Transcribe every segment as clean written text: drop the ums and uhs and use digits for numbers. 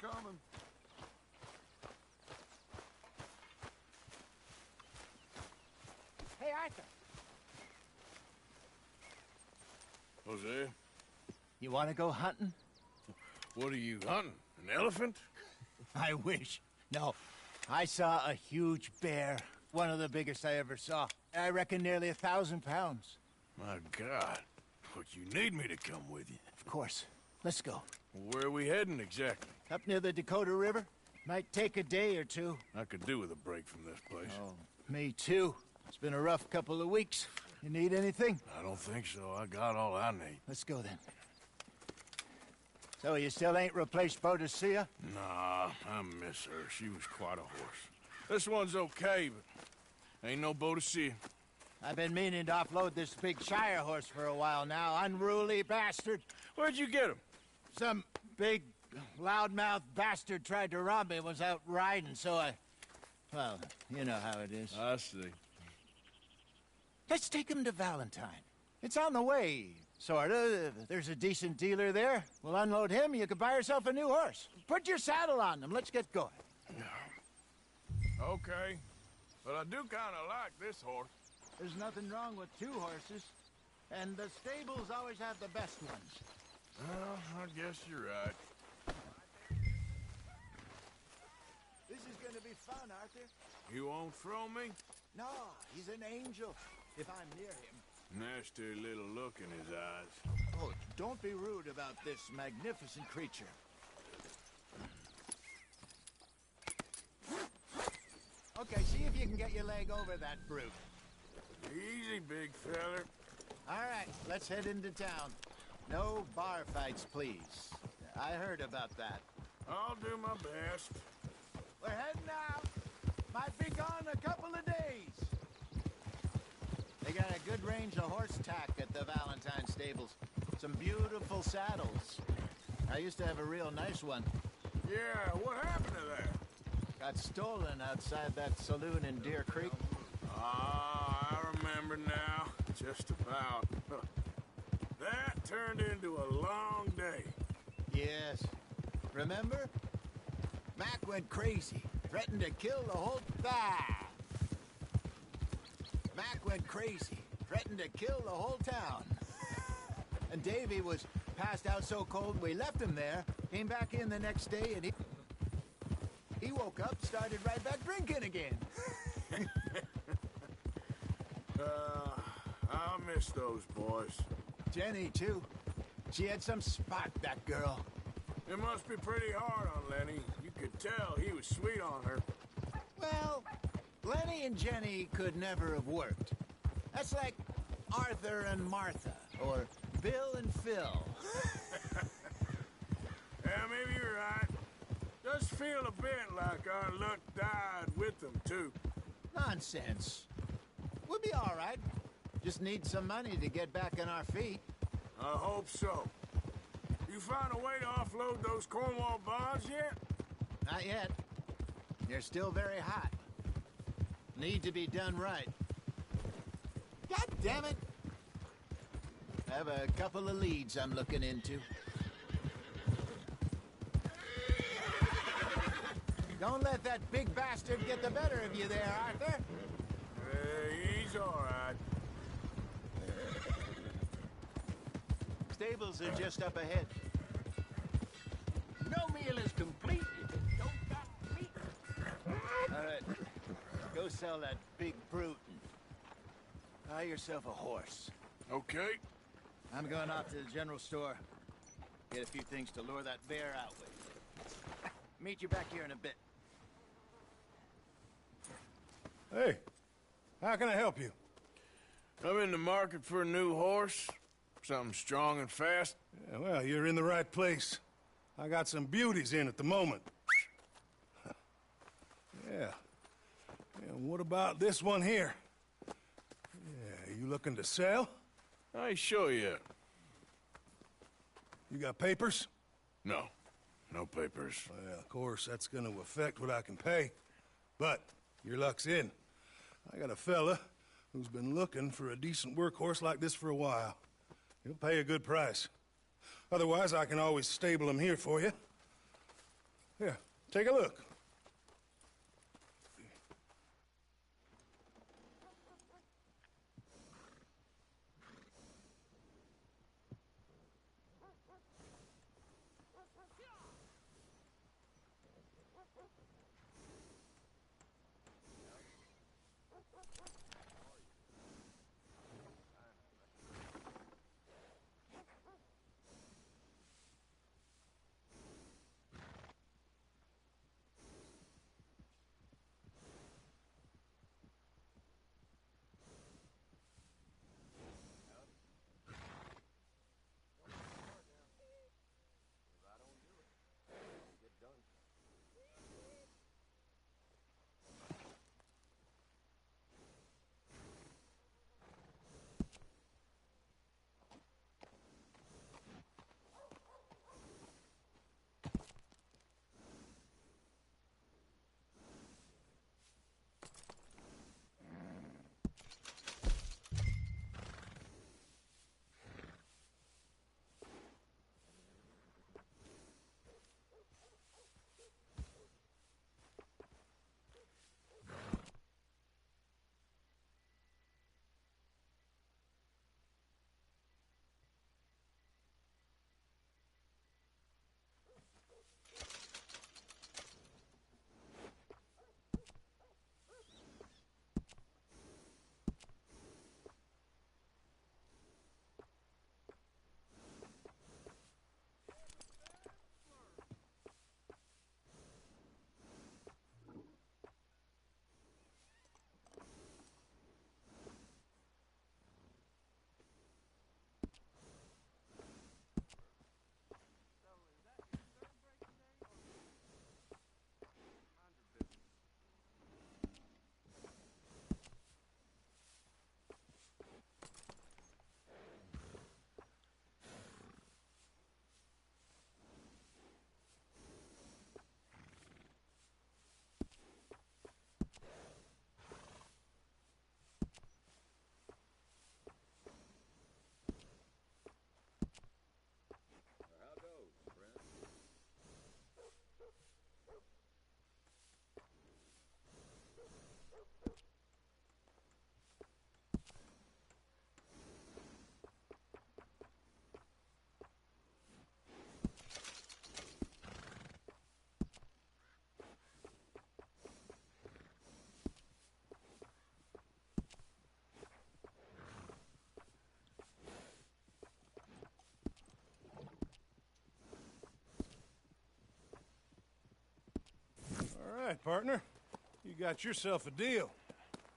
coming. Hey, Arthur. Jose, You want to go hunting? what are you hunting? An elephant? I wish. No. I saw a huge bear. One of the biggest I ever saw. I reckon nearly 1,000 pounds. My God. But you need me to come with you. Of course. Let's go. Where are we heading exactly? Up near the Dakota River. Might take a day or two. I could do with a break from this place. Oh, me too. It's been a rough couple of weeks. You need anything? I don't think so. I got all I need. Let's go then. So you still ain't replaced Boadicea? Nah, I miss her. She was quite a horse. This one's okay, but ain't no Boadicea. I've been meaning to offload this big Shire horse for a while now. Unruly bastard. Where'd you get him? Some big, loudmouth bastard tried to rob me, was out riding, so I... Well, you know how it is. I see. Let's take him to Valentine. It's on the way, sorta. If there's a decent dealer there, we'll unload him, you can buy yourself a new horse. Put your saddle on them, let's get going. Okay. But I do kind of like this horse. There's nothing wrong with two horses, and the stables always have the best ones. Well, I guess you're right. This is gonna be fun, Arthur. You won't throw me? No, he's an angel, if I'm near him. Nasty little look in his eyes. Oh, don't be rude about this magnificent creature. Okay, see if you can get your leg over that brute. Easy, big feller. All right, let's head into town. No bar fights, please. I heard about that. I'll do my best. We're heading out. Might be gone a couple of days. They got a good range of horse tack at the Valentine stables. Some beautiful saddles. I used to have a real nice one. Yeah, what happened to that? Got stolen outside that saloon in Deer Creek. Ah, I remember now. Just about. That turned into a long day. Yes. Remember? Mac went crazy. Threatened to kill the whole... Mac went crazy. Threatened to kill the whole town. And Davy was passed out so cold we left him there. Came back in the next day and he woke up, started right back drinking again. I miss those boys. Jenny, too. She had some spot, that girl. It must be pretty hard on Lenny. You could tell he was sweet on her. Well, Lenny and Jenny could never have worked. That's like Arthur and Martha, or Bill and Phil. Yeah, maybe you're right. Does feel a bit like our luck died with them, too. Nonsense. We'll be all right. Just need some money to get back on our feet. I hope so. You find a way to offload those Cornwall bonds yet? Not yet. They're still very hot. Need to be done right. God damn it! I have a couple of leads I'm looking into. Don't let that big bastard get the better of you there, Arthur. He's all right. Stables are just up ahead. No meal is complete if it don't got meat. All right. Go sell that big brute and buy yourself a horse. Okay. I'm going off to the general store. Get a few things to lure that bear out with. Meet you back here in a bit. Hey, how can I help you? I'm in the market for a new horse. Something strong and fast. Yeah, well, you're in the right place. I got some beauties in at the moment. Yeah. And what about this one here? Yeah, you looking to sell? I ain't sure yet. You got papers? No. No papers. Well, of course, that's gonna affect what I can pay. But your luck's in. I got a fella who's been looking for a decent workhorse like this for a while. He'll pay a good price. Otherwise, I can always stable him here for you. Here, take a look. All right, partner. You got yourself a deal.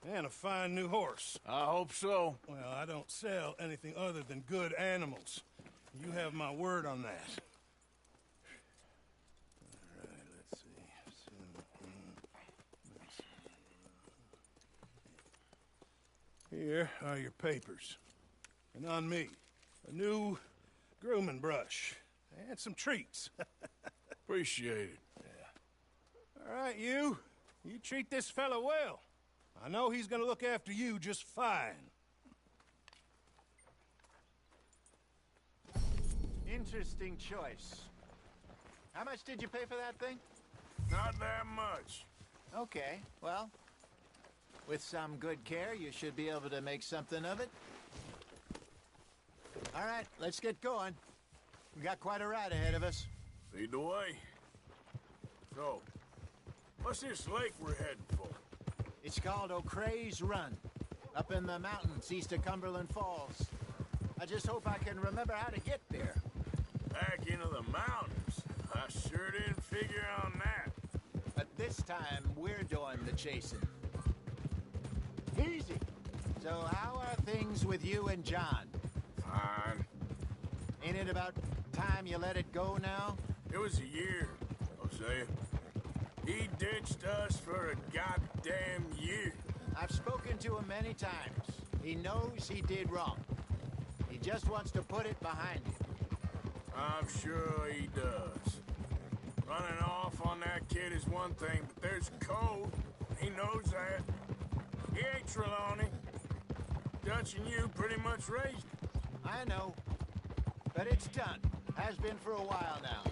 And a fine new horse. I hope so. Well, I don't sell anything other than good animals. You have my word on that. All right, let's see. Here are your papers. And on me, a new grooming brush. And some treats. Appreciate it. All right, you treat this fella well. I know he's gonna look after you just fine. Interesting choice. How much did you pay for that thing? Not that much. Okay, well, with some good care, you should be able to make something of it. All right, let's get going. We got quite a ride ahead of us. Lead the way. So, what's this lake we're heading for? It's called O'Creagh's Run, up in the mountains east of Cumberland Falls. I just hope I can remember how to get there. Back into the mountains? I sure didn't figure on that. But this time, we're doing the chasing. Easy. So how are things with you and John? Fine. Ain't it about time you let it go now? It was a year, Hosea. He ditched us for a goddamn year. I've spoken to him many times. He knows he did wrong. He just wants to put it behind him. I'm sure he does. Running off on that kid is one thing, but there's code. He knows that. He ain't Trelawney. Dutch and you pretty much raised him. I know. But it's done. Has been for a while now.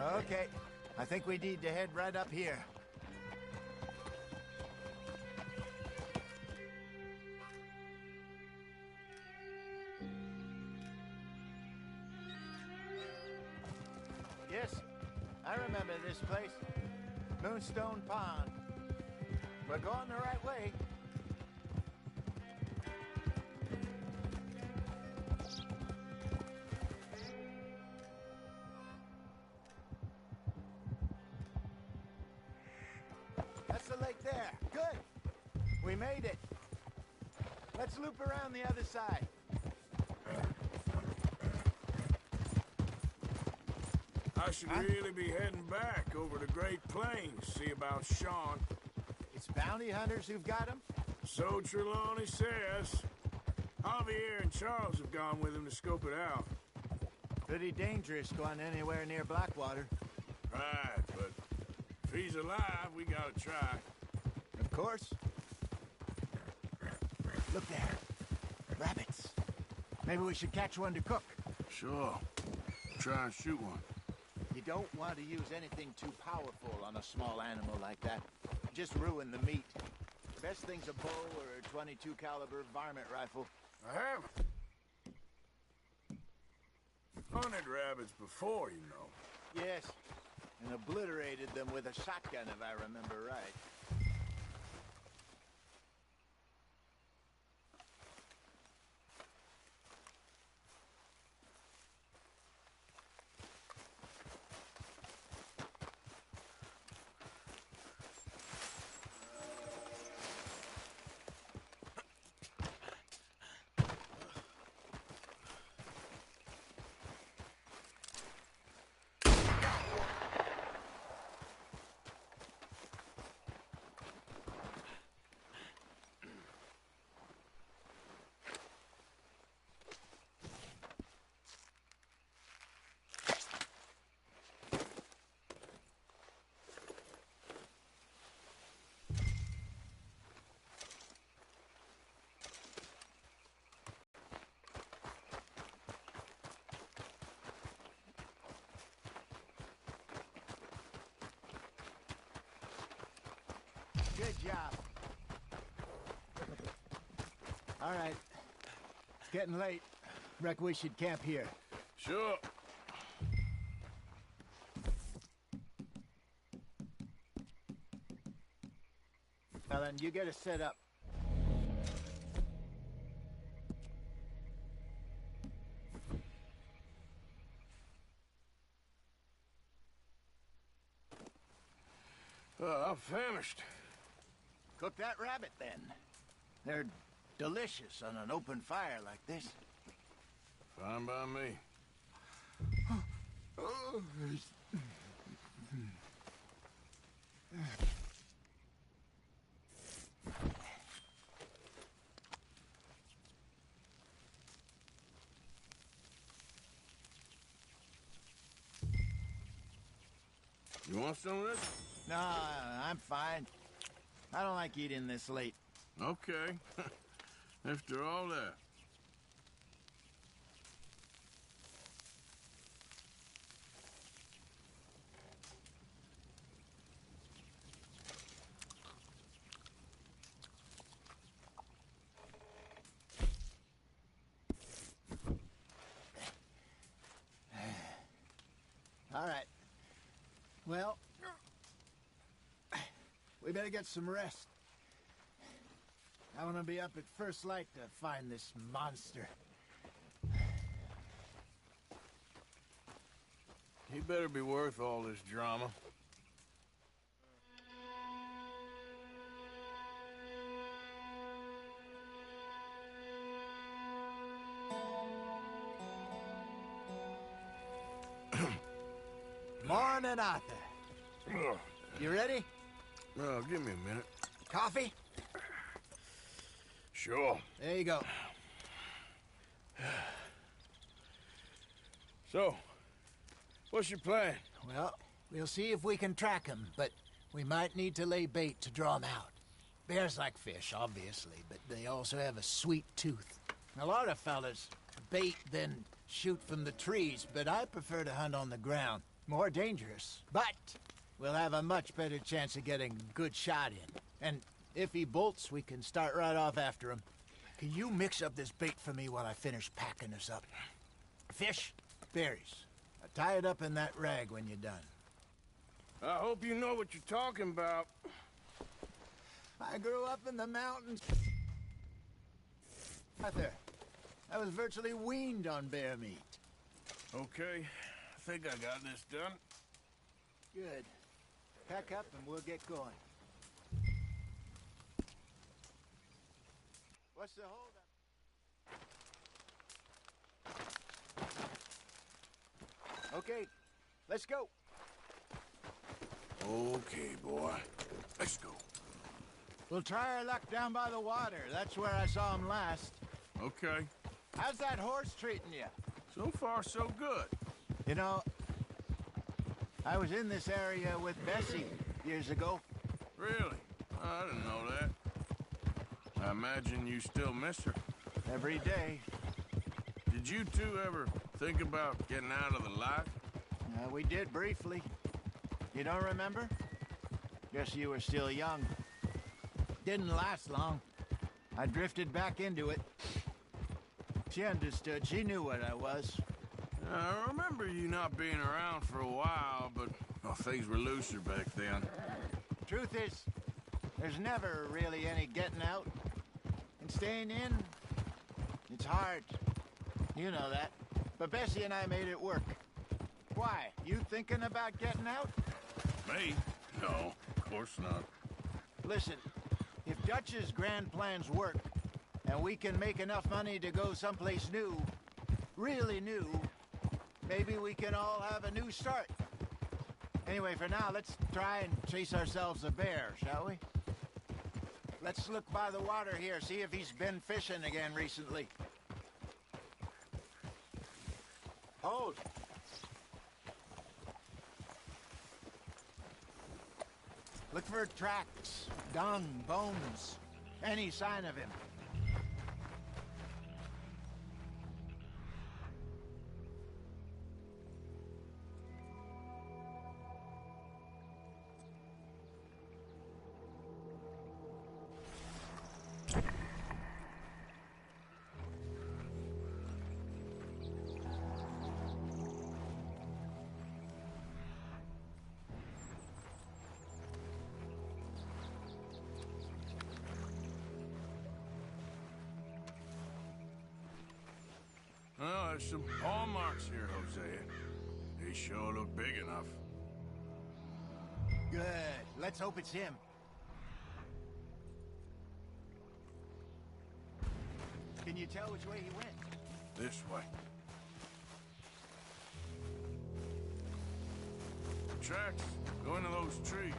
Okay, I think we need to head right up here. Yes, I remember this place. Moonstone Pond. We're going the right way. That's the lake there. Good. We made it. Let's loop around the other side. I should really be heading back over the Great Plains, see about Sean. It's bounty hunters who've got him? So Trelawney says. Javier and Charles have gone with him to scope it out. Pretty dangerous going anywhere near Blackwater. Right, but if he's alive, we gotta try. Of course. Look there. Rabbits. Maybe we should catch one to cook. Sure. Try and shoot one. You don't want to use anything too powerful on a small animal like that. Just ruin the meat. Best thing's a bow or a 22 caliber varmint rifle. I haven't hunted rabbits before, you know. Yes, and obliterated them with a shotgun if I remember right. Good job. All right. It's getting late. Reckon we should camp here. Sure. Ellen, you get us set up. I'm famished. Cook that rabbit, then. They're delicious on an open fire like this. Fine by me. You want some of this? No, I'm fine. I don't like eating this late. Okay. After all that. All right. Well, we better get some rest. I want to be up at first light to find this monster. He better be worth all this drama. Morning, Arthur. You ready? Oh, give me a minute. Coffee? Sure. There you go. So, what's your plan? Well, we'll see if we can track him, but we might need to lay bait to draw him out. Bears like fish, obviously, but they also have a sweet tooth. A lot of fellas bait, then shoot from the trees, but I prefer to hunt on the ground. More dangerous, but we'll have a much better chance of getting a good shot in. And if he bolts, we can start right off after him. Can you mix up this bait for me while I finish packing this up? Fish, berries. Tie it up in that rag when you're done. I hope you know what you're talking about. I grew up in the mountains. Arthur, I was virtually weaned on bear meat. Okay, I think I got this done. Good. Pack up and we'll get going. What's the holdup? Okay, let's go. Okay, boy. Let's go. We'll try our luck down by the water. That's where I saw him last. Okay. How's that horse treating you? So far, so good. You know, I was in this area with Bessie years ago. Really? I didn't know that. I imagine you still miss her. Every day. Did you two ever think about getting out of the life? We did briefly. You don't remember? Guess you were still young. Didn't last long. I drifted back into it. She understood. She knew what I was. I remember you not being around for a while, but well, things were looser back then. Truth is, there's never really any getting out. And staying in, it's hard. You know that. But Bessie and I made it work. Why? You thinking about getting out? Me? No, of course not. Listen, if Dutch's grand plans work, and we can make enough money to go someplace new, really new, maybe we can all have a new start. Anyway, for now, let's try and chase ourselves a bear, shall we? Let's look by the water here, see if he's been fishing again recently. Hold. Look for tracks, dung, bones, any sign of him. Well, there's some paw marks here, Hosea. They sure look big enough. Good. Let's hope it's him. Can you tell which way he went? This way. Tracks go into those trees.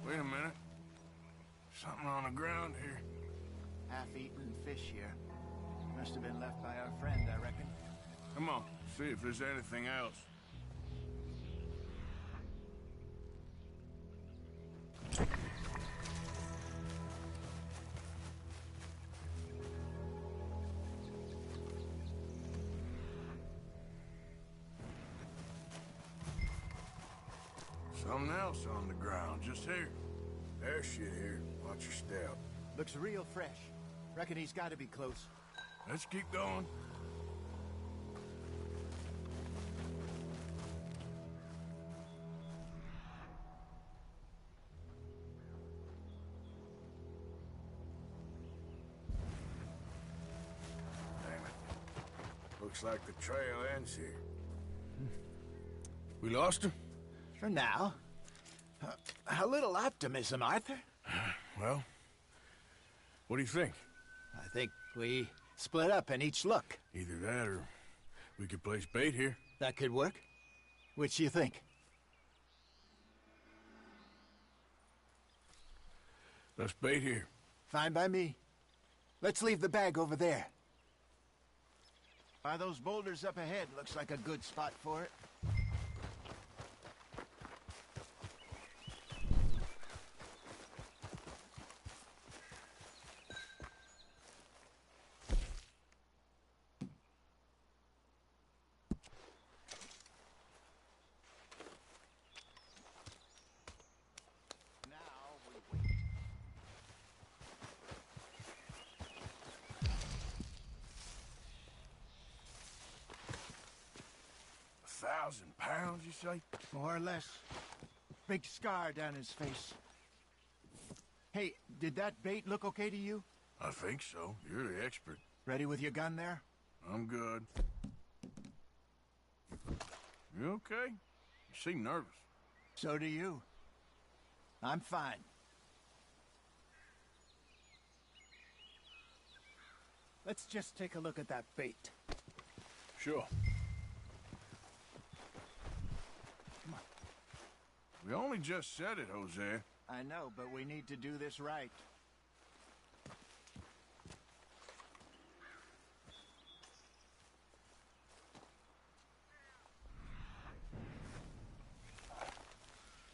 Wait a minute. Something on the ground here. Half-eaten fish here. Must have been left by our friend, I reckon. Come on, see if there's anything else. Something else on the ground, just here. There's shit here. Watch your step. Looks real fresh. Reckon he's got to be close. Let's keep going. Damn it. Looks like the trail ends here. We lost him? For now. A little optimism, Arthur. Well, what do you think? I think we split up and each look. Either that or we could place bait here. That could work. Which you think? Let's bait here. Fine by me. Let's leave the bag over there. By those boulders up ahead, looks like a good spot for it. Now we wait. £1,000, you say? More or less. Big scar down his face. Hey, did that bait look okay to you? I think so. You're the expert. Ready with your gun there? I'm good. You okay? You seem nervous. So do you. I'm fine. Let's just take a look at that bait. Sure. Come on. We only just said it, Jose. I know, but we need to do this right.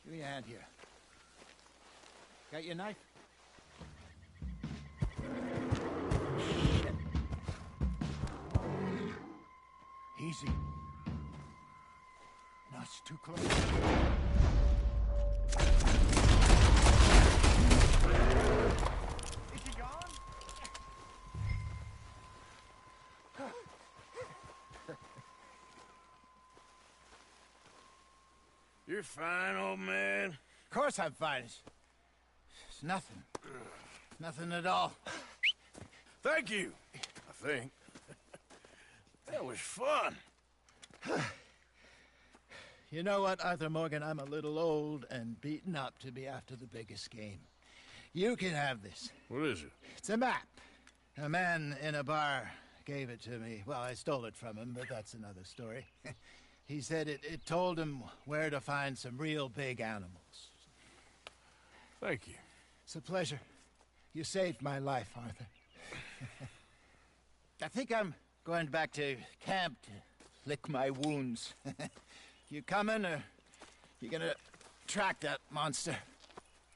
Give me a hand here. Got your knife? Shit. Easy. No, it's too close. Is he gone? You're fine, old man. Of course I'm fine. It's nothing. Nothing at all. Thank you, I think. That was fun. You know what, Arthur Morgan? I'm a little old and beaten up to be after the biggest game. You can have this. What is it? It's a map. A man in a bar gave it to me. Well, I stole it from him, but that's another story. He said it told him where to find some real big animals. Thank you. It's a pleasure. You saved my life, Arthur. I think I'm going back to camp to lick my wounds. You coming, or you gonna track that monster?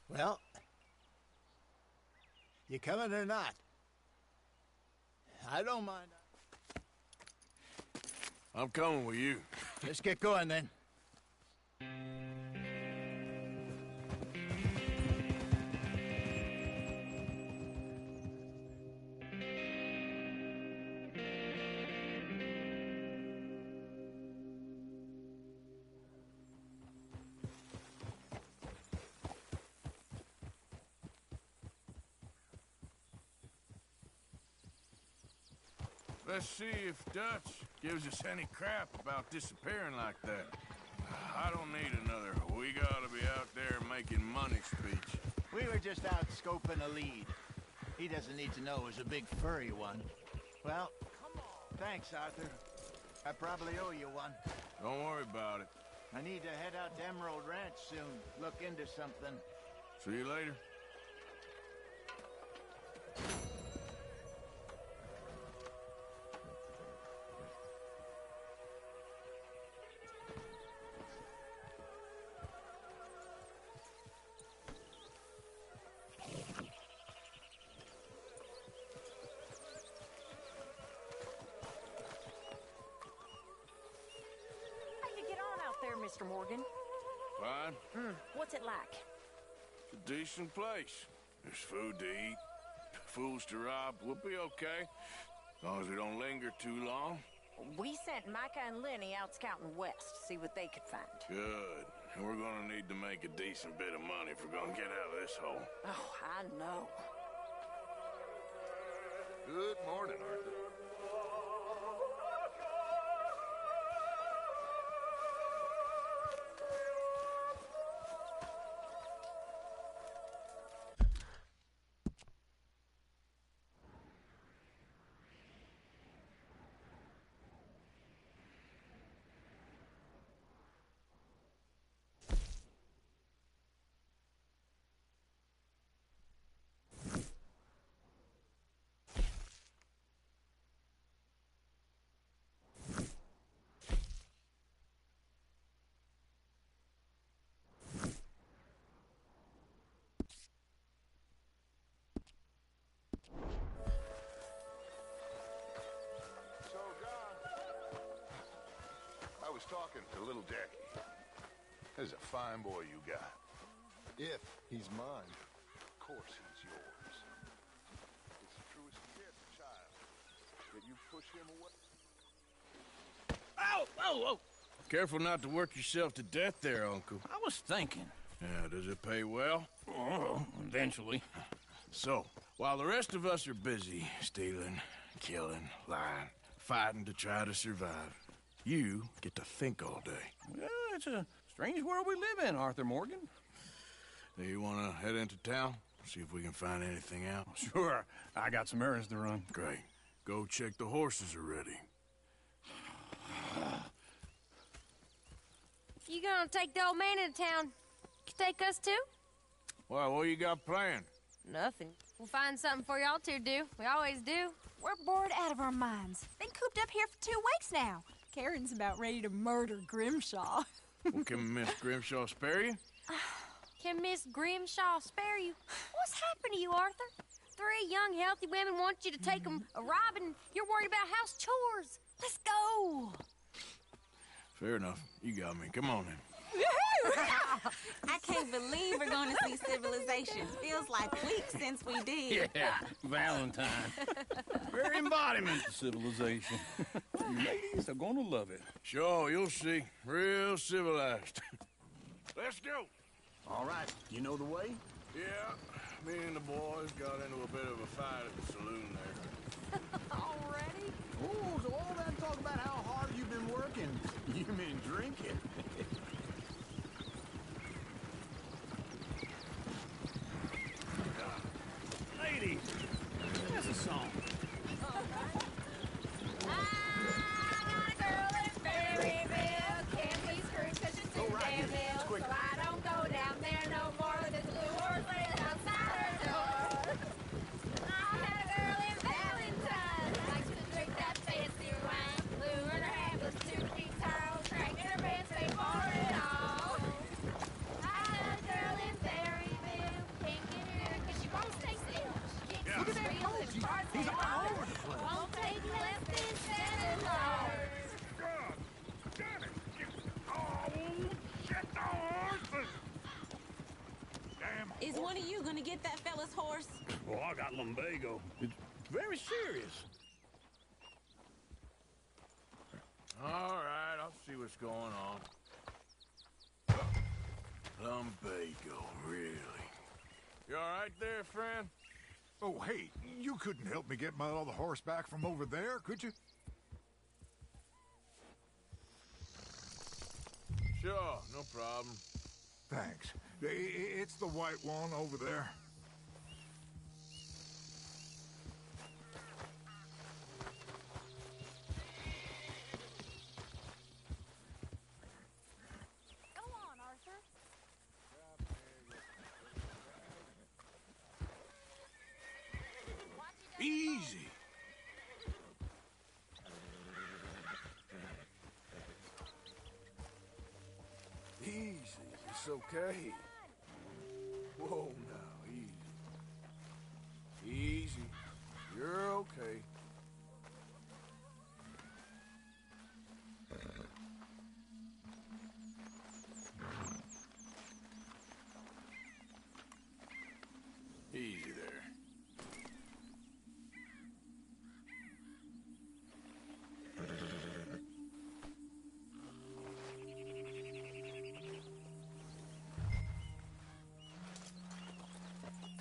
Well, you coming or not? I don't mind. I'm coming with you. Let's get going, then. Let's see if Dutch gives us any crap about disappearing like that. I don't need another "we gotta be out there making money" speech. We were just out scoping a lead. He doesn't need to know it was a big furry one. Well, thanks, Arthur. I probably owe you one. Don't worry about it. I need to head out to Emerald Ranch soon. Look into something. See you later. Mr. Morgan. Fine. What's it like? It's a decent place. There's food to eat, fools to rob. We'll be okay, as long as we don't linger too long. We sent Micah and Lenny out scouting west to see what they could find. Good. And we're gonna need to make a decent bit of money if we're gonna get out of this hole. Oh, I know. Good morning, Arthur. talking to little Jackie. There's a fine boy you got. If he's mine. Of course he's yours. It's the truest kid, child. Did you push him away? Ow! Oh, oh! Careful not to work yourself to death there, Uncle. I was thinking. Yeah, does it pay well? Oh, eventually. So, while the rest of us are busy stealing, killing, lying, fighting to try to survive, you get to think all day. Well, it's a strange world we live in, Arthur Morgan. Do you want to head into town? See if we can find anything out? Sure, I got some errands to run. Great. Go check the horses are ready. You gonna take the old man into town? You take us too? Well, what you got planned? Nothing. We'll find something for y'all to do. We always do. We're bored out of our minds. Been cooped up here for 2 weeks now. Karen's about ready to murder Grimshaw. Well, can Miss Grimshaw spare you? Can Miss Grimshaw spare you? What's happened to you, Arthur? 3 young, healthy women want you to take them a robbing. You're worried about house chores. Let's go. Fair enough. You got me. Come on then. I can't believe we're going to see civilization. Feels like weeks since we did. Yeah, Valentine. Very embodiment of civilization. You ladies are gonna love it. Sure, you'll see. Real civilized. Let's go. All right, you know the way? Yeah, me and the boys got into a bit of a fight at the saloon there. Already? Oh, so all that talk about how hard you've been working, you mean drinking. Ladies, that's a song. I got a girl in Berryville. Can't be screwed 'cause she's too damn ill. So I don't go down there no more with this blue horse laying outside her door. I had a girl in Valentine. Likes to drink that fancy wine. Blue and her hair was 2 feet tall. Drinking her pants paid for it all. I had a girl in Berryville. Can't get her 'cause she won't stay still. She kicks Look at that and coach. screams and He's barks all at over the place. won't take less than 7 hours. God damn it! Oh, shit, the horses! Damn. Is one of you going to get that fella's horse? Well, I got lumbago. It's very serious. All right, I'll see what's going on. Lumbago, really? You all right there, friend? Oh, hey, you couldn't help me get my other horse back from over there, could you? Sure, no problem. Thanks. It's the white one over there. Go on, Arthur. Easy. Easy, it's okay. Whoa, now, easy. Easy. You're okay. Easy there.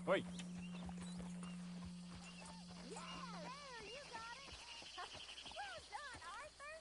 Wait. Yeah, there, you got it. Well done, Arthur.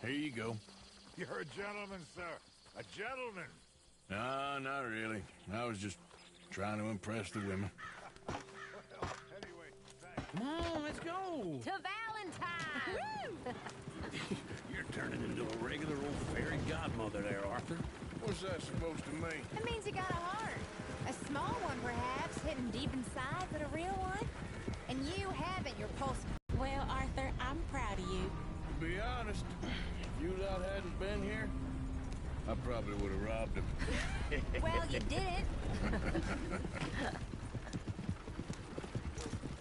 Here you go. You're a gentleman, sir. A gentleman. No, not really. I was just trying to impress the women. Well, anyway, thanks. Come on, let's go. To Valentine! You're turning into a regular old fairy godmother there, Arthur. What's that supposed to mean? It means you got a heart. A small one, perhaps, hidden deep inside, but a real one. And you haven't. Your pulse. Well, Arthur, I'm proud of you. To be honest, if you lot hadn't been here, I probably would have robbed him. Well, you didn't.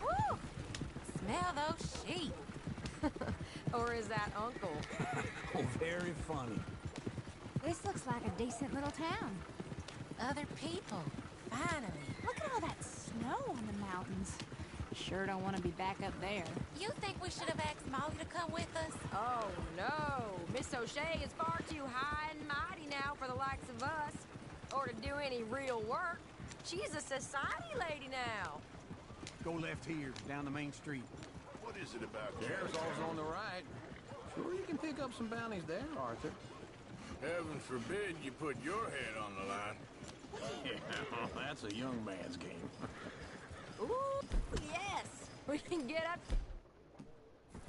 Woo! Smell those sheep. Or is that Uncle? Oh, very funny. This looks like a decent little town. Other people. Finally. Look at all that snow on the mountains. Sure don't want to be back up there. You think we should have asked Molly to come with us? Oh, no. Miss O'Shea is far too high and mighty now for the likes of us. Or to do any real work. She's a society lady now. Go left here, down the main street. What is it about There's also on the right. Sure, you can pick up some bounties there, Arthur. Heaven forbid you put your head on the line. Yeah, that's a young man's game. Ooh, yes. We can get up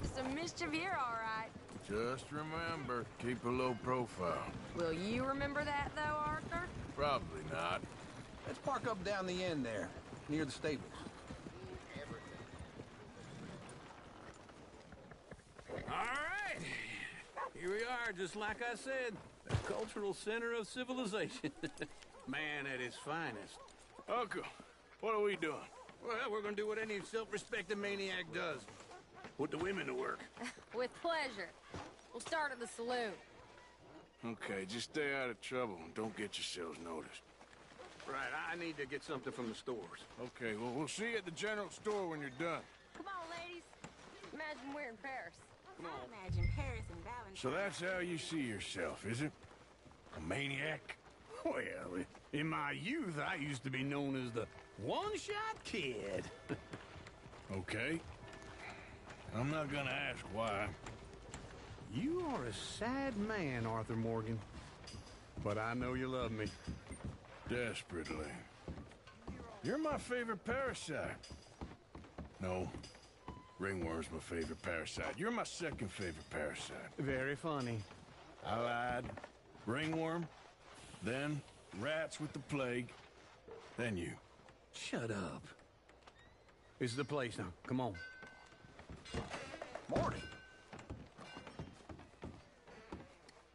to some mischief here, all right. Just remember, keep a low profile. Will you remember that, though, Arthur? Probably not. Let's park up down the end there, near the stables. All right. Here we are, just like I said. The cultural center of civilization. Man at his finest. Uncle, what are we doing? Well, we're gonna do what any self-respecting maniac does. Put the women to work. With pleasure. We'll start at the saloon. Okay, just stay out of trouble and don't get yourselves noticed. Right, I need to get something from the stores. Okay, well, we'll see you at the general store when you're done. Come on, ladies. Imagine we're in Paris. I imagine Paris and Valentine. So that's how you see yourself, is it? A maniac? Well, in my youth, I used to be known as the one-shot kid. Okay. I'm not gonna ask why. You are a sad man, Arthur Morgan. But I know you love me. Desperately. You're my favorite parasite. No. Ringworm's my favorite parasite. You're my second favorite parasite. Very funny. I lied. Ringworm, then rats with the plague, then you. Shut up. This is the place now. Come on. Morning.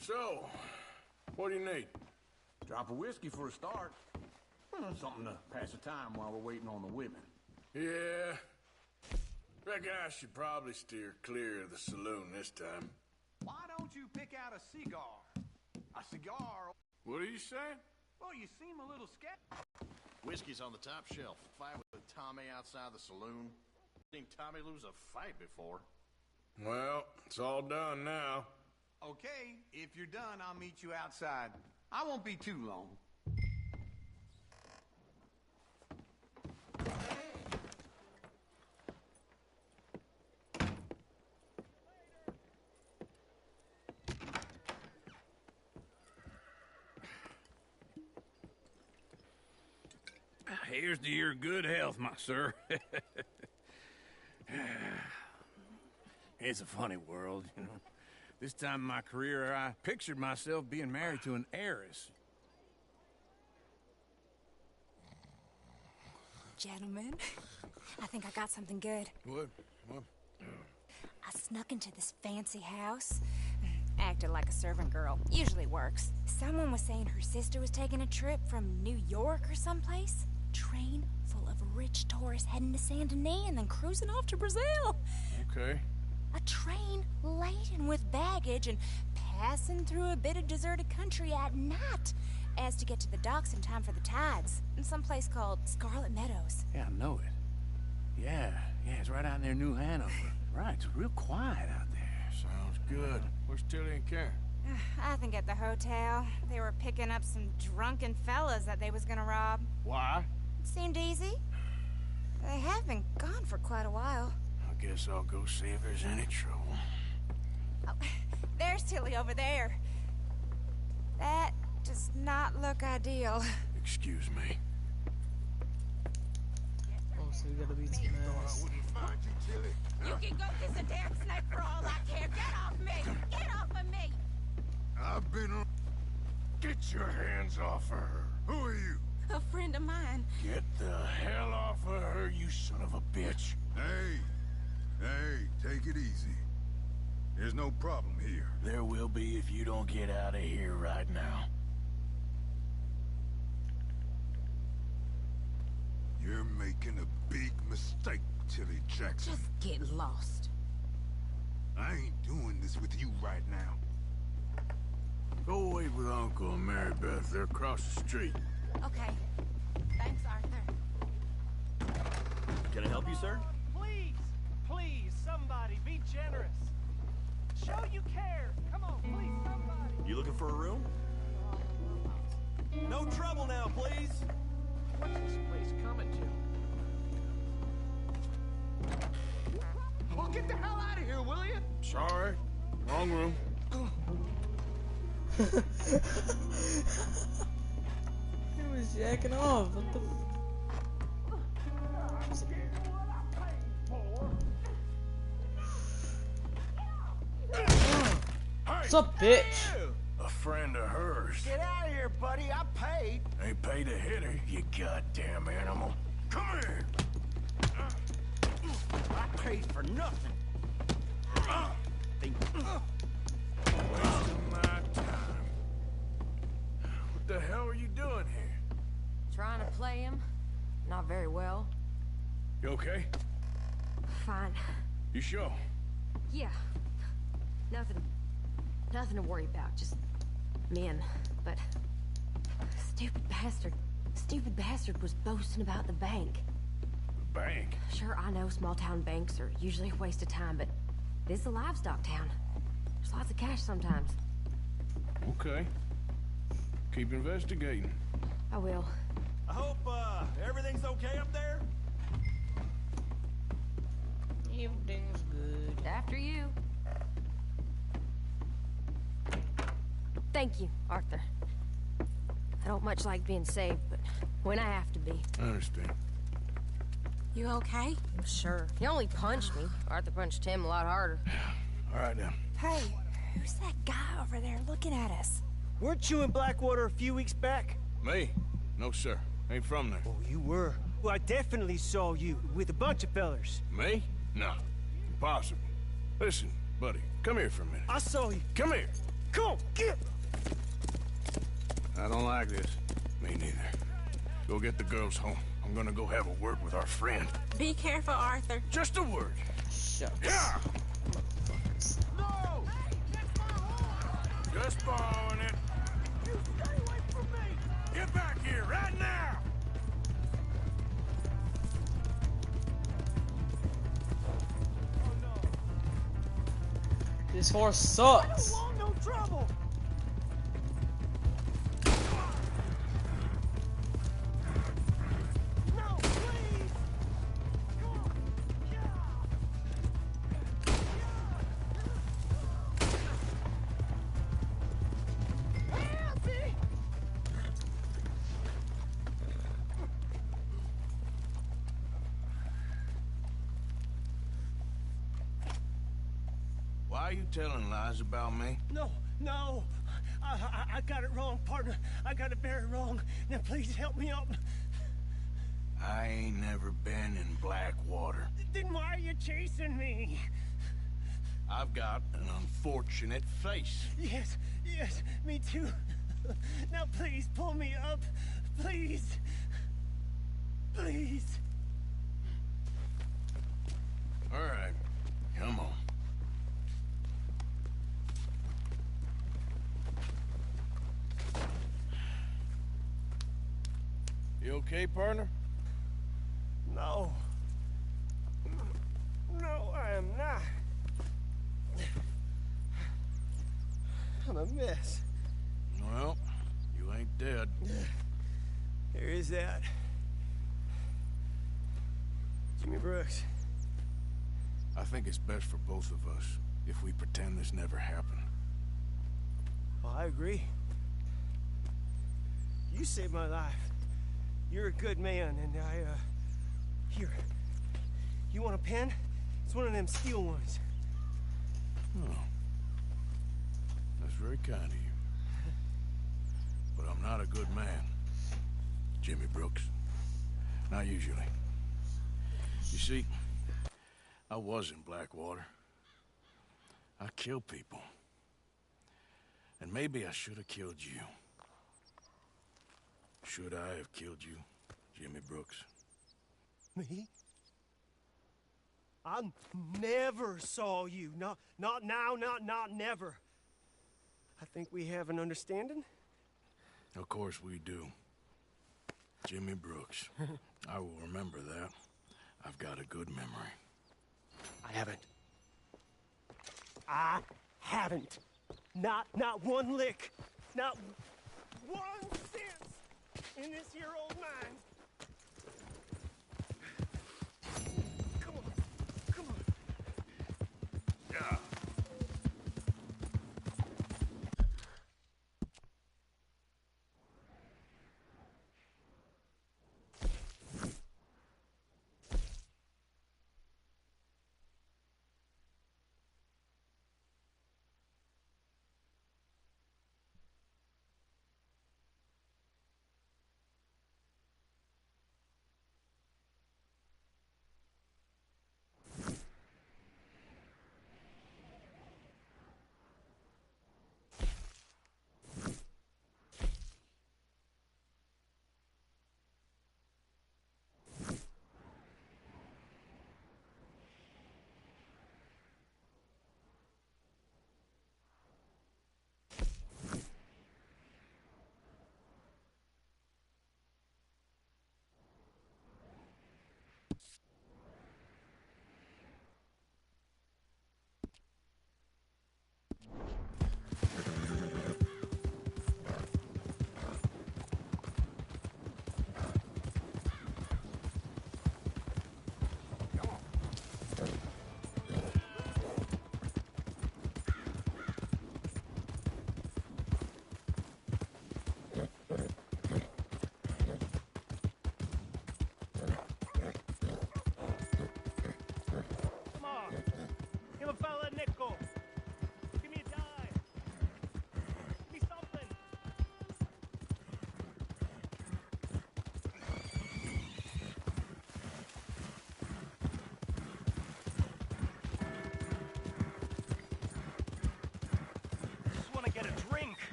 So, what do you need? Drop of whiskey for a start. Well, something to pass the time while we're waiting on the women. Yeah. Reckon I should probably steer clear of the saloon this time. Why don't you pick out a cigar? A cigar? What are you saying? Well, you seem a little skeptical. Whiskey's on the top shelf. Fight with Tommy outside the saloon. Seen Tommy lose a fight before. Well, it's all done now. Okay, if you're done, I'll meet you outside. I won't be too long. Here's to your good health, my sir. It's a funny world, you know. This time in my career, I pictured myself being married to an heiress. Gentlemen, I think I got something good. What? I snuck into this fancy house. Acted like a servant girl. Usually works. Someone was saying her sister was taking a trip from New York or someplace. Train full of rich tourists heading to Saint Denis and then cruising off to Brazil. Okay. A train laden with baggage and passing through a bit of deserted country at night as to get to the docks in time for the tides in some place called Scarlet Meadows. Yeah, I know it. Yeah, it's right out near New Hanover. Right, it's real quiet out there. Sounds good. Where's Tilly and Karen? I think at the hotel. They were picking up some drunken fellas that they was gonna rob. Why? It seemed easy. They have been gone for quite a while. I guess I'll go see if there's any trouble. Oh, there's Tilly over there. That does not look ideal. Excuse me. Oh, so you gotta beat some ass. You can go kiss a damn snake for all I care. Get off me! Get off I've been on... Get your hands off of her. Who are you? A friend of mine. Get the hell off of her, you son of a bitch. Hey, take it easy. There's no problem here. There will be if you don't get out of here right now. You're making a big mistake, Tilly Jackson. Just get lost. I ain't doing this with you right now. Go wait with Uncle and Mary Beth. They're across the street. Okay. Thanks, Arthur. Can I help you, sir? Please, please, somebody, be generous. Show you care. Come on, please, somebody. You looking for a room? No trouble now, please. What's this place coming to? Well, get the hell out of here, will you? Sorry. Wrong room. He was jacking off. What the What's up, bitch? A friend of hers. Get out of here, buddy. I paid. Ain't paid to hit her, you goddamn animal. Come here. I paid for nothing. Wasting my time. What the hell are you doing here? Trying to play him. Not very well. You okay? Fine. You sure? Yeah. Nothing to worry about. Just men. But stupid bastard was boasting about the bank. The bank? Sure, I know small town banks are usually a waste of time, but this is a livestock town. There's lots of cash sometimes. Okay. Keep investigating. I will. I hope, everything's okay up there? Everything's good. After you. Thank you, Arthur. I don't much like being saved, but when I have to be. I understand. You okay? Sure. He only punched me. Arthur punched him a lot harder. All right, now. Hey, who's that guy over there looking at us? Weren't you in Blackwater a few weeks back? Me? No, sir. Ain't from there. Oh, you were. Well, I definitely saw you with a bunch of fellers. Me? No. Impossible. Listen, buddy, come here for a minute. I saw you. Come here. Come on, get! I don't like this. Me neither. Go get the girls home. I'm gonna go have a word with our friend. Be careful, Arthur. Just a word. Shucks. Yeah! No! Just borrowing it. You stay away from me! Get back here, right now! Oh, no. This horse sucks. I don't want no trouble! No, please! Come on! Help me! Why are you telling lies about me? No, no. I got it wrong, partner. I got it very wrong. Now please help me up. I ain't never been in Blackwater. Then why are you chasing me? I've got an unfortunate face. Yes, yes, me too. Now please pull me up. Please. Please. All right, come on. You okay, partner? No. No, I am not. I'm a mess. Well, you ain't dead. There is that. Jimmy Brooks. I think it's best for both of us if we pretend this never happened. Well, I agree. You saved my life. You're a good man, and here. You want a pen? It's one of them steel ones. Oh. That's very kind of you. but I'm not a good man. Jimmy Brooks. Not usually. You see, I was in Blackwater. I kill people. And maybe I should have killed you. Should I have killed you, Jimmy Brooks? Me? I never saw you. Not now, not never. I think we have an understanding. Of course we do. Jimmy Brooks. I will remember that. I've got a good memory. I haven't. Not one lick. Not 1 cent in this here old mine. Come on. Yeah.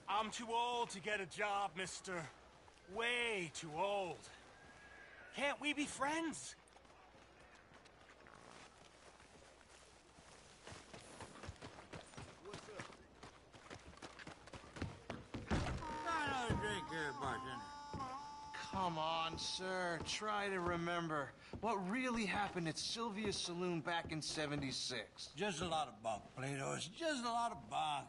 I'm too old to get a job, mister. Way too old. Can't we be friends? Another drink here, bartender. Come on, sir. Try to remember what really happened at Sylvia's Saloon back in '76. Just a lot of bunk, Plato. It's just a lot of bunk.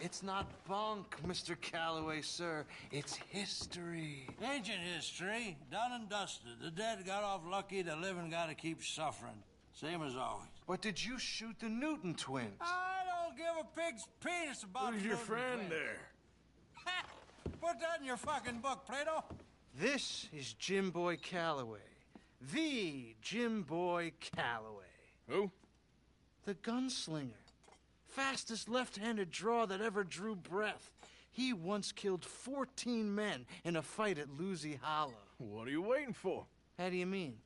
It's not bunk, Mr. Calloway, sir. It's history. Ancient history, done and dusted. The dead got off lucky, the living gotta keep suffering. Same as always. But did you shoot the Newton twins? I don't give a pig's penis about Who's your Newton friend twins. there? Ha! Put that in your fucking book, Plato. This is Jim Boy Calloway. The Jim Boy Calloway. Who? The gunslinger. Fastest left-handed draw that ever drew breath. He once killed 14 men in a fight at Lucy Hollow. What are you waiting for? How do you mean?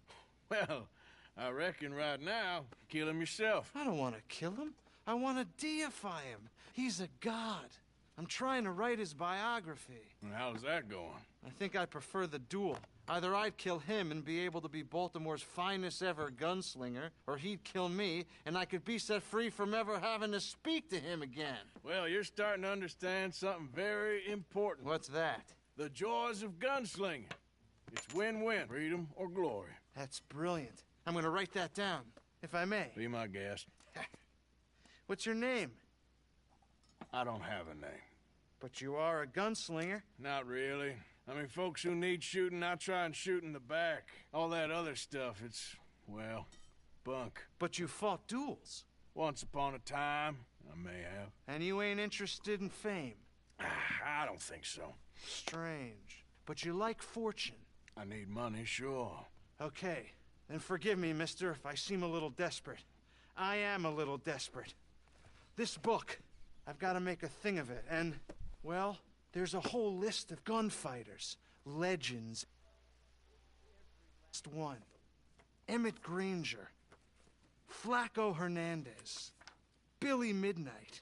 Well, I reckon right now, kill him yourself. I don't want to kill him. I want to deify him. He's a god. I'm trying to write his biography. And how's that going? I think I prefer the duel. Either I'd kill him and be able to be Baltimore's finest ever gunslinger, or he'd kill me and I could be set free from ever having to speak to him again. Well, you're starting to understand something very important. What's that? The joys of gunslinging. It's win-win, freedom or glory. That's brilliant. I'm gonna write that down, if I may. Be my guest. What's your name? I don't have a name. But you are a gunslinger. Not really. I mean, folks who need shooting, I try and shoot in the back. All that other stuff, it's, well, bunk. But you fought duels. Once upon a time, I may have. And you ain't interested in fame. I don't think so. Strange. But you like fortune. I need money, sure. Okay, then forgive me, mister, if I seem a little desperate. I am a little desperate. This book, I've got to make a thing of it, and, well, there's a whole list of gunfighters, legends. Last one. Emmett Granger, Flaco Hernandez, Billy Midnight,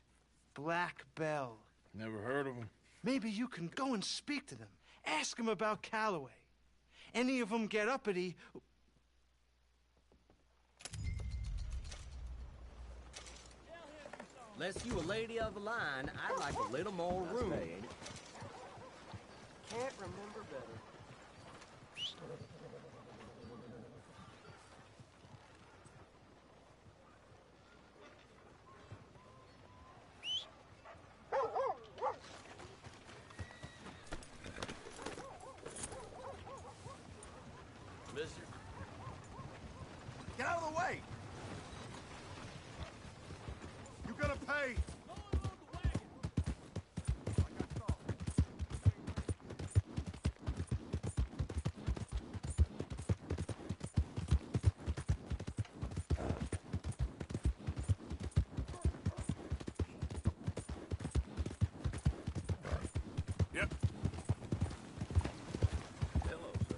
Black Bell. Never heard of him. Maybe you can go and speak to them. Ask them about Calloway. Any of them get uppity... Unless you a lady of the line, I'd like a little more room. Can't remember better. Mister. Get out of the way! You gotta pay! Yep. Hello, sir.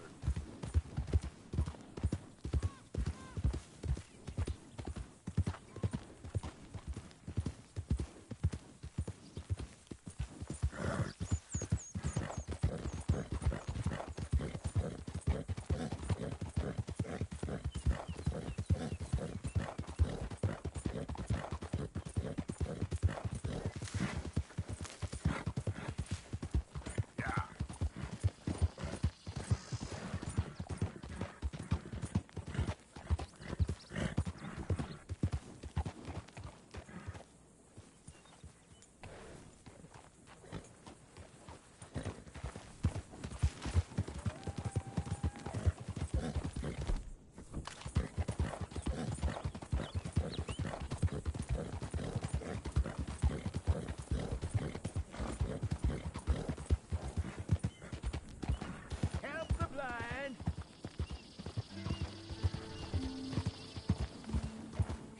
Help the blind!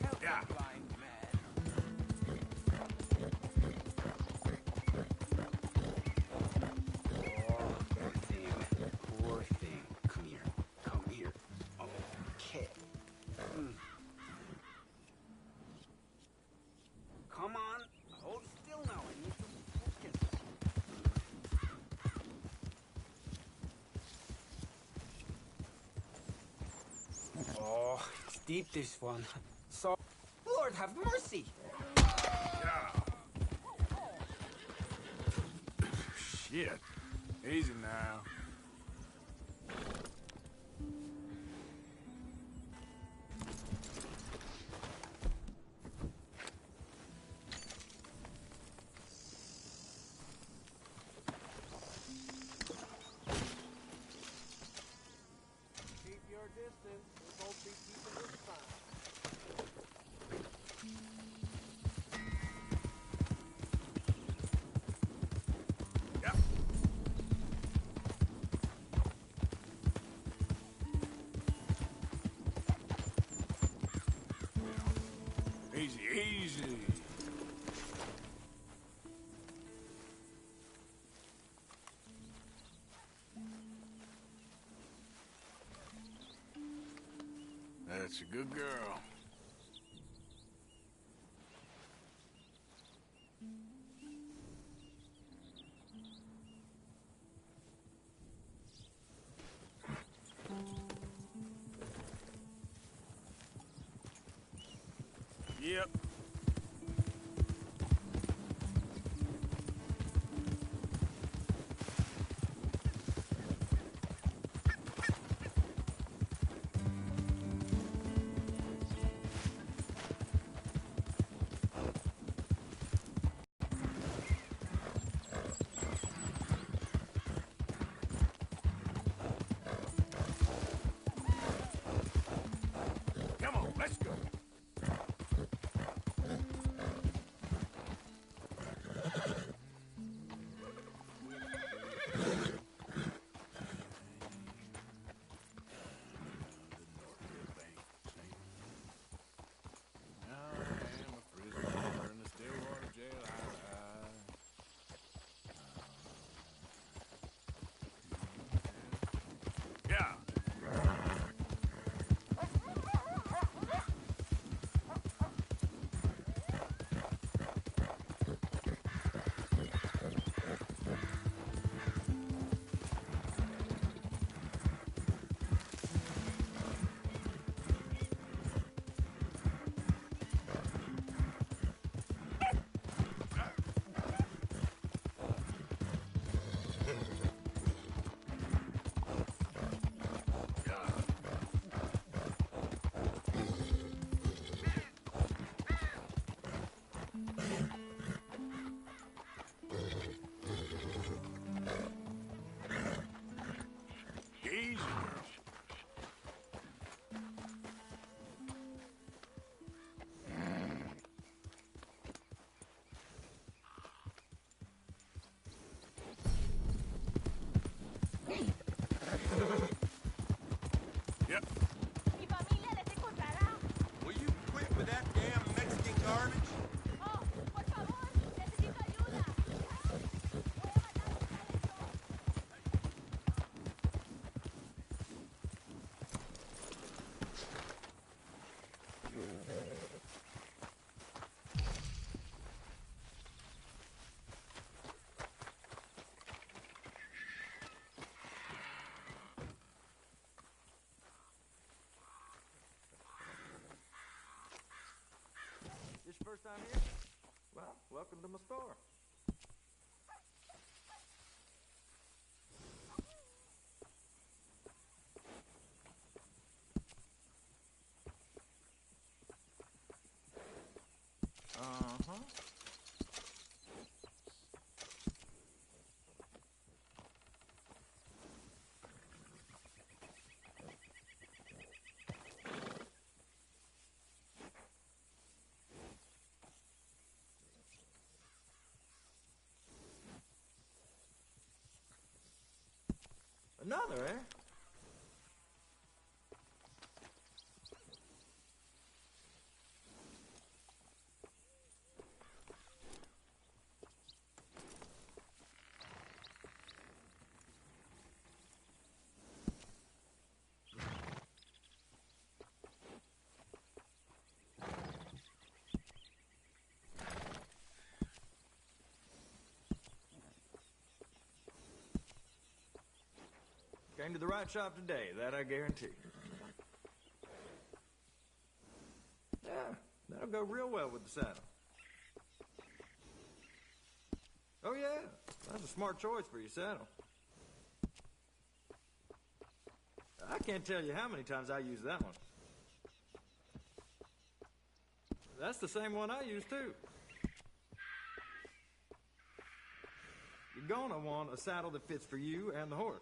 Help Yeah. the blind man. Poor thing. Poor thing. Come here. Come here. Okay. Come on. Hold still now. I need to focus. Oh, it's deep, this one. So, Lord have mercy. Shit. Easy now. Keep your distance. We won't be keeping this time. Yep. Easy, easy. That's a good girl. Yep. Come on, let's go. garbage? Oh, por favor, necesito ayuda. This your first time here? Well, welcome to my store. Uh-huh. Another, eh? Came to the right shop today, that I guarantee. Yeah, that'll go real well with the saddle. Oh yeah, that's a smart choice for your saddle. I can't tell you how many times I use that one. That's the same one I use too. You're gonna want a saddle that fits for you and the horse.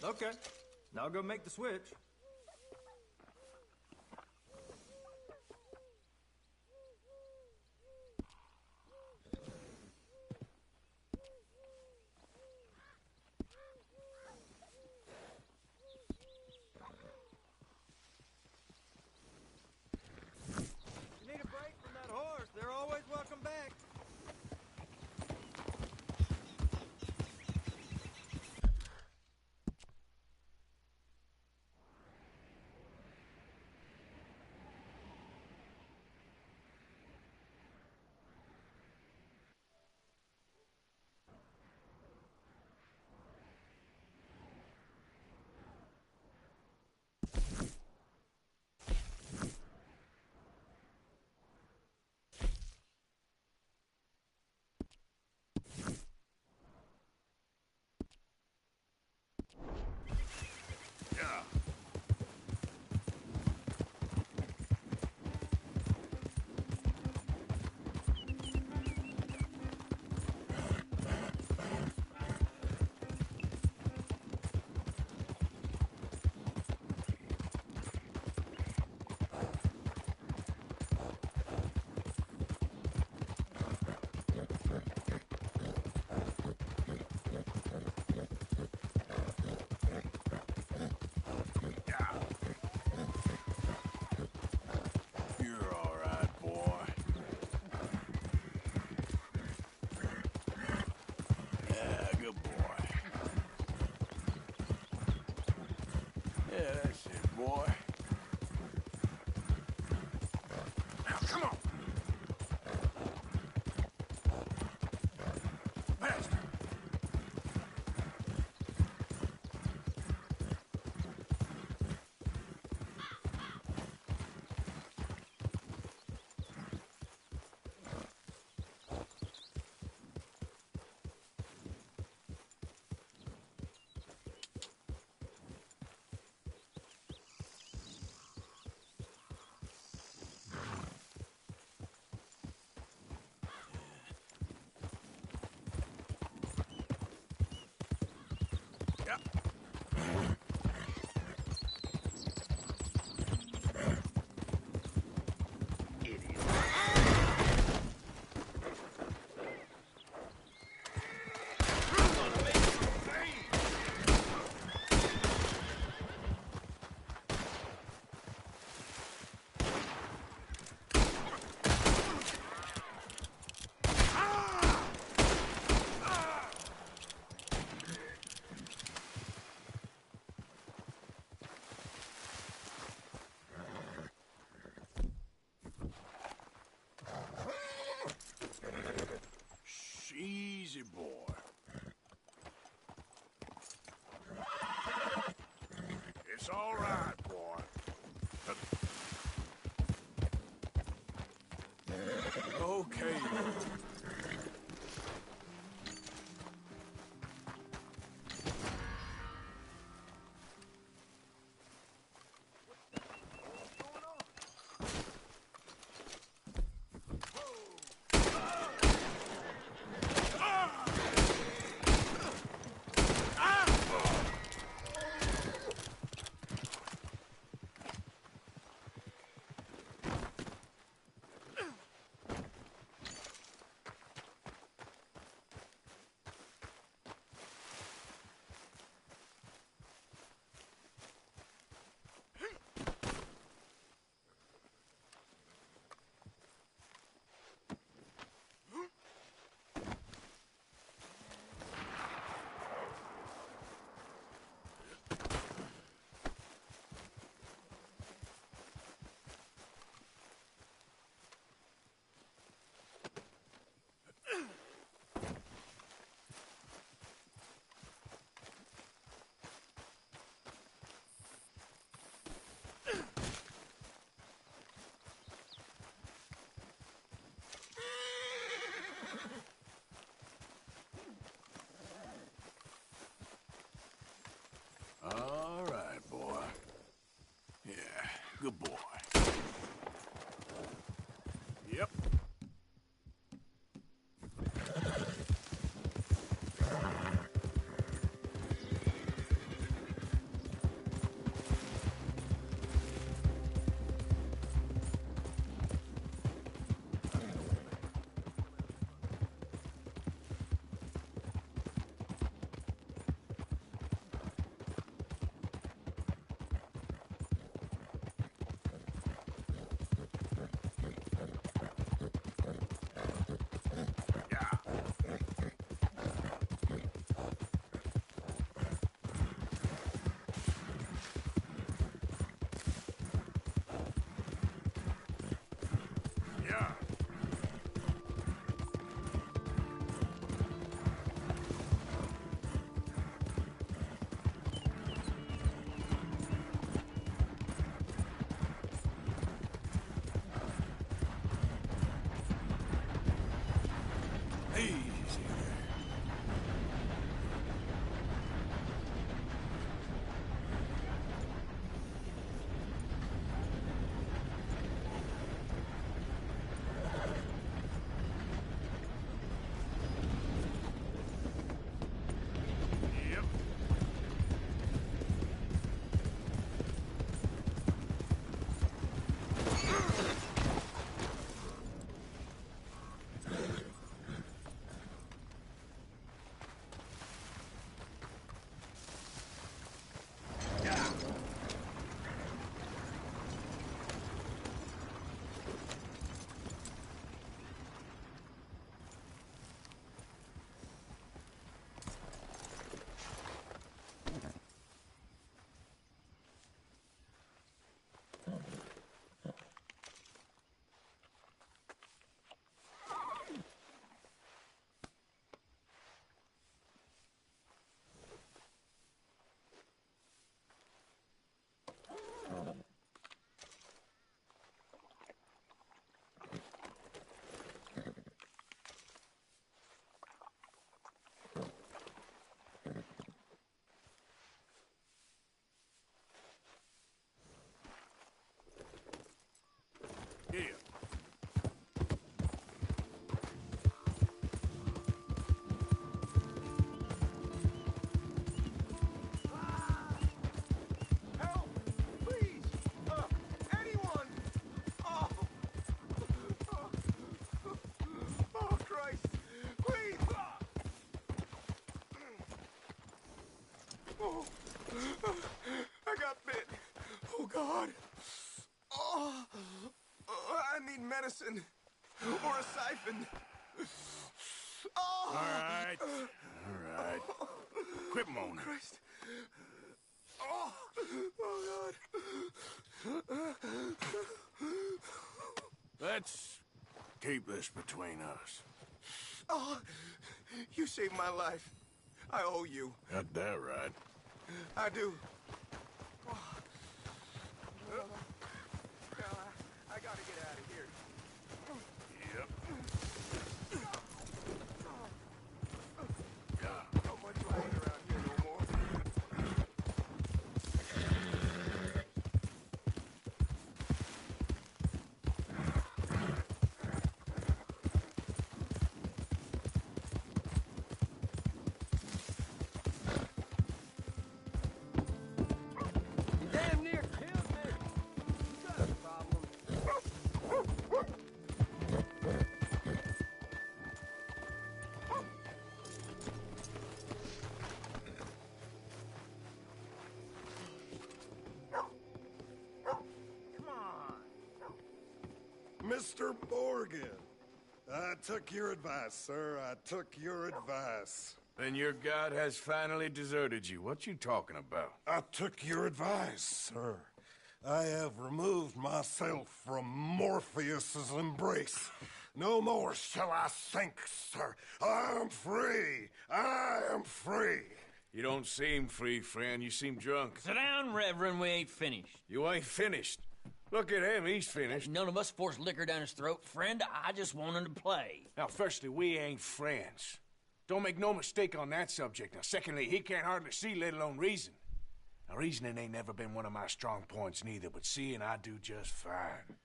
Okay, now I'll go make the switch. You need a break from that horse, they're always welcome back. You're all right, boy. Yeah, good boy. Yeah, that's it, boy. Now, come on. Faster. Easy, boy. It's all right, boy. Okay. All right, boy. Yeah, good boy. Yep. I got bit. Oh, God. Oh, I need medicine. Or a siphon. Oh. All right. All right. Quit moaning. Christ. Oh, oh, God. Let's keep this between us. Oh, you saved my life. I owe you. Got that right. I do. Oh. I gotta get out of here. Yep. Not much light around here no more. You damn near killed me. You got a problem. Come on. Mr. Morgan, I took your advice, sir. I took your advice. Then your god has finally deserted you. What you talking about? I took your advice, sir. I have removed myself from Morpheus's embrace. No more shall I sink, sir. I am free. I am free. You don't seem free, friend. You seem drunk. Sit down, Reverend. We ain't finished. You ain't finished. Look at him. He's finished. None of us forced liquor down his throat. Friend, I just want him to play. Now, firstly, we ain't friends. Don't make no mistake on that subject. Now, secondly, he can't hardly see, let alone reason. Now, reasoning ain't never been one of my strong points neither, but seeing I do just fine.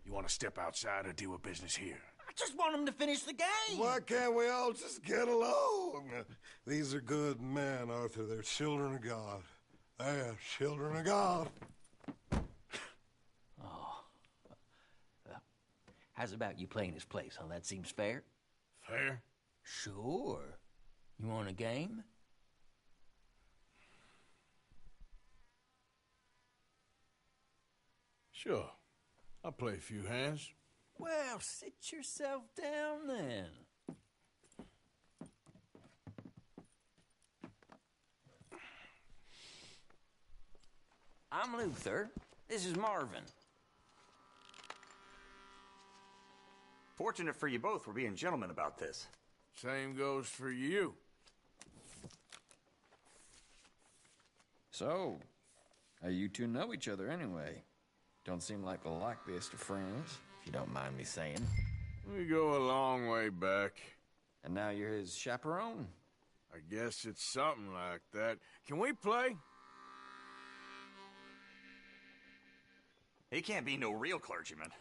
You want to step outside or deal with business here? I just want him to finish the game. Why can't we all just get along? These are good men, Arthur. They're children of God. They're children of God. How's about you playing his place, huh? That seems fair? Fair? Sure. You want a game? Sure. I'll play a few hands. Well, sit yourself down then. I'm Luther. This is Marvin. Fortunate for you both, we're being gentlemen about this. Same goes for you. So, how you two know each other anyway? Don't seem like the likeliest of friends, if you don't mind me saying. We go a long way back. And now you're his chaperone? I guess it's something like that. Can we play? He can't be no real clergyman.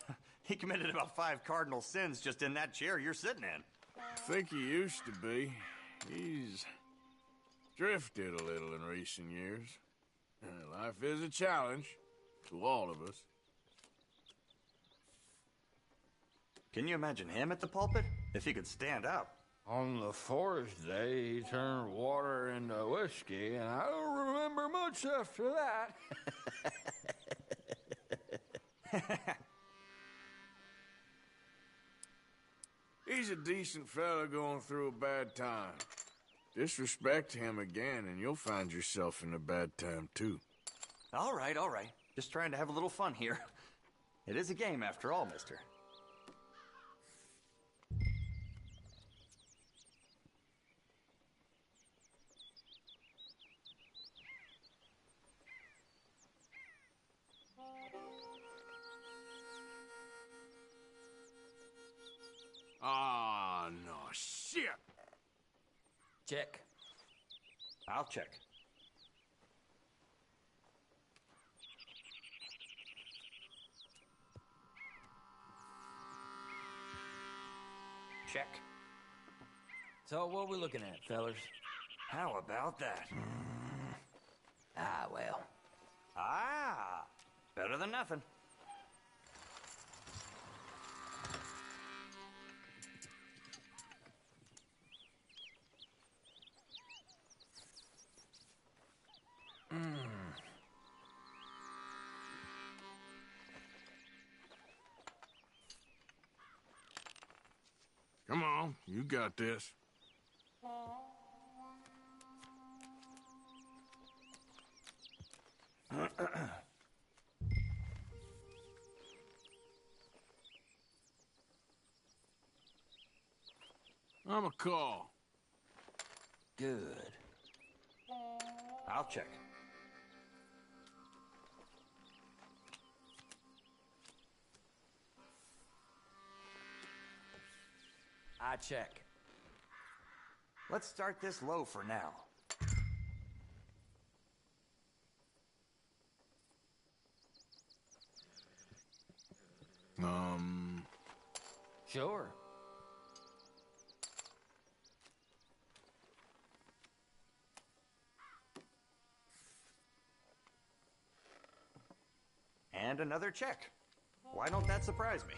He committed about 5 cardinal sins just in that chair you're sitting in. I think he used to be. He's drifted a little in recent years. Life is a challenge to all of us. Can you imagine him at the pulpit? If he could stand up. On the 4th day, he turned water into whiskey, and I don't remember much after that. He's a decent fella going through a bad time. Disrespect him again, and you'll find yourself in a bad time, too. All right, all right. Just trying to have a little fun here. It is a game after all, mister. Ah, no, shit! Check. I'll check. Check. So what are we looking at, fellas? How about that? Ah, well. Ah, better than nothing. on. You got this. I'm a call. Good. I'll check. I check. Let's start this low for now. Sure. And another check. Why don't that surprise me?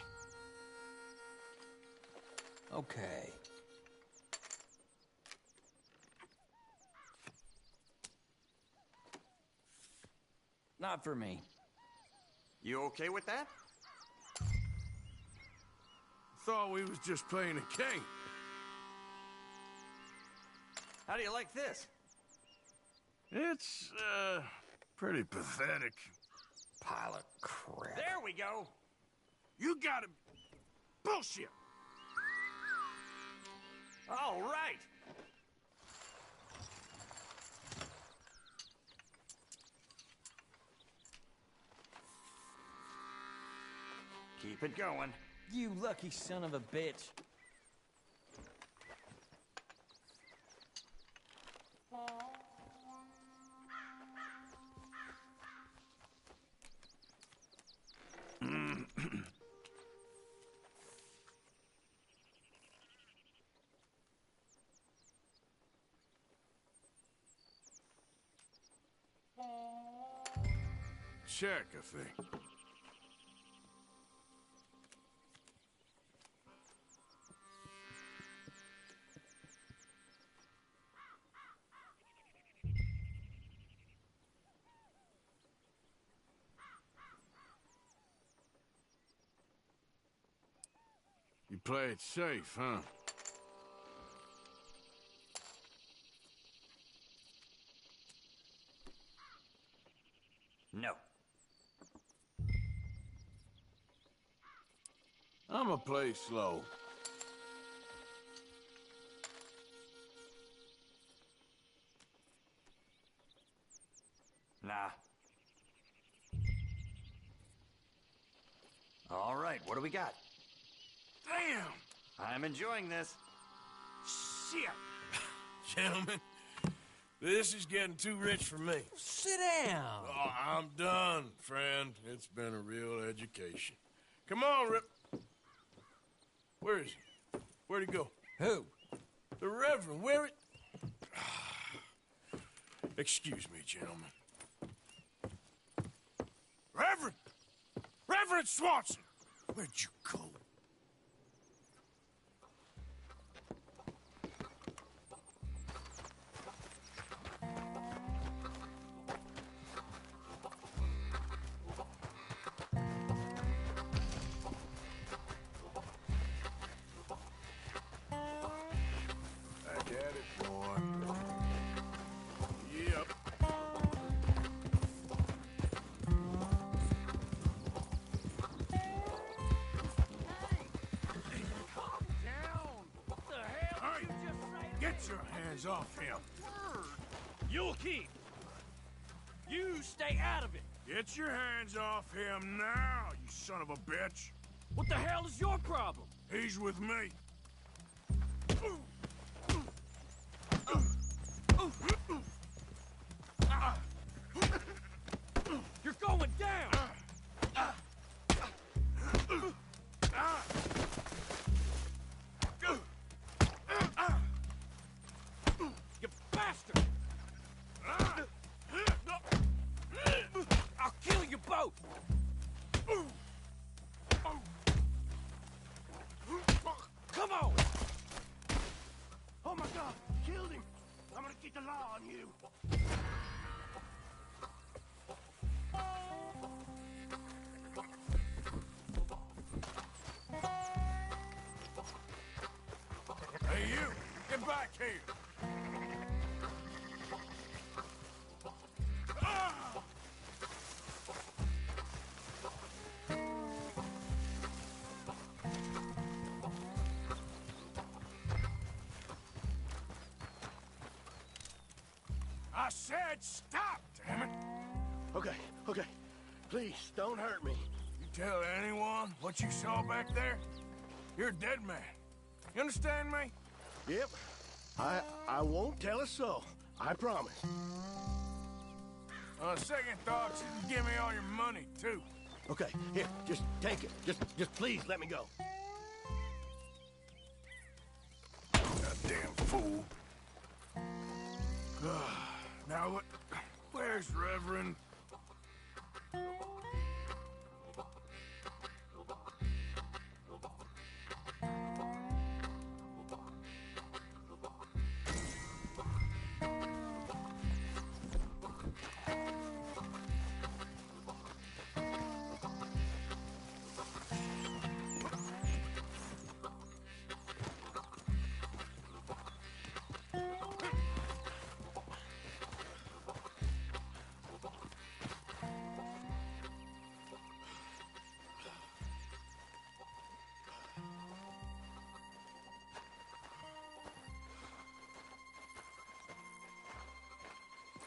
Okay. Not for me. You okay with that? Thought we was just playing a game. How do you like this? It's, pretty pathetic. Pile of crap. There we go. You gotta... Bullshit! All right. Keep it going. You lucky son of a bitch. Check, I think. You play it safe, huh? No. I'ma play slow. Nah. All right, what do we got? Damn! I'm enjoying this. Shit! Gentlemen, this is getting too rich for me. Sit down. Oh, I'm done, friend. It's been a real education. Come on, Rip. Where is he? Where'd he go? Who? The Reverend. Where it? Excuse me, gentlemen. Reverend! Reverend Swanson! Where'd you go? Back at it, boy. Yep. Get your hands off him. You'll keep. You stay out of it. Get your hands off him now, you son of a bitch. What the hell is your problem? He's with me. You're going down. You bastard! I'll kill you both! Come on! Oh my God, killed him. I'm gonna keep the law on you. back here! Ah! I said stop, damn it! Okay, okay. Please, don't hurt me. You tell anyone what you saw back there, you're a dead man. You understand me? Yep. I won't tell a soul. I promise. On second thoughts, you can give me all your money, too. Okay, here, just take it. Just please let me go. Goddamn fool. Now what? Where's Reverend?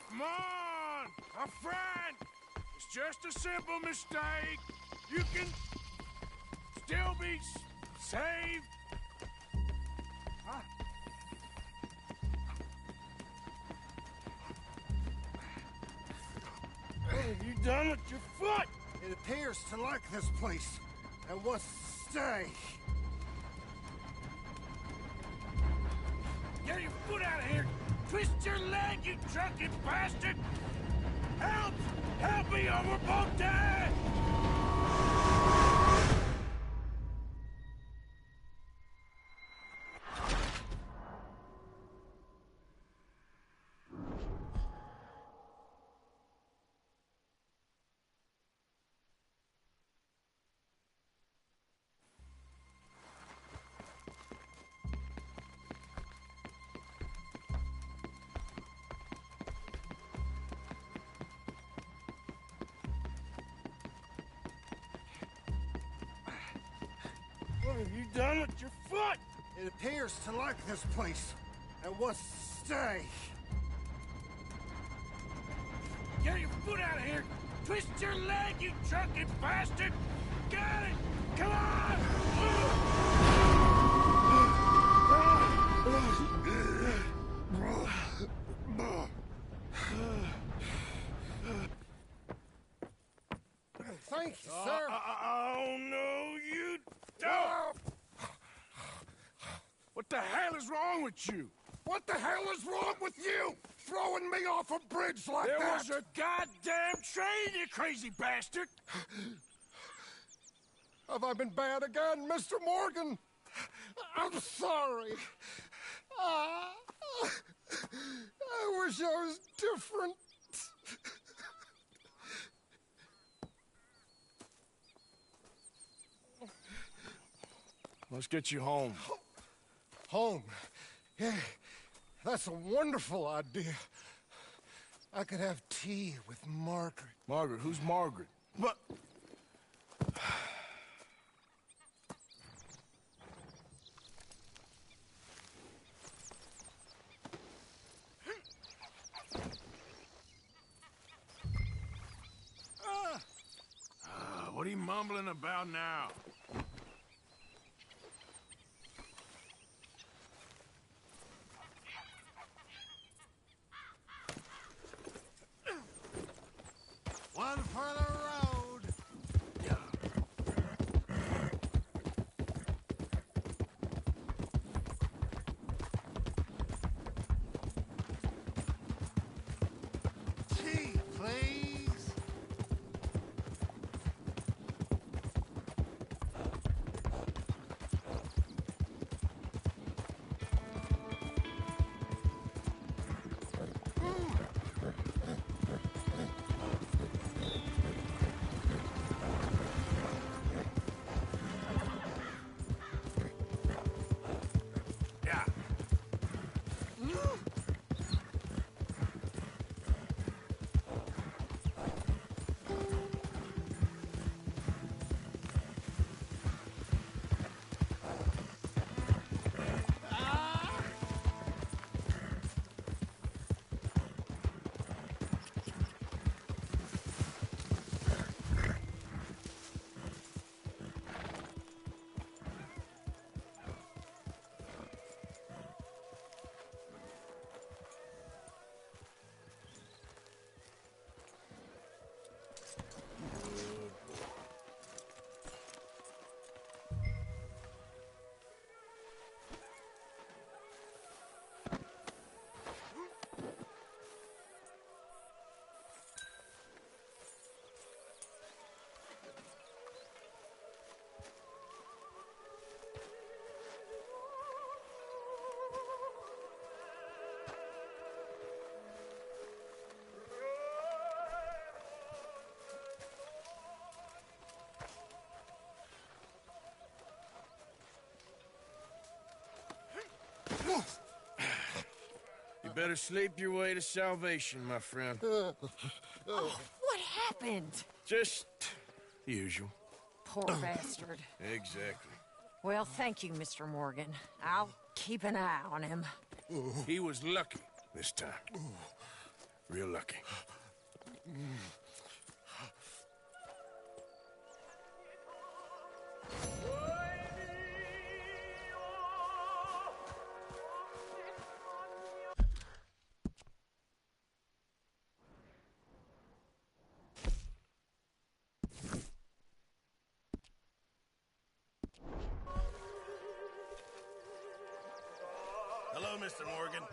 Come on, my friend! It's just a simple mistake. You can still be saved. Huh? What have you done with your foot? It appears to like this place and wants to stay. Get your foot out of here! Twist your leg, you drunken bastard! Help! Help me or we're both dead! What have you done with your foot? It appears to like this place and wants to stay. Get your foot out of here! Twist your leg, you drunken bastard! Got it! Come on! Thank you, sir. Oh, no, you don't! What the hell is wrong with you? What the hell is wrong with you? Throwing me off a bridge like There that? was a goddamn train, you crazy bastard! Have I been bad again, Mr. Morgan? I'm sorry. I wish I was different. Let's get you home. Home? Yeah, that's a wonderful idea. I could have tea with Margaret. Margaret? Who's Margaret? But... What are you mumbling about now? One for the road. Tea, please. better sleep your way to salvation, my friend. Oh, what happened? Just the usual. Poor bastard. Exactly. Well, thank you, Mr. Morgan. I'll keep an eye on him. He was lucky this time. Real lucky. Hello, Mr. Morgan.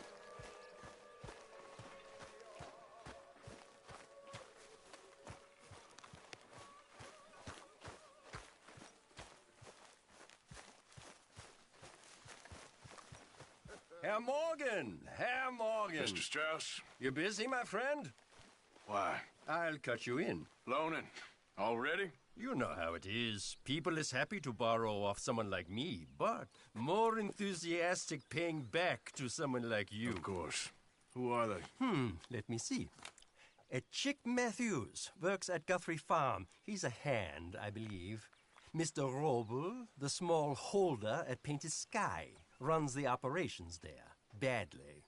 Herr Morgan! Herr Morgan! Mr. Strauss? You busy, my friend? Why? I'll cut you in. Loaning. Already? You know how it is. People is happy to borrow off someone like me, but more enthusiastic paying back to someone like you. Of course. Who are they? Let me see. Chick Matthews works at Guthrie Farm. He's a hand, I believe. Mr. Roble, the small holder at Painted Sky, runs the operations there, badly.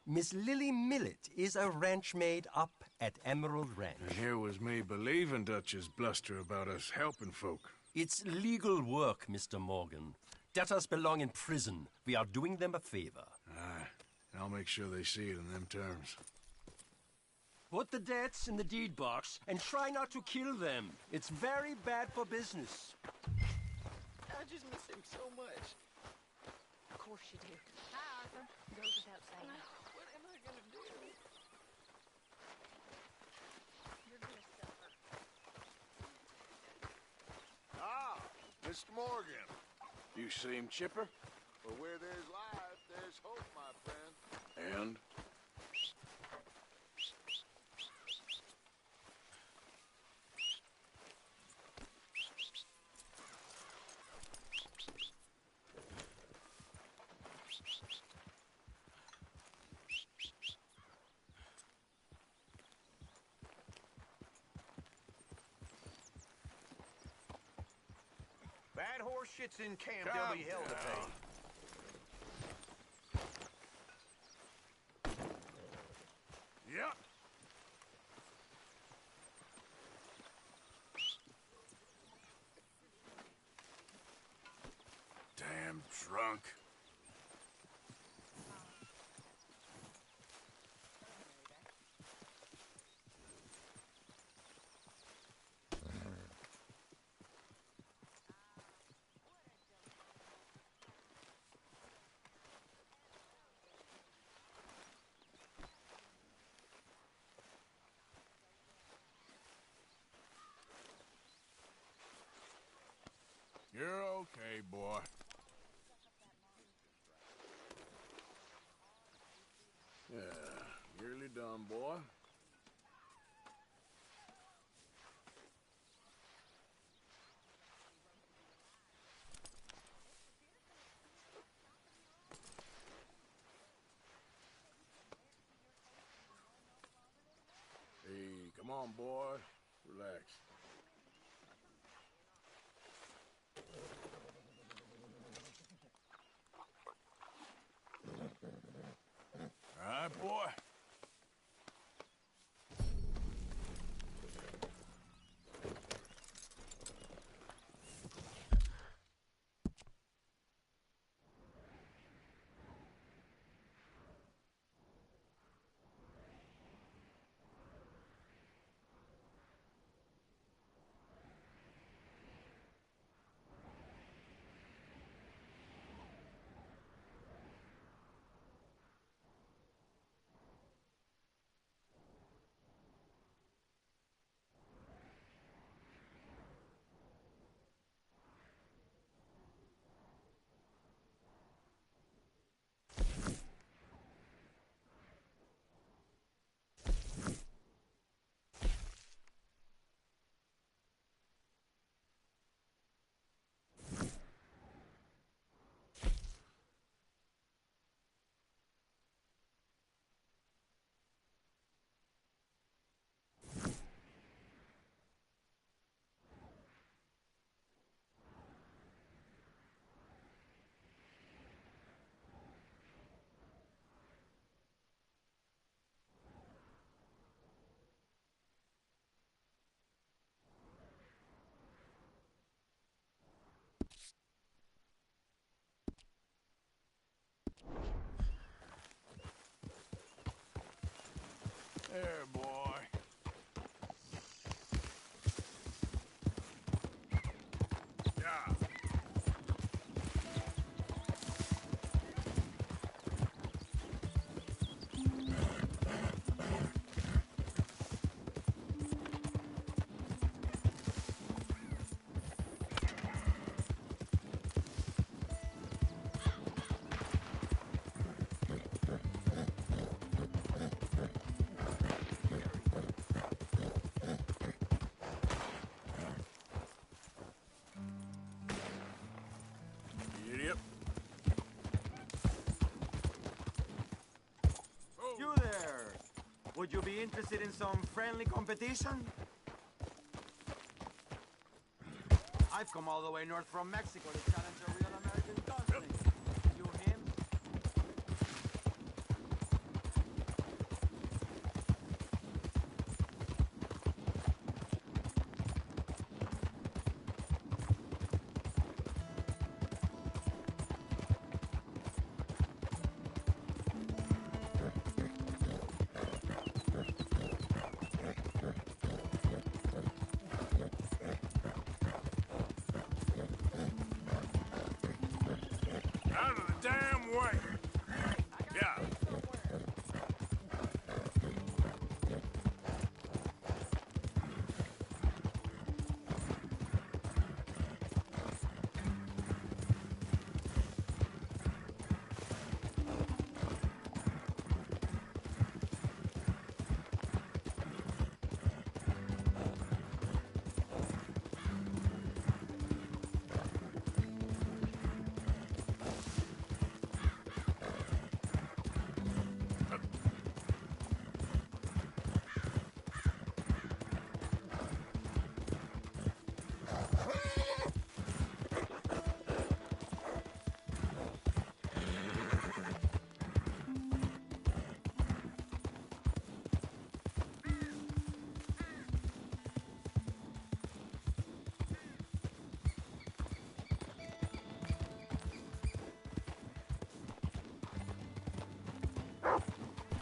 Miss Lily Millet is a ranch maid up at Emerald Ranch. And here was me believing Dutch's bluster about us helping folk. It's legal work, Mr. Morgan. Debtors belong in prison. We are doing them a favor. Aye. I'll make sure they see it in them terms. Put the debts in the deed box and try not to kill them. It's very bad for business. I just miss him so much. Of course you do. Hi, Arthur. Goes without saying. What am I gonna do? You're gonna suffer. Ah, Mr. Morgan. You seem chipper? Well, where there's life, there's hope, my friend. And? Bad horse shit's in camp. Calm There'll be hell to pay. Yep. Damn drunk. You're okay, boy. Yeah, nearly done, boy. Hey, come on, boy. Relax. All right, boy. Would you be interested in some friendly competition? I've come all the way north from Mexico to challenge a real American gunslinger. You him? Out of the damn way! Yeah.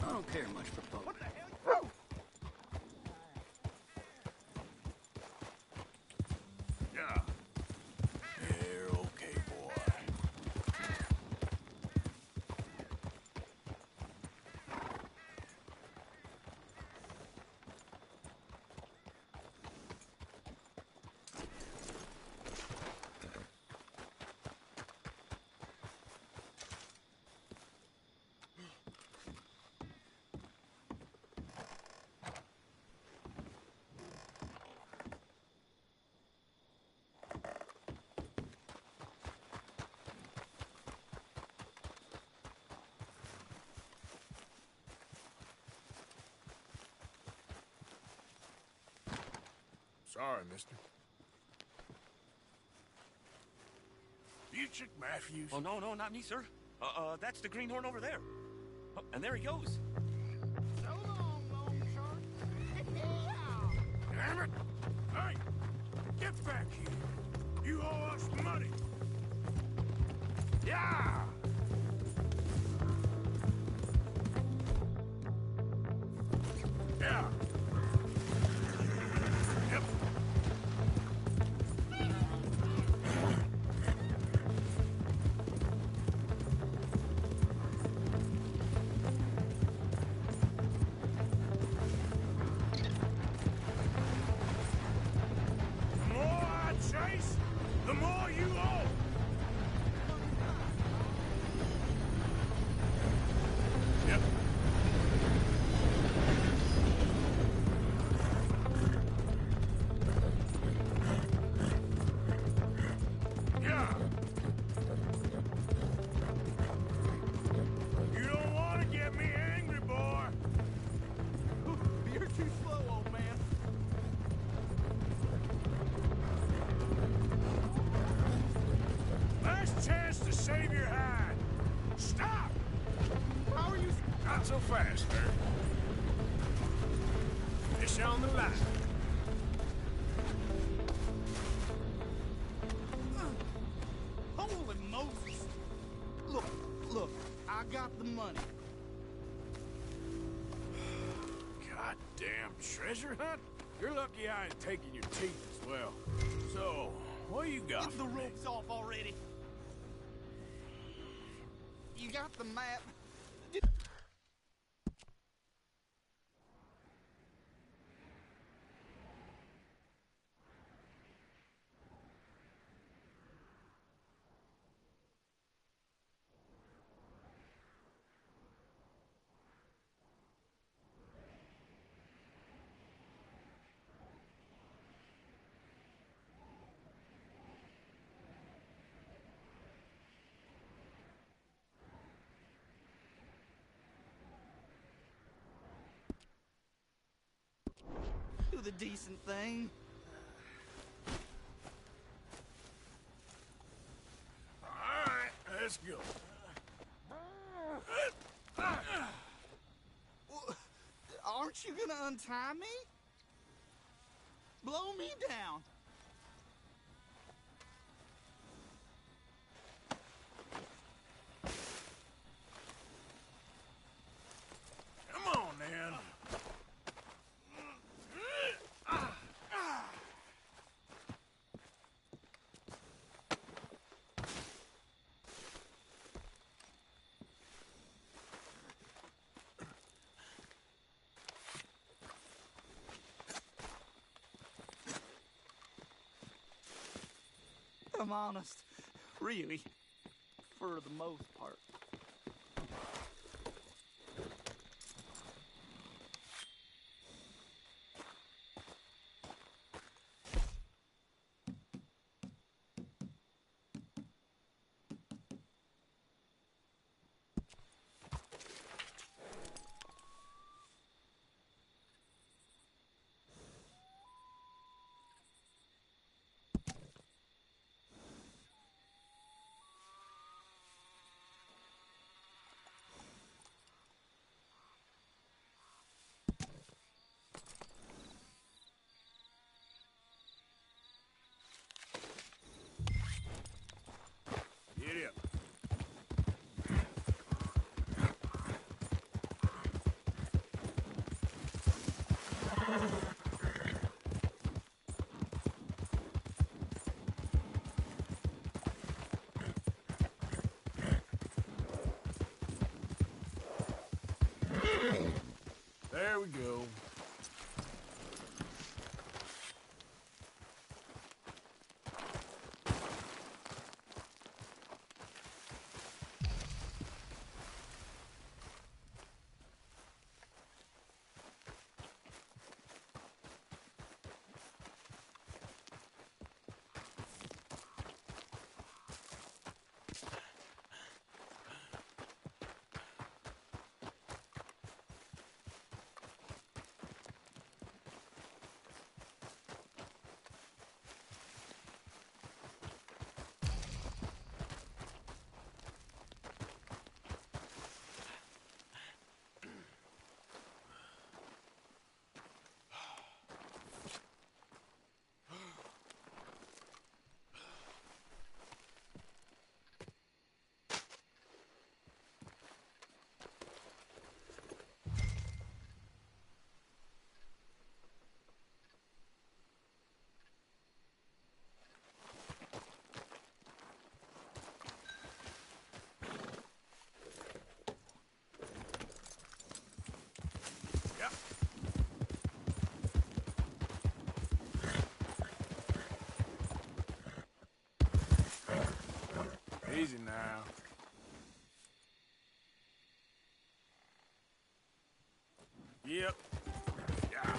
I don't care much for poker. What the hell? Yeah. You're okay, boy. Sorry, mister. You Chick Matthews? Oh, no, not me, sir. That's the greenhorn over there. Oh, and there he goes. So long, long short. Damn it! Hey! Get back here! You owe us money! Yeah! Yeah! Yep. The more I chase, the more you owe! Yep. Yeah. You don't want to get me angry, boy. You're too slow, old man. Last chance to save your hide. Stop! How are you? Not so fast, sir. Fish on the line. Holy Moses! Look, I got the money. Goddamn treasure hunt? You're lucky I ain't taking your teeth as well. So, what you got? Get the ropes off already. You got the map. the decent thing. All right, let's go. Aren't you gonna untie me? Blow me down. Come on, then. I'm honest. Really. For the most part. Get up. There we go. Easy now. Yep. Yeah.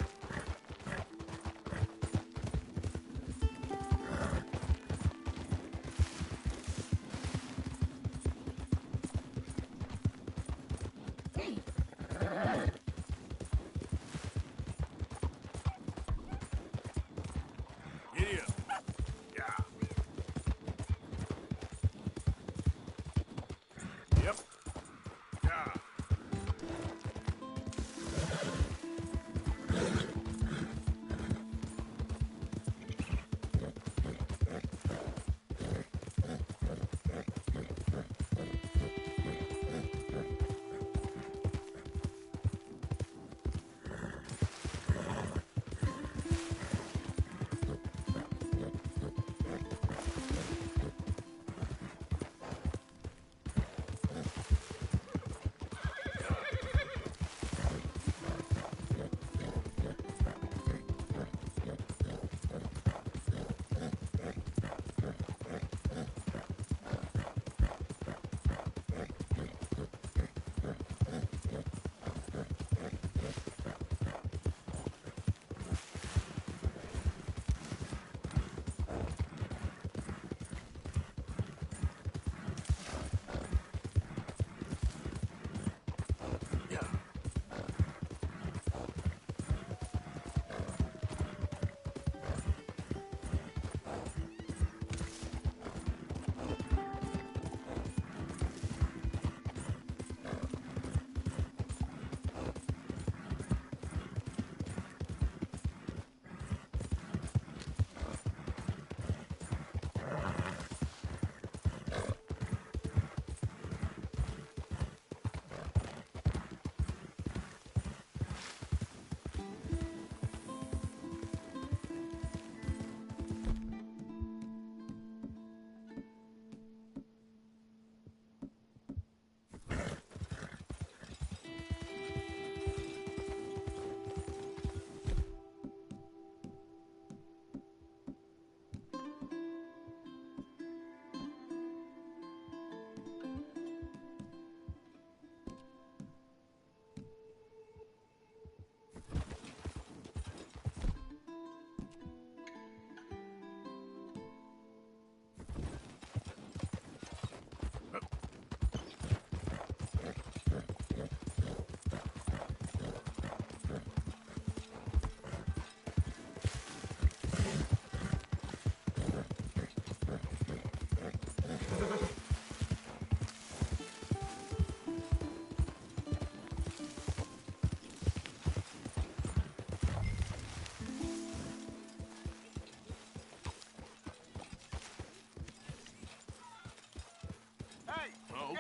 Giddy up. Yeah. Yep. Yeah.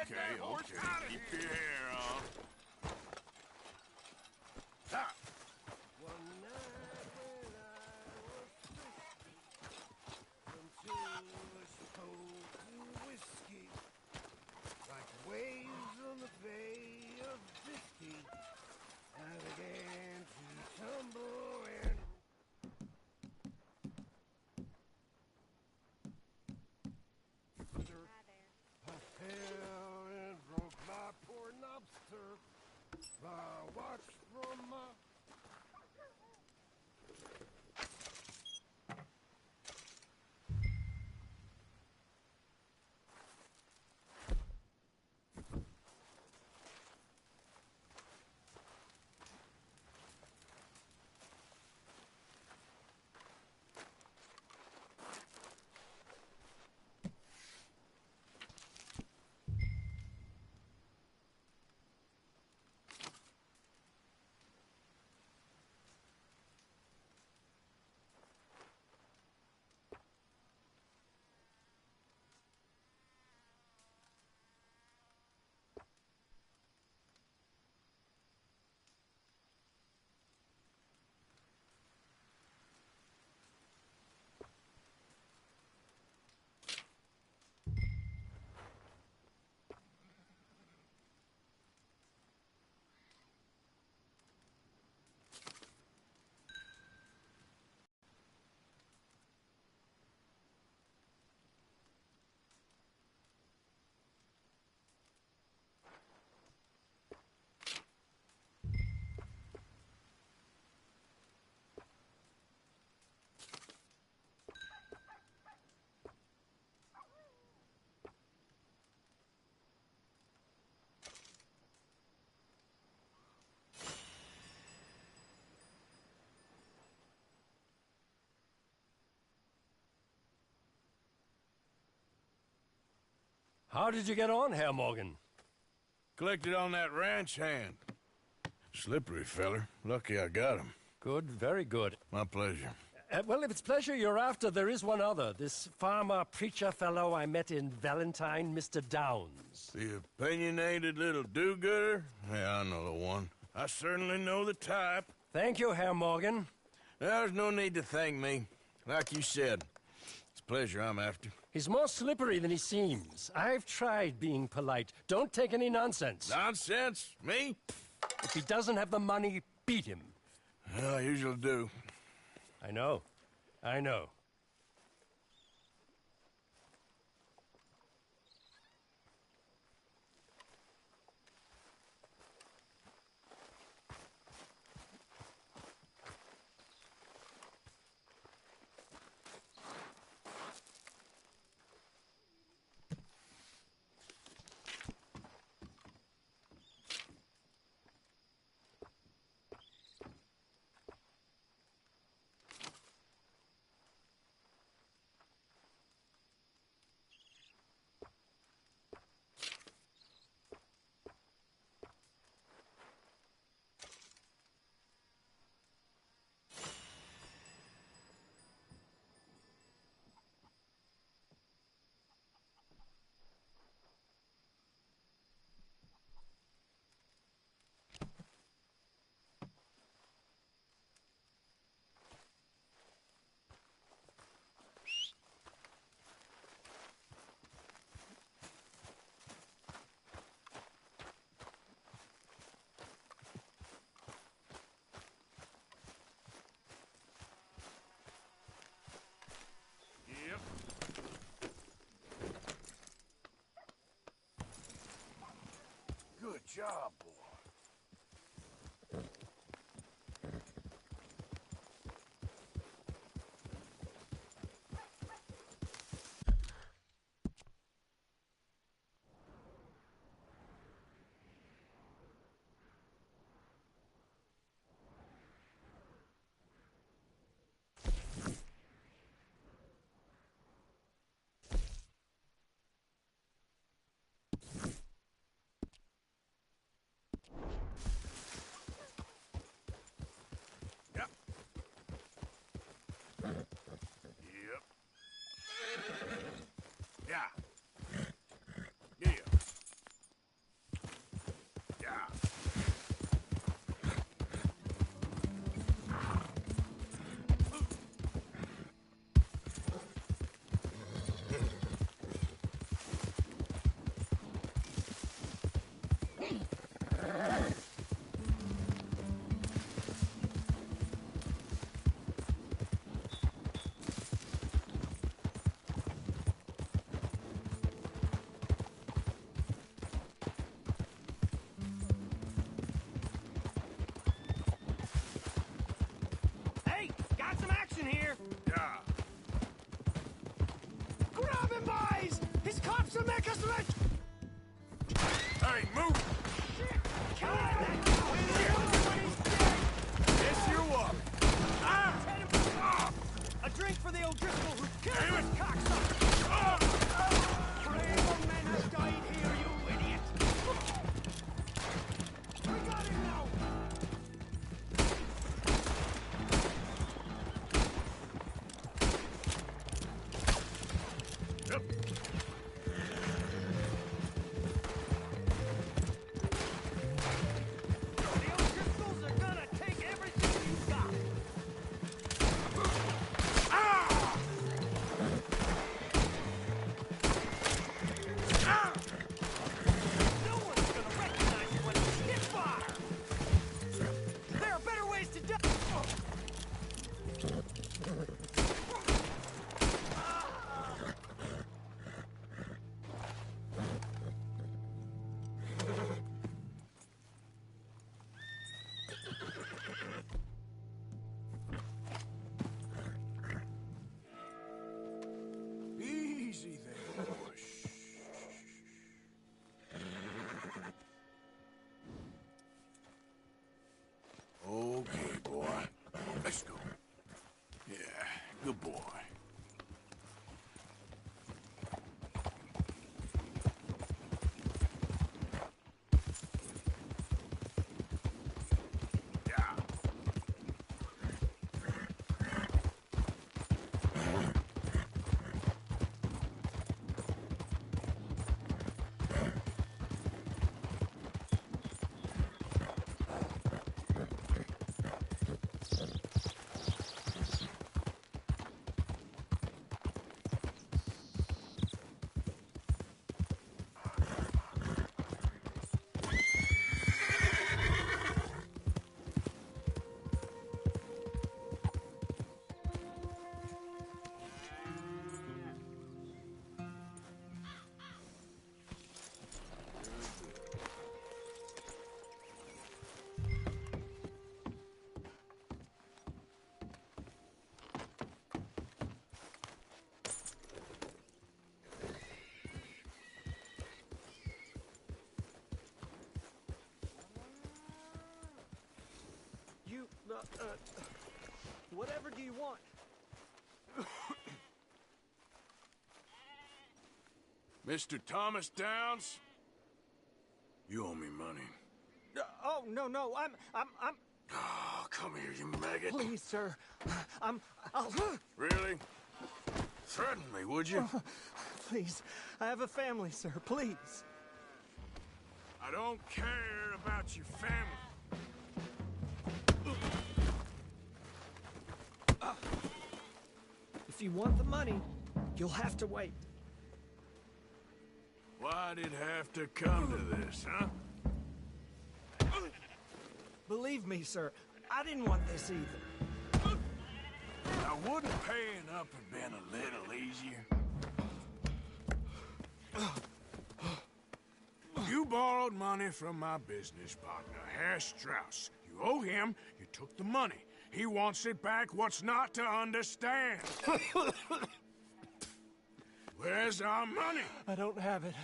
Okay, okay. Keep your hair on. Stop. One night when I was frisky, into a smoking whiskey, like waves on the Bay of Biscay, I began to tumble and I fell and broke my poor lobster. I watched from my How did you get on, Herr Morgan? Collected on that ranch hand. Slippery feller. Lucky I got him. Good, very good. My pleasure. Well, if it's pleasure you're after, there is one other. This farmer preacher fellow I met in Valentine, Mr. Downs. The opinionated little do-gooder? Yeah, I know the one. I certainly know the type. Thank you, Herr Morgan. There's no need to thank me. Like you said, it's pleasure I'm after. He's more slippery than he seems. I've tried being polite. Don't take any nonsense. Nonsense? Me? If he doesn't have the money, beat him. Well, I usually do. I know. I know. Good job, boy. Whatever do you want? Mr. Thomas Downs, you owe me money. Oh, no, I'm... Oh, come here, you maggot. Please, sir. I'll... Really? Threaten me, would you? Please, I have a family, sir, please. I don't care about your family. If you want the money, you'll have to wait. Why'd it have to come to this, huh? Believe me, sir, I didn't want this either. Now, wouldn't paying up have been a little easier? You borrowed money from my business partner, Herr Strauss. You owe him, you took the money. He wants it back, what's not to understand? Where's our money? I don't have it.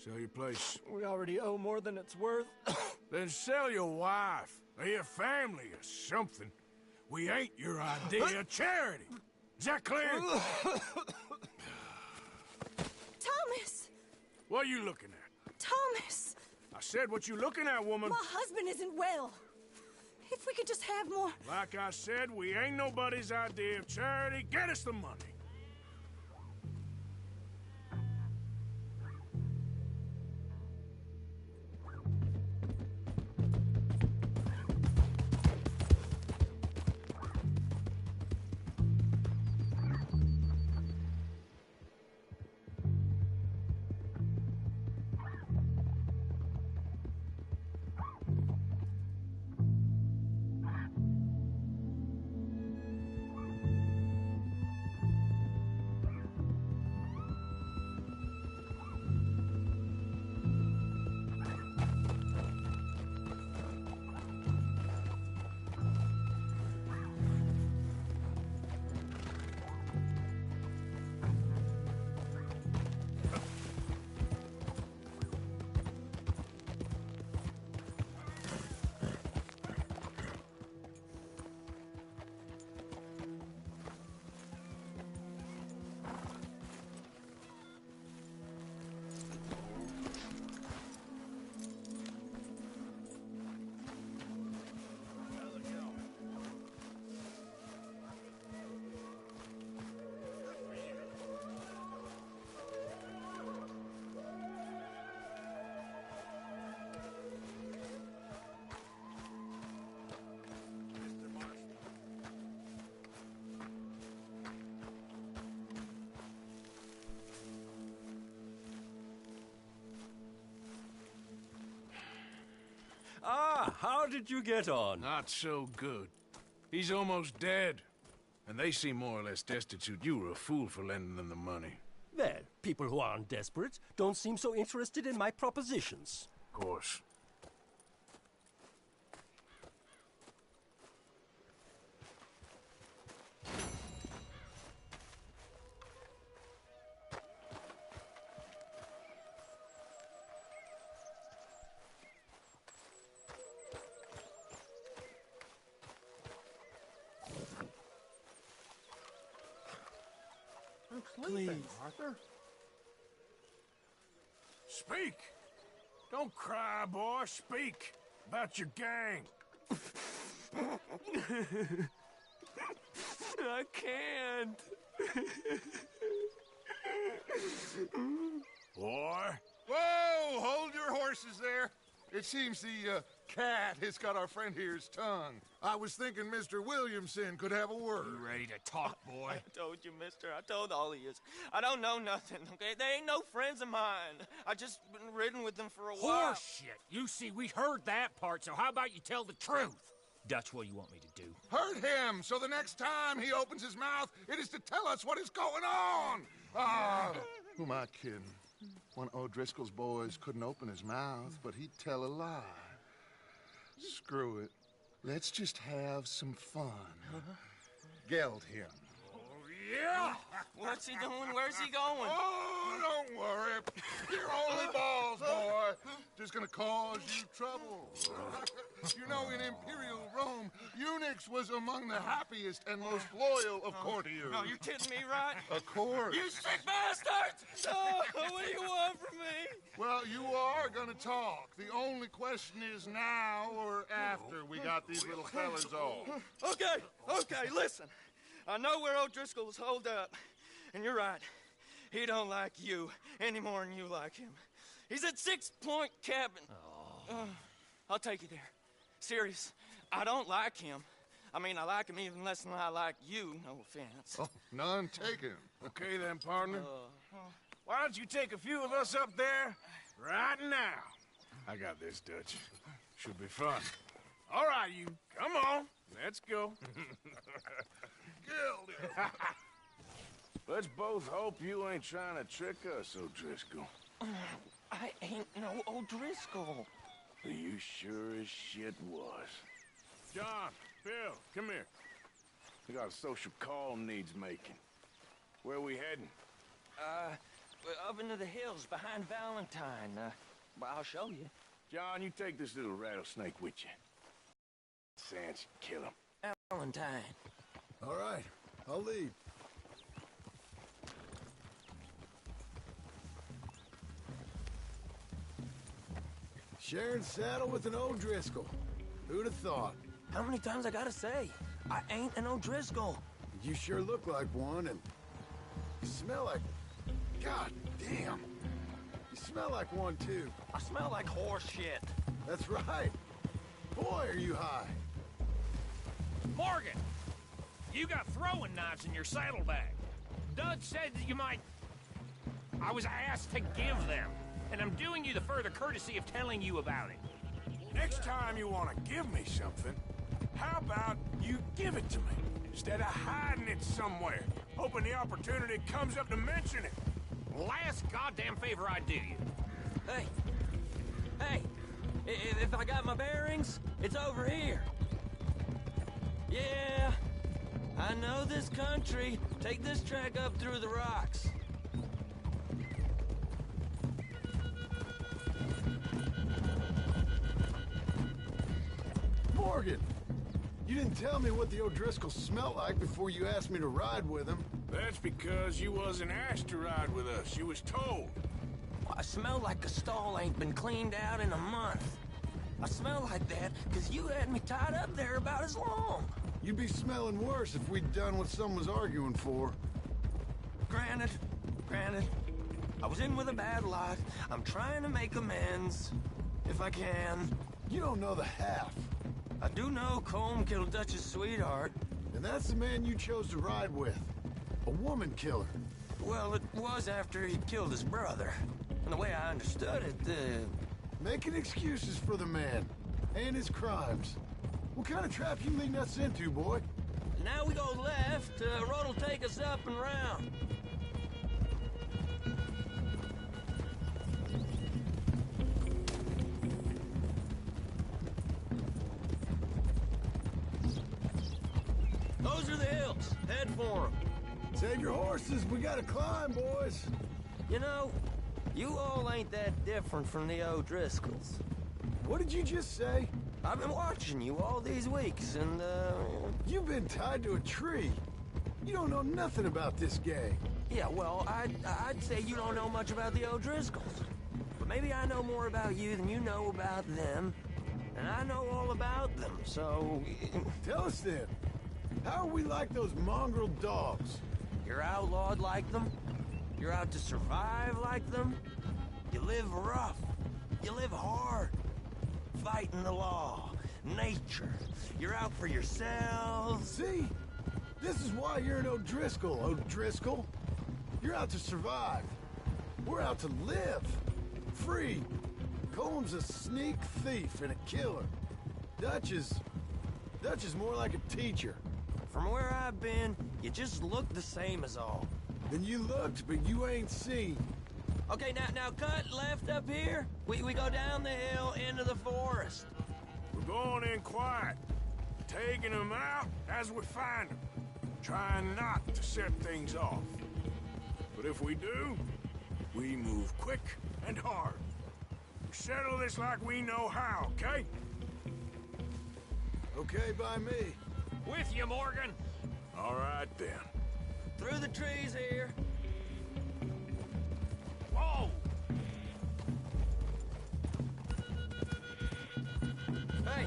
Sell your place. We already owe more than it's worth. Then sell your wife, or your family, or something. We ain't your idea of charity. Is that clear? Thomas! What are you looking at? Thomas! I said what you looking at, woman. My husband isn't well. If we could just have more... Like I said, we ain't nobody's idea of charity. Get us the money. Ah, how did you get on? Not so good. He's almost dead. And they seem more or less destitute. You were a fool for lending them the money. Well, people who aren't desperate don't seem so interested in my propositions. Of course. Please. Arthur? Speak! Don't cry, boy. Speak about your gang. I can't. Boy. Whoa! Hold your horses there. It seems the cat has got our friend here's tongue. I was thinking Mr. Williamson could have a word. You ready to talk, boy? I told you, mister. I told all of you. I don't know nothing, okay? They ain't no friends of mine. I just been ridden with them for a while. Horseshit. You see, we heard that part, so how about you tell the truth? Dutch, what do you want me to do? Hurt him, so the next time he opens his mouth, it is to tell us what is going on. Ah, who am I kidding? One of O'Driscoll's boys couldn't open his mouth, but he'd tell a lie. Screw it. Let's just have some fun. Geld him. Yeah! What's he doing? Where's he going? Oh, don't worry. You're only balls, boy. is gonna cause you trouble. You know, in Imperial Rome, eunuchs was among the happiest and most loyal of courtiers. No, you're kidding me, right? Of course. You sick bastards! Oh, what do you want from me? Well, you are gonna talk. The only question is now or after we got these little fellas off. Okay, listen. I know where O'Driscoll's holed up, and you're right. He don't like you any more than you like him. He's at 6 Point Cabin. I'll take you there. Serious, I don't like him. I mean, I like him even less than I like you, no offense. Oh, none taken. Okay then, partner. Why don't you take a few of us up there right now? I got this, Dutch. Should be fun. All right, you. Come on. Let's go. Gildy. Let's both hope you ain't trying to trick us, O'Driscoll. I ain't no O'Driscoll. You sure as shit was. John, Bill, come here. We got a social call needs making. Where we heading? We're up into the hills behind Valentine. Well, I'll show you. John, you take this little rattlesnake with you. Sans kill him. Valentine. All right, I'll lead. Sharing saddle with an O'Driscoll. Who'd have thought? How many times I gotta say? I ain't an O'Driscoll. You sure look like one, and you smell like... God damn. You smell like one, too. I smell like horse shit. That's right. Boy, are you high. Morgan! You got throwing knives in your saddlebag. Dud said that you might... I was asked to give them, and I'm doing you the further courtesy of telling you about it. Next time you want to give me something, how about you give it to me, instead of hiding it somewhere, hoping the opportunity comes up to mention it? Last goddamn favor I do you. Hey, if I got my bearings, it's over here. Yeah, I know this country. Take this track up through the rocks. Morgan! You didn't tell me what the O'Driscolls smelled like before you asked me to ride with them. That's because you wasn't asked to ride with us. You was told. I smell like a stall ain't been cleaned out in a month. I smell like that because you had me tied up there about as long. You'd be smelling worse if we'd done what someone was arguing for. Granted. I was in with a bad lot. I'm trying to make amends, if I can. You don't know the half. I do know Colm killed Dutch's sweetheart. And that's the man you chose to ride with. A woman killer. Well, it was after he killed his brother. And the way I understood it, Making excuses for the man. And his crimes. What kind of trap you leading us into, boy? Now we go left. Road'll take us up and round. Those are the hills. Head for them. Save your horses. We gotta climb, boys. You know, you all ain't that different from the O'Driscolls. What did you just say? I've been watching you all these weeks, and, You've been tied to a tree. You don't know nothing about this gang. Yeah, well, I'd say you don't know much about the O'Driscolls. But maybe I know more about you than you know about them. And I know all about them, so... Tell us then. How are we like those mongrel dogs? You're outlawed like them. You're out to survive like them. You live rough. You live hard. Fighting the law. Nature. You're out for yourselves. See? This is why you're an O'Driscoll, O'Driscoll. You're out to survive. We're out to live. Free. Colm's a sneak thief and a killer. Dutch is more like a teacher. From where I've been, you just look the same as all. Then you looked, but you ain't seen. Okay, now cut left up here. We go down the hill into the forest. We're going in quiet, taking them out as we find them, trying not to set things off. But if we do, we move quick and hard. Settle this like we know how, okay? Okay by me. With you, Morgan. All right, then. Through the trees here. Whoa! Hey,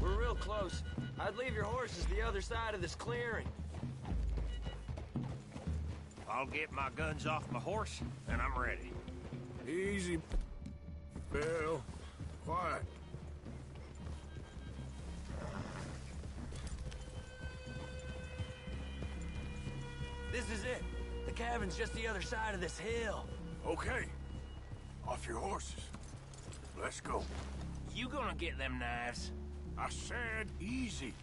we're real close. I'd leave your horses the other side of this clearing. I'll get my guns off my horse, and I'm ready. Easy, Bill. Quiet. This is it. The cabin's just the other side of this hill. Okay. Off your horses. Let's go. You gonna get them knives? I said easy.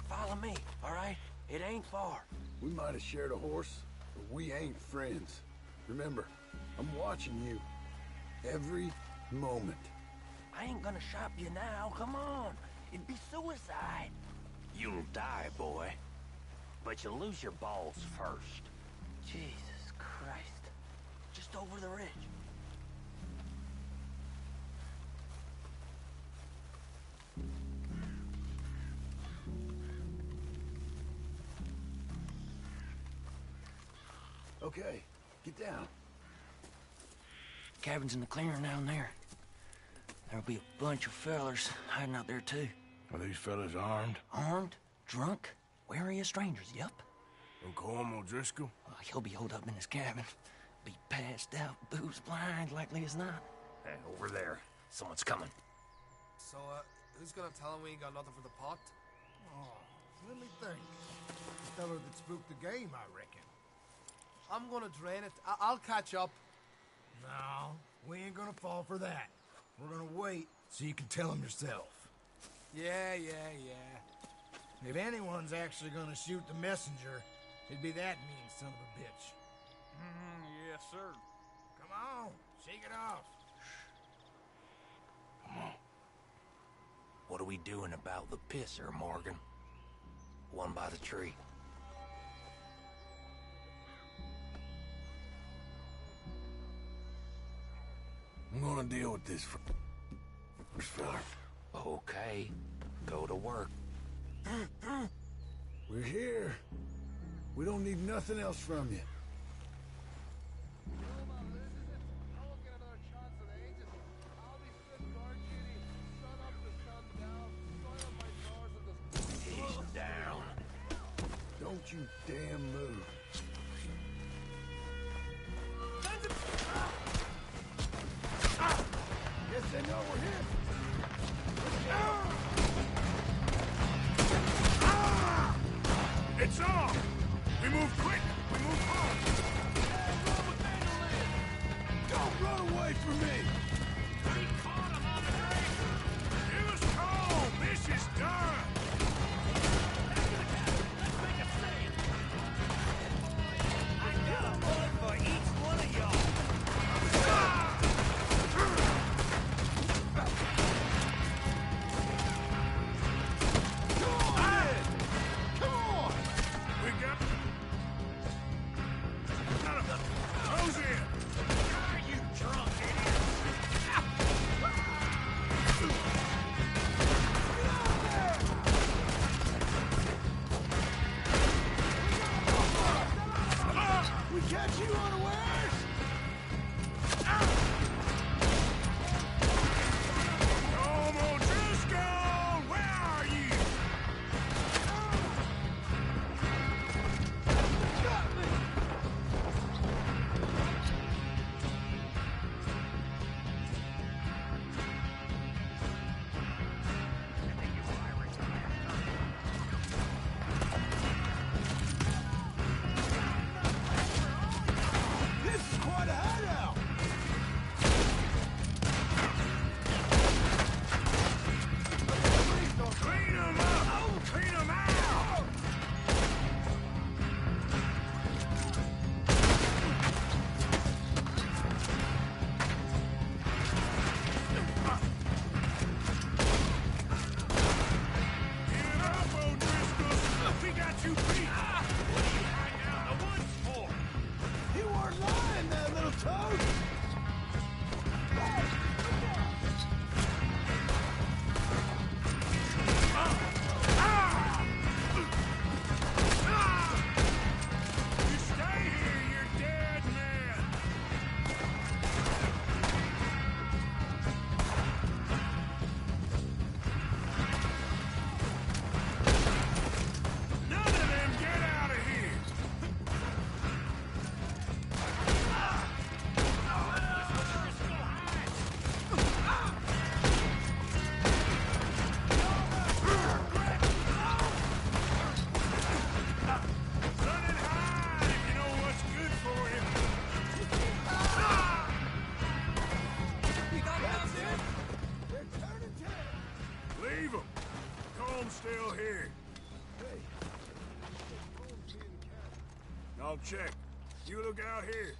Follow me, all right? It ain't far. We might have shared a horse, but we ain't friends. Remember, I'm watching you. Every moment. I ain't gonna shop you now, come on. It'd be suicide. You'll die, boy. But you'll lose your balls first. Jesus Christ. Just over the ridge. Okay, get down. Cabin's in the clearing down there. There'll be a bunch of fellers hiding out there, too. Are these fellas armed? Armed? Drunk? Wary of strangers, yup. And Colm O'Driscoll? He'll be holed up in his cabin. Be passed out, booze blind, likely as not. Hey, over there. Someone's coming. So, who's gonna tell him we ain't got nothing for the pot? Oh, let me think. The fella that spooked the game, I reckon. I'm gonna drain it. I'll catch up. No, we ain't gonna fall for that. We're gonna wait so you can tell him yourself. Yeah. If anyone's actually gonna shoot the messenger, it'd be that mean son of a bitch. Yes, sir. Come on, shake it off. Come on. What are we doing about the pisser, Morgan? One by the tree. I'm gonna deal with this first, fella. Okay. Go to work. We're here. We don't need nothing else from you. He's down. Don't you damn move. Guess they know we're here. It's on! We move quick! We move hard! Don't run away from me! We caught him on the drink! Give us Colm! This is done! Let's make a stand! I got a bullet for each one of y'all! check. You look out here.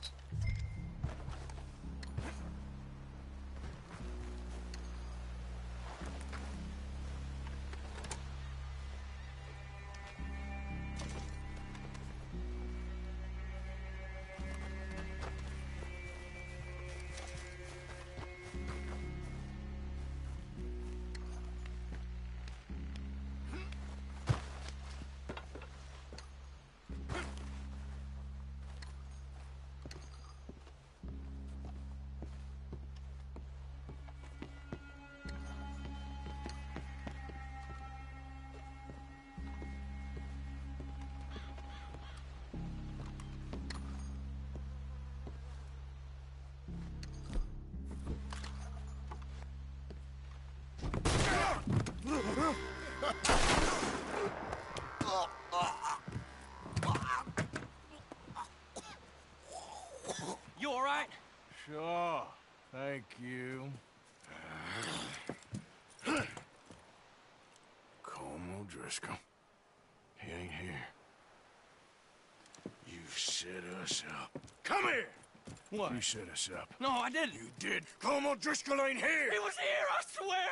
You all right? Sure. Thank you. Colm O'Driscoll. He ain't here. You set us up. Come here! What? You set us up. No, I didn't. You did. Colm O'Driscoll ain't here! He was here, I swear!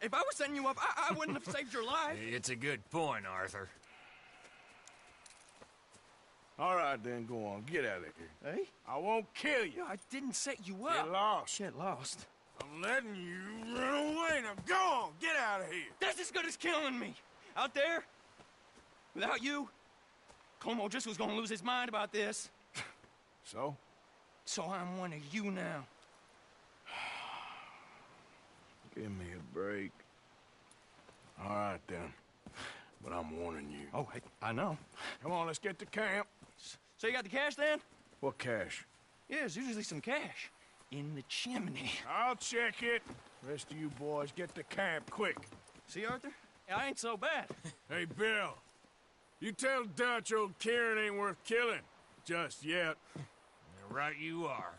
If I was setting you up, I wouldn't have saved your life. It's a good point, Arthur. All right, then, go on. Get out of here. Hey? I won't kill you. I didn't set you up. Get lost. Get lost. I'm letting you run away. Now go on. Get out of here. That's as good as killing me. Out there, without you, Colm O'Driscoll's gonna lose his mind about this. So? So I'm one of you now. Give me a break. All right, then. But I'm warning you. Oh, I know. Come on, let's get to camp. So you got the cash, then? What cash? Yeah, there's usually some cash. In the chimney. I'll check it. Rest of you boys, get to camp, quick. See, Arthur? I ain't so bad. Hey, Bill. You tell Dutch old Kieran ain't worth killing. Just yet. Right you are.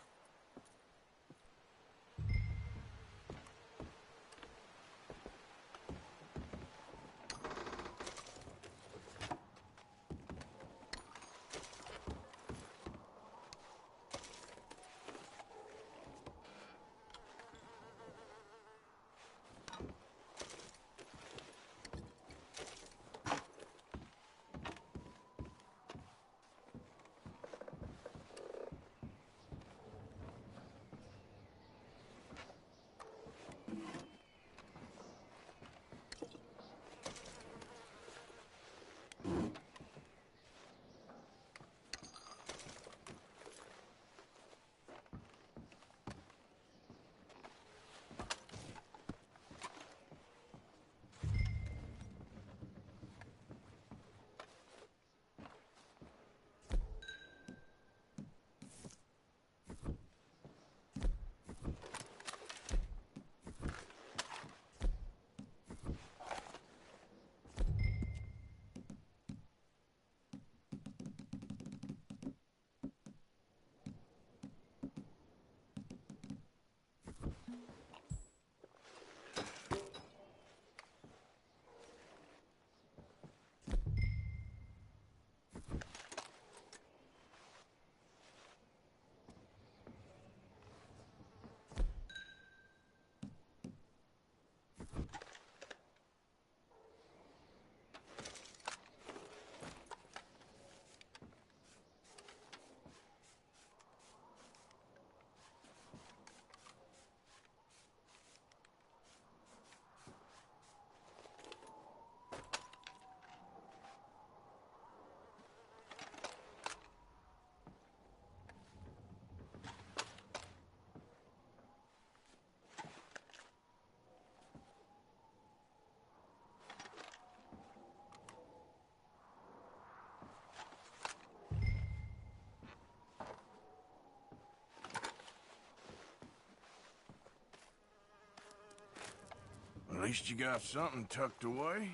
At least you got something tucked away.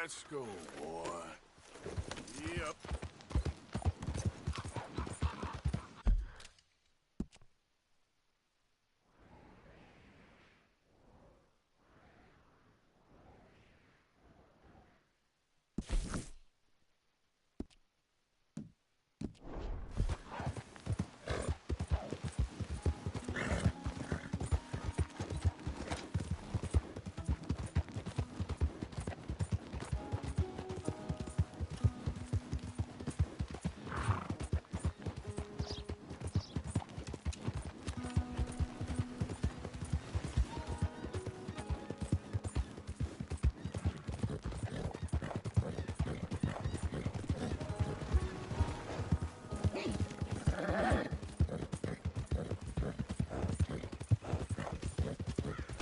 Let's go, boy. Yep.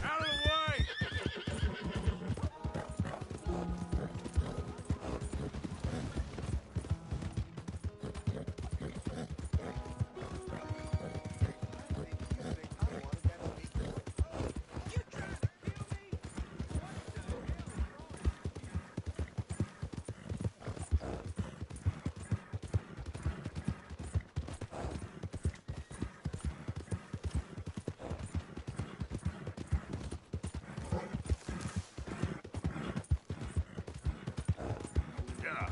Out of the way! Yeah.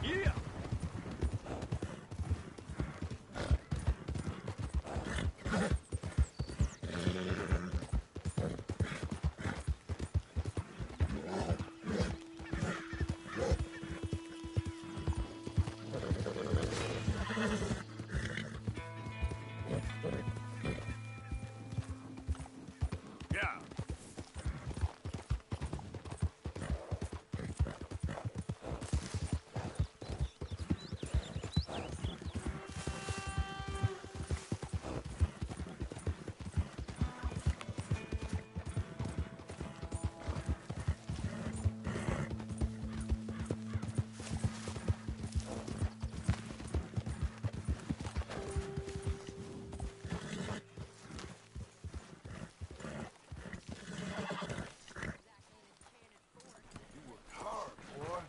Yeah! Yeah. You worked hard, boy.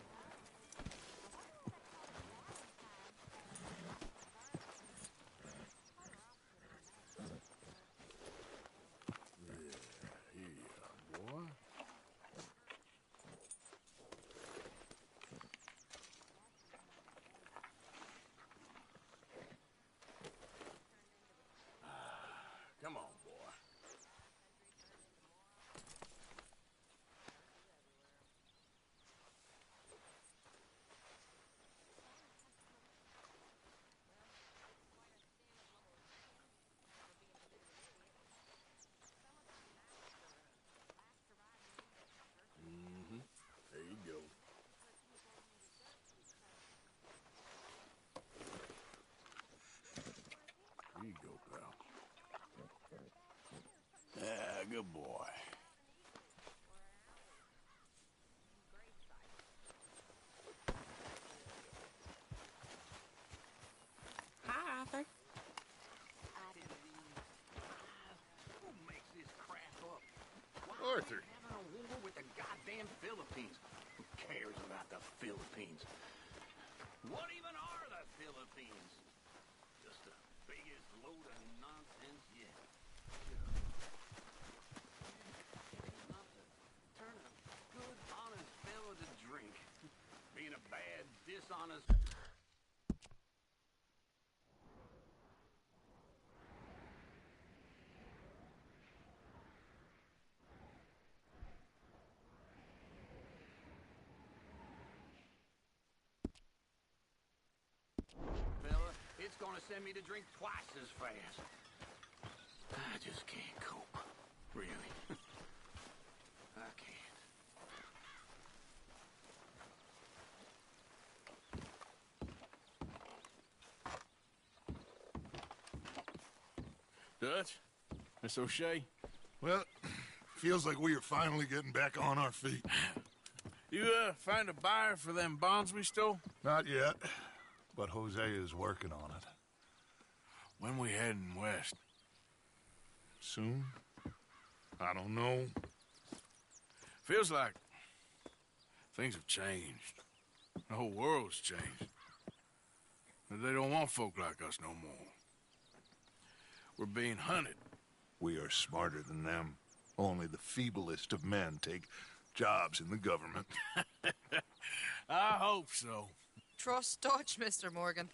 Yeah, boy. Come on, boy. There you go. Here you go, pal. Yeah, good boy. Hi, Arthur. Who makes this crap up? Arthur. Having a war with the goddamn Philippines. Who cares about the Philippines? What even are the Philippines? Just the biggest load of nonsense yet. Enough to turn a good, honest fellow to drink. Being a bad, dishonest... Fella, it's gonna send me to drink twice as fast. I just can't cope. Really. I can't. Dutch? Miss O'Shea? Well, feels like we are finally getting back on our feet. You, find a buyer for them bonds we stole? Not yet, but Jose is working on it. When we heading west? Soon? I don't know. Feels like things have changed. The whole world's changed. But they don't want folk like us no more. We're being hunted. We are smarter than them. Only the feeblest of men take jobs in the government. I hope so. Trust Dutch, Mr. Morgan.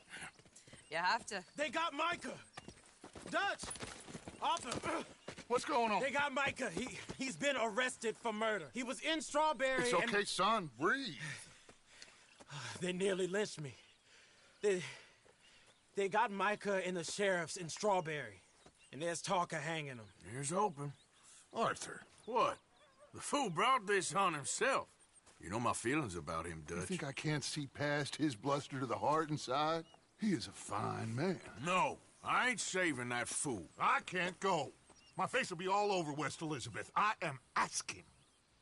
You have to. They got Micah! Dutch! Arthur! What's going on? They got Micah. He's been arrested for murder. He was in Strawberry. It's okay, son. Breathe. They nearly lynched me. They got Micah and the sheriffs in Strawberry. And there's talk of hanging him. Here's hoping. Arthur. What? The fool brought this on himself. You know my feelings about him, Dutch. You think I can't see past his bluster to the heart inside? He is a fine man. No, I ain't saving that fool. I can't go. My face will be all over West Elizabeth. I am asking.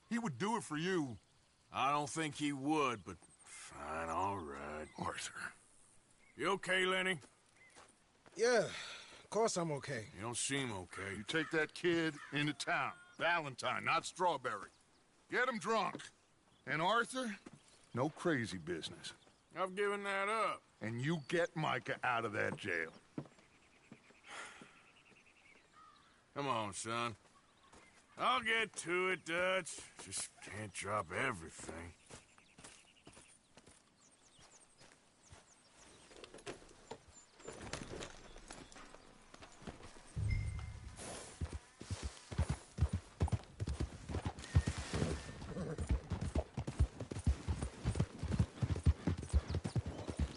He would do it for you. I don't think he would, but fine, all right. Arthur. You okay, Lenny? Yeah, of course I'm okay. You don't seem okay. You take that kid into town. Valentine, not Strawberry. Get him drunk. And Arthur, no crazy business. I've given that up. And you get Micah out of that jail. Come on, son. I'll get to it, Dutch. Just can't drop everything.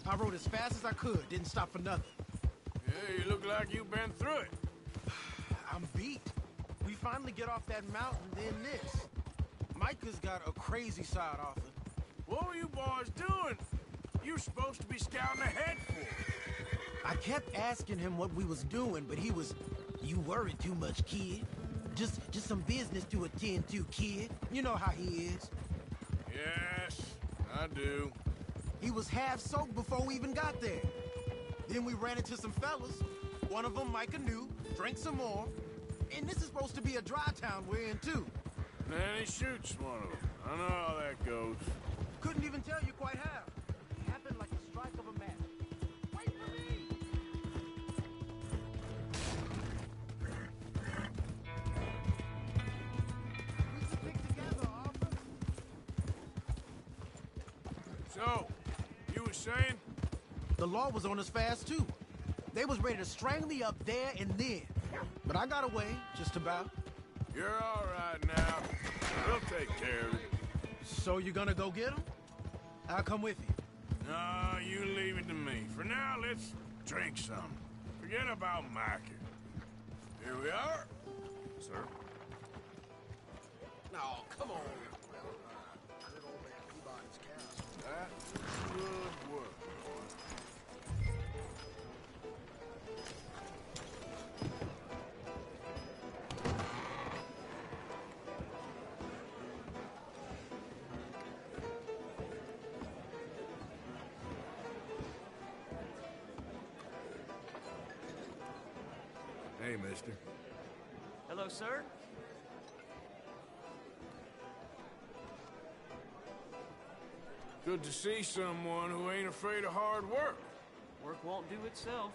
I rode as fast as I could, didn't stop for nothing. Yeah, you look like you've been through it. I'm beat. We finally get off that mountain, then this. Micah's got a crazy side, Arthur. What were you boys doing? You were supposed to be scouting ahead for. I kept asking him what we was doing, but he was, "You worry too much, kid. Just some business to attend to, kid. You know how he is." Yes, I do. He was half soaked before we even got there. Then we ran into some fellas. One of them Micah knew, drank some more. And this is supposed to be a dry town we're in, too. Then he shoots one of them. I know how that goes. Couldn't even tell you quite how. It happened like a strike of a match. Wait for me! We should stick together, Arthur. So, you were saying? The law was on us fast, too. They was ready to strangle me up there and then. But I got away, just about. You're all right now. We'll take care of it. So you gonna go get him? I'll come with you. No, you leave it to me. For now, let's drink some. Forget about Micah. Here we are. Sir? No, come on. Good old man Peabody's cows. That's good work. Hey, mister. Hello, sir. Good to see someone who ain't afraid of hard work. Work won't do itself.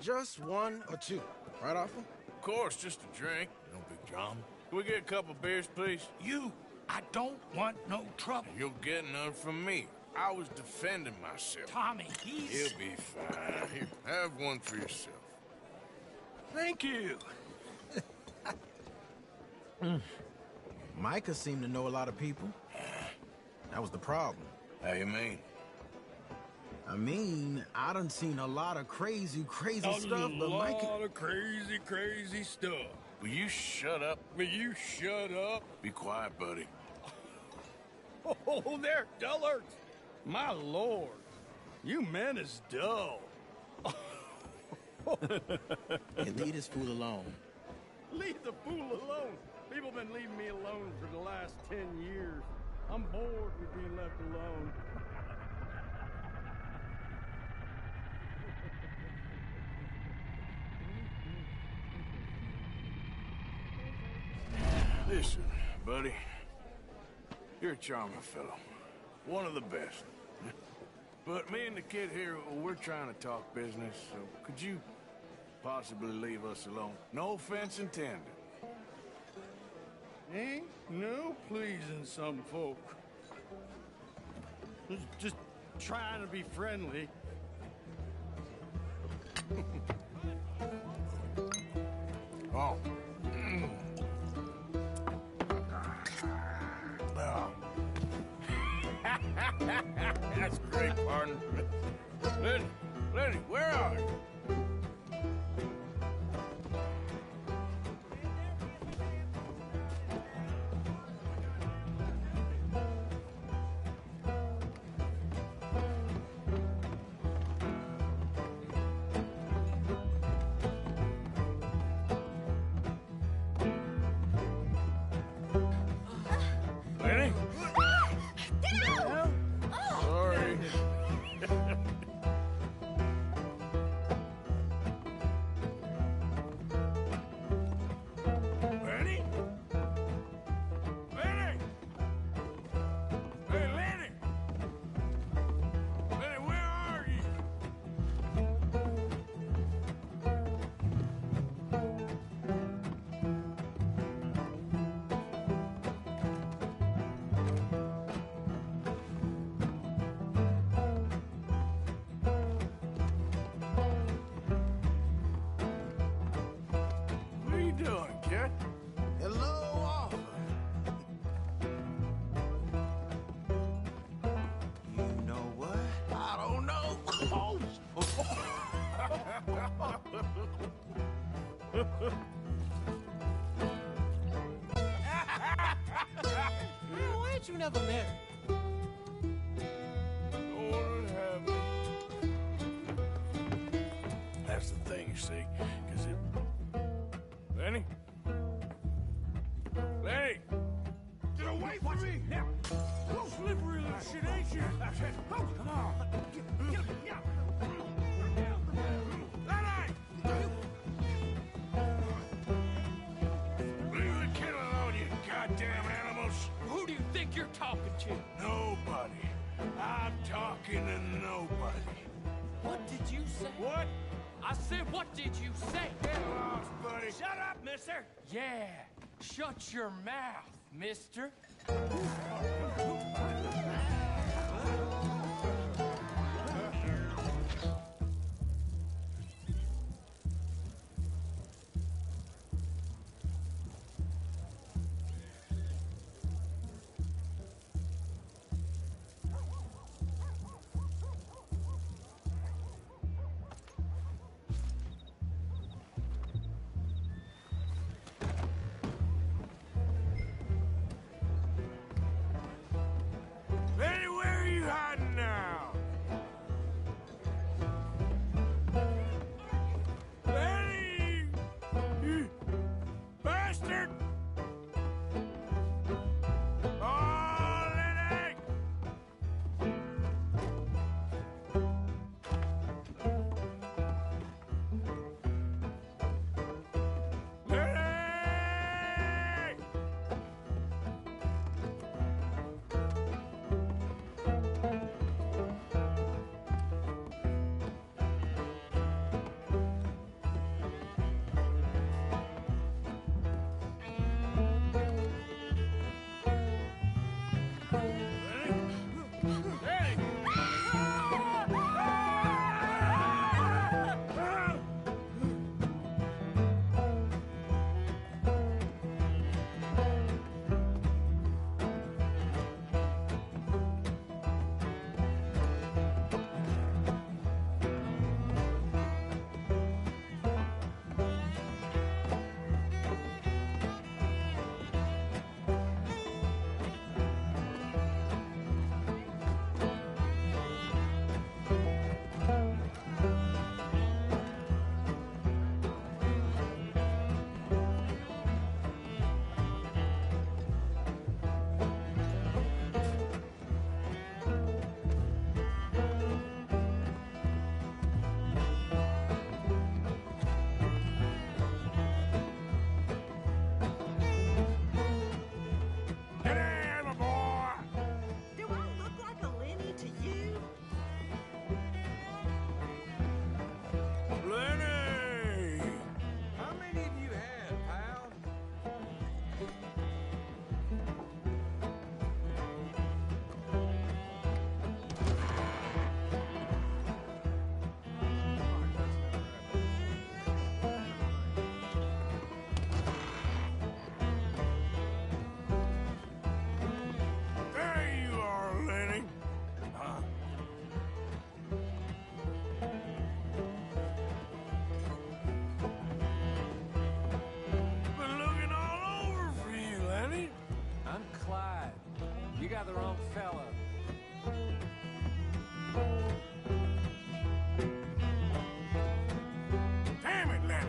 Just one or two, right, Arthur? Of course, just a drink. No big drama. Can we get a couple beers, please? I don't want no trouble. You'll get none from me. I was defending myself. Tommy, he's... He'll be fine. Here, have one for yourself. Thank you. Micah seemed to know a lot of people. That was the problem. How you mean? I mean, I done seen a lot of crazy stuff, but Micah... A lot of crazy stuff. Will you shut up? Will you shut up? Be quiet, buddy. Oh, there, dullard. My lord. You men is dull. Hey, leave this fool alone. Leave the fool alone. People have been leaving me alone for the last 10 years. I'm bored with being left alone. Listen, buddy. You're a charming fellow. One of the best. But me and the kid here, we're trying to talk business, so could you possibly leave us alone? No offense intended. Ain't no pleasing some folk. Just trying to be friendly. Oh. Oh. That's great, partner. Lenny, where are you? Lenny? Sorry. Lenny? Lenny? Hey, Lenny! Lenny, where are you? What are you doing, kid? Hello, Arthur. You know what? I don't know. Man, why ain't you never married? Lord have me. That's the thing, you see, because it... Lenny? Lenny! Get away from me! Now! So slippery little shit, ain't you? Oh, come on! Get him! Yeah. Lenny! Leave the kid alone, you goddamn animals! Who do you think you're talking to? Nobody. I'm talking to nobody. What did you say? What? I said, what did you say? Get lost, buddy. Shut up, mister. Yeah, shut your mouth, mister.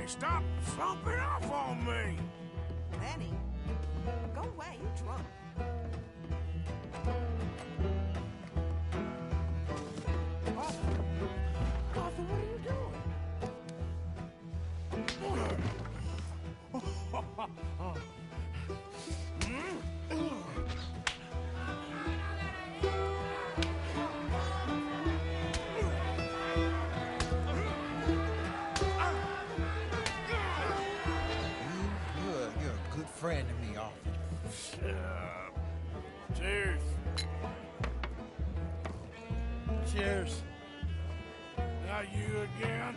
stop slumping off on me! Lenny, go away, you're drunk. Arthur, what are you doing? You're a good friend to me, Arthur. Cheers. Cheers. Now you again?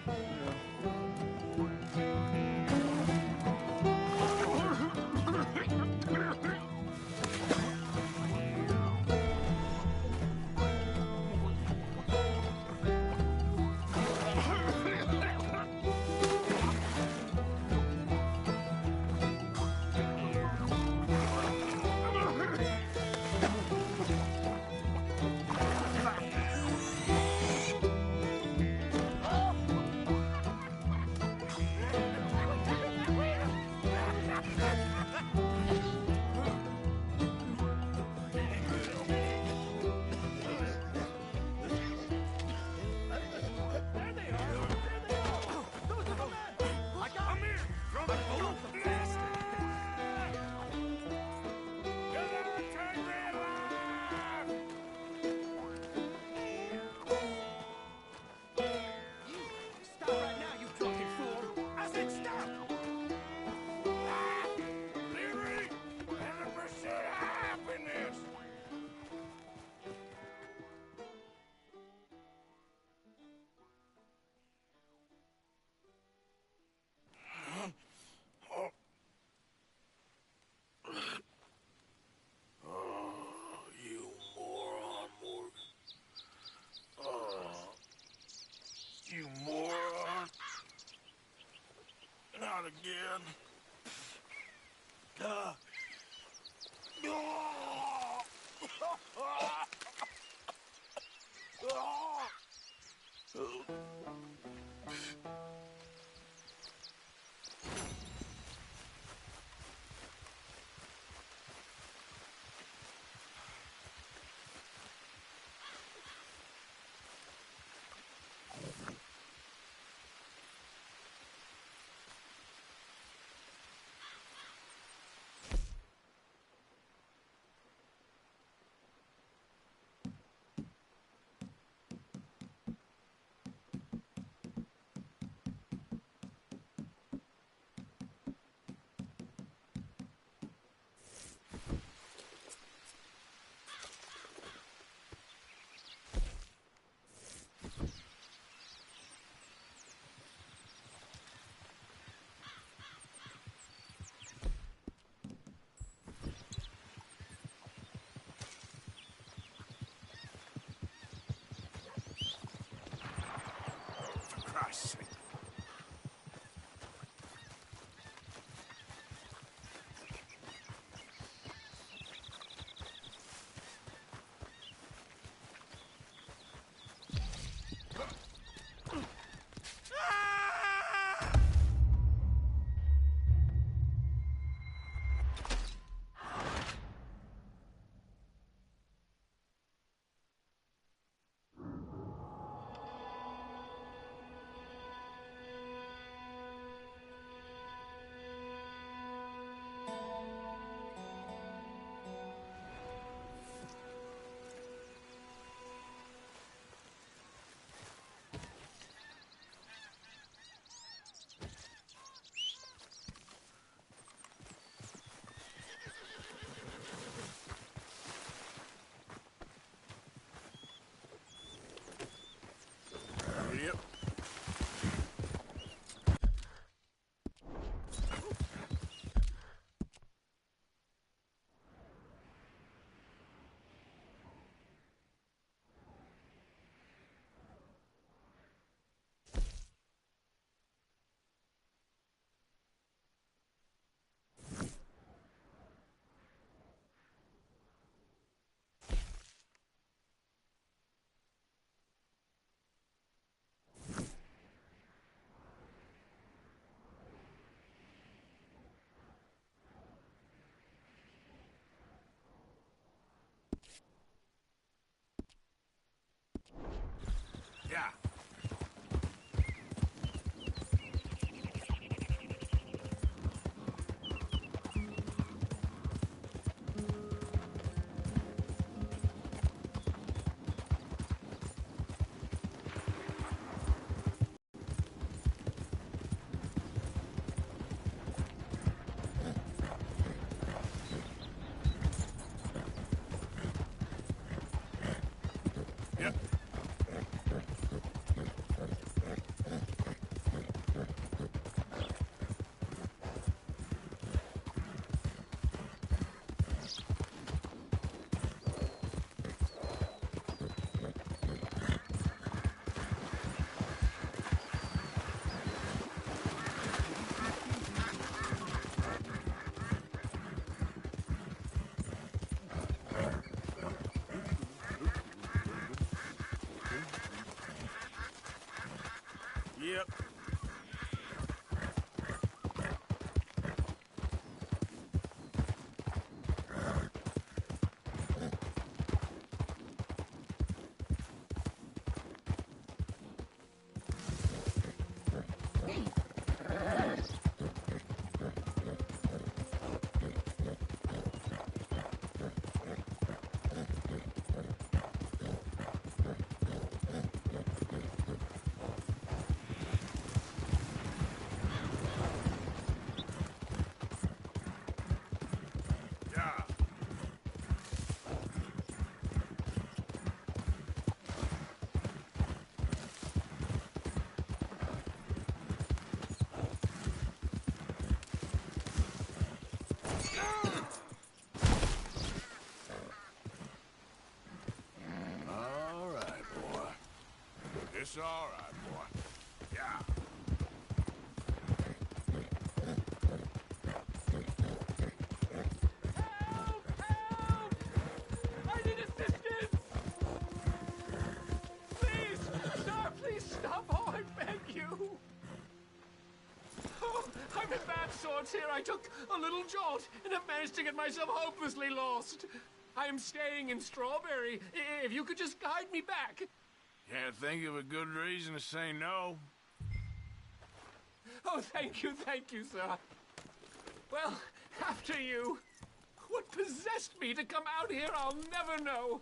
You moron. Not again. All right, boy. It's all right, boy. Yeah. I need assistance! Please! Sir, please stop! Oh, I beg you! Oh, I'm in bad sorts here. I took a little jolt and have managed to get myself hopelessly lost. I am staying in Strawberry. If you could just guide me back. Can't think of a good reason to say no. Oh, thank you, sir. Well, after you. What possessed me to come out here, I'll never know.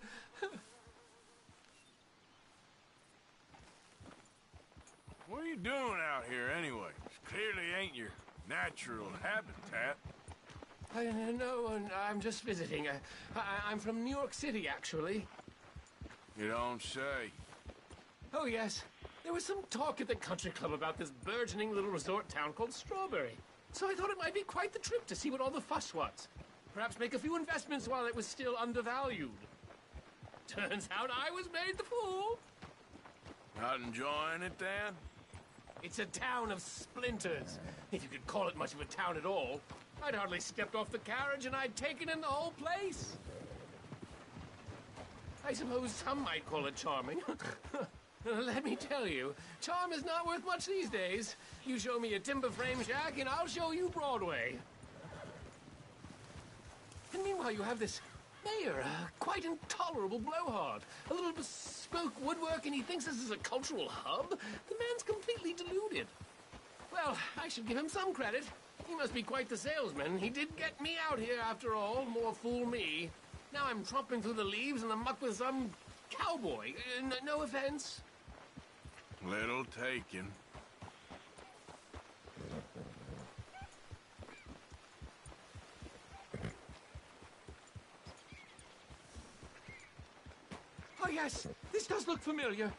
What are you doing out here anyway? This clearly ain't your natural habitat. No, I'm just visiting. I'm from New York City, actually. You don't say. Oh, yes. There was some talk at the country club about this burgeoning little resort town called Strawberry. So I thought it might be quite the trip to see what all the fuss was. Perhaps make a few investments while it was still undervalued. Turns out I was made the fool. Not enjoying it, then? It's a town of splinters, if you could call it much of a town at all. I'd hardly stepped off the carriage and I'd taken in the whole place. I suppose some might call it charming. Let me tell you, charm is not worth much these days. You show me a timber frame shack and I'll show you Broadway. And meanwhile, you have this mayor, a quite intolerable blowhard. A little bespoke woodwork, and he thinks this is a cultural hub? The man's completely deluded. Well, I should give him some credit. He must be quite the salesman. He did get me out here, after all. More fool me. Now I'm tromping through the leaves in the muck with some cowboy. No offense. Little taken. Oh, yes. This does look familiar.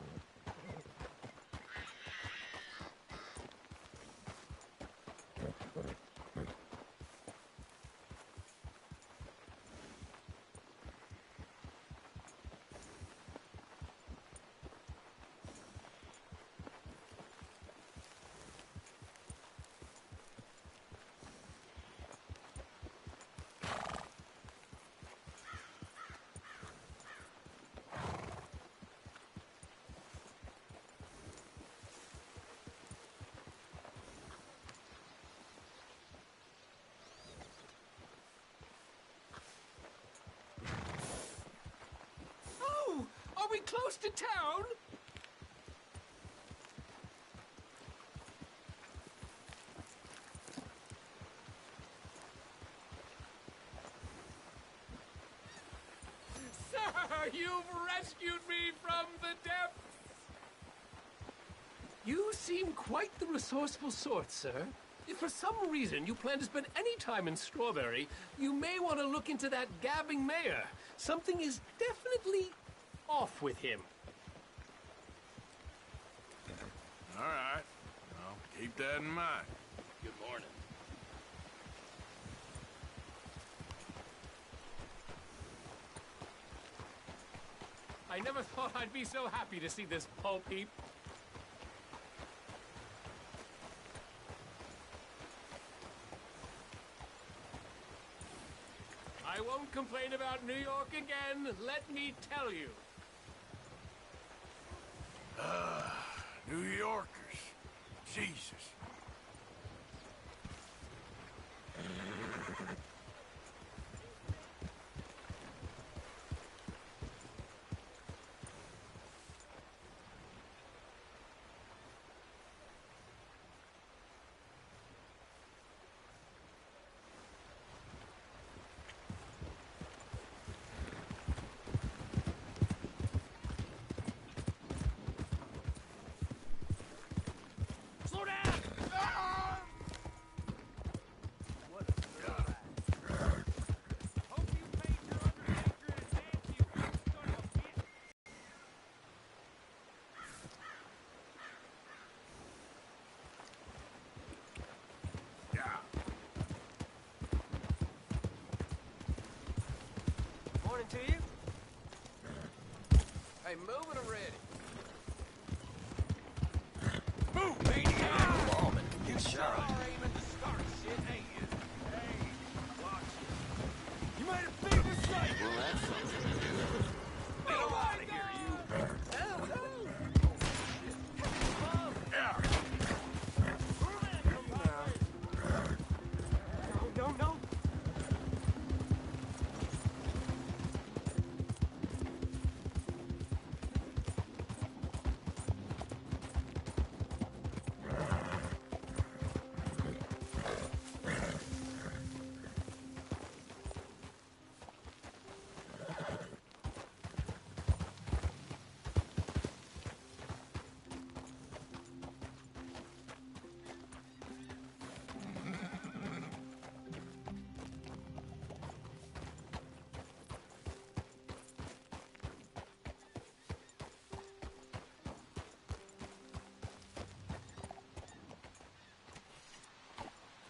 Are we close to town? Sir, you've rescued me from the depths! You seem quite the resourceful sort, sir. If for some reason you plan to spend any time in Strawberry, you may want to look into that gabbing mayor. Something is definitely off with him. All right. I'll keep that in mind. Good morning. I never thought I'd be so happy to see this Paul Peep. I won't complain about New York again, let me tell you. New Yorkers. Jesus. Slow down! to you? Hey, move it already. Move, maniac! Woman, you sure? Aiming to start shit, ain't you? Hey, watch it. You made a big mistake! Well, that's something. Get him out of here, you! Yeah. No, no.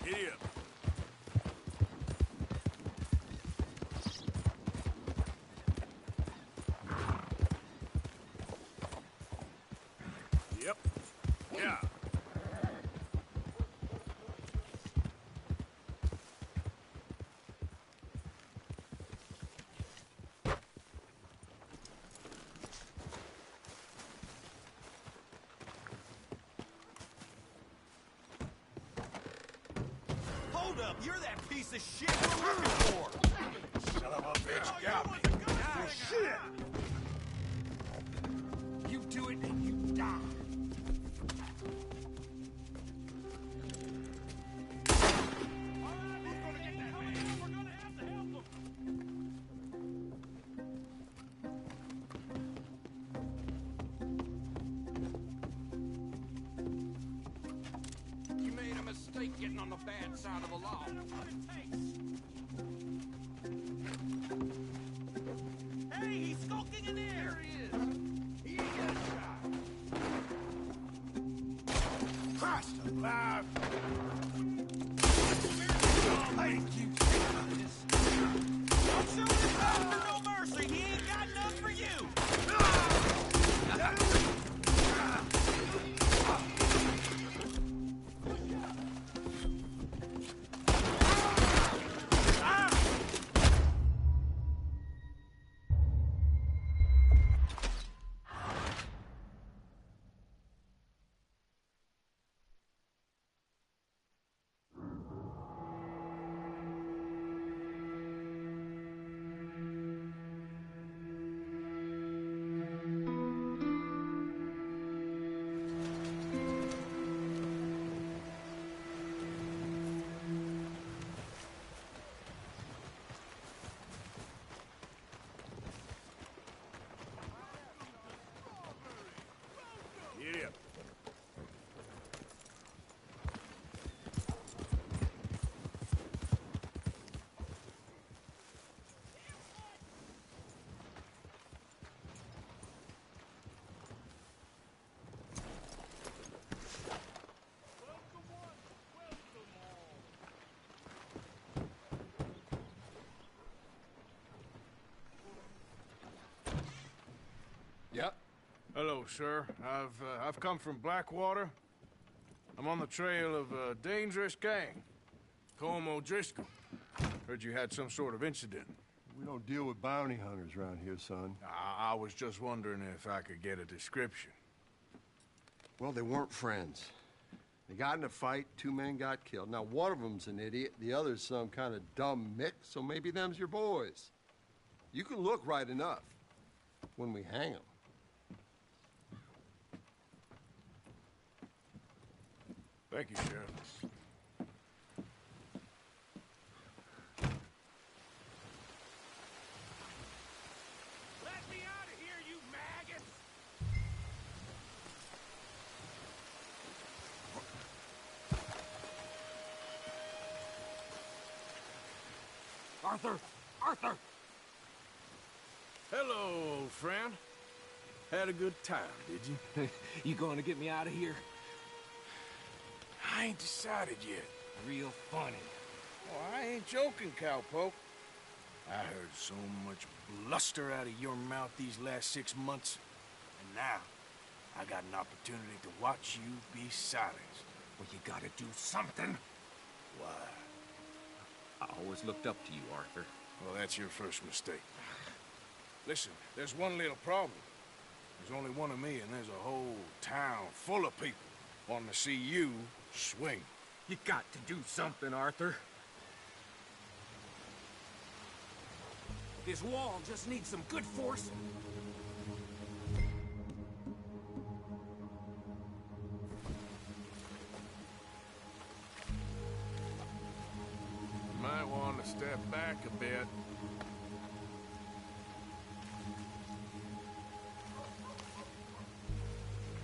Giddy up. Yep. Yeah. Hold up, you're that piece of shit we're looking for! Son of a bitch, got me. Shit! You do it and you die. You made a mistake getting on the bad side of the law. Hey, he's skulking in there! Here he is! He ain't got a shot! Christ alive! Hey, you Don't shoot his mouth for no mercy! He ain't got none for you! Giddy up. Yep. Hello, sir. I've come from Blackwater. I'm on the trail of a dangerous gang. Colm O'Driscoll. Heard you had some sort of incident. We don't deal with bounty hunters around here, son. I was just wondering if I could get a description. Well, they weren't friends. They got in a fight, 2 men got killed. Now, one of them's an idiot, the other's some kind of dumb mix, so maybe them's your boys. You can look right enough when we hang them. Thank you, Sheriff. Let me out of here, you maggots! Arthur! Arthur! Hello, old friend. Had a good time, did you? You going to get me out of here? I ain't decided yet. Real funny. Oh, I ain't joking, cowpoke. I heard so much bluster out of your mouth these last 6 months, and now I got an opportunity to watch you be silenced. Well, you gotta do something. Why? I always looked up to you, Arthur. Well, that's your first mistake. Listen, there's one little problem. There's only one of me, and there's a whole town full of people wanting to see you swing. You got to do something, Arthur. This wall just needs some good force. You might want to step back a bit.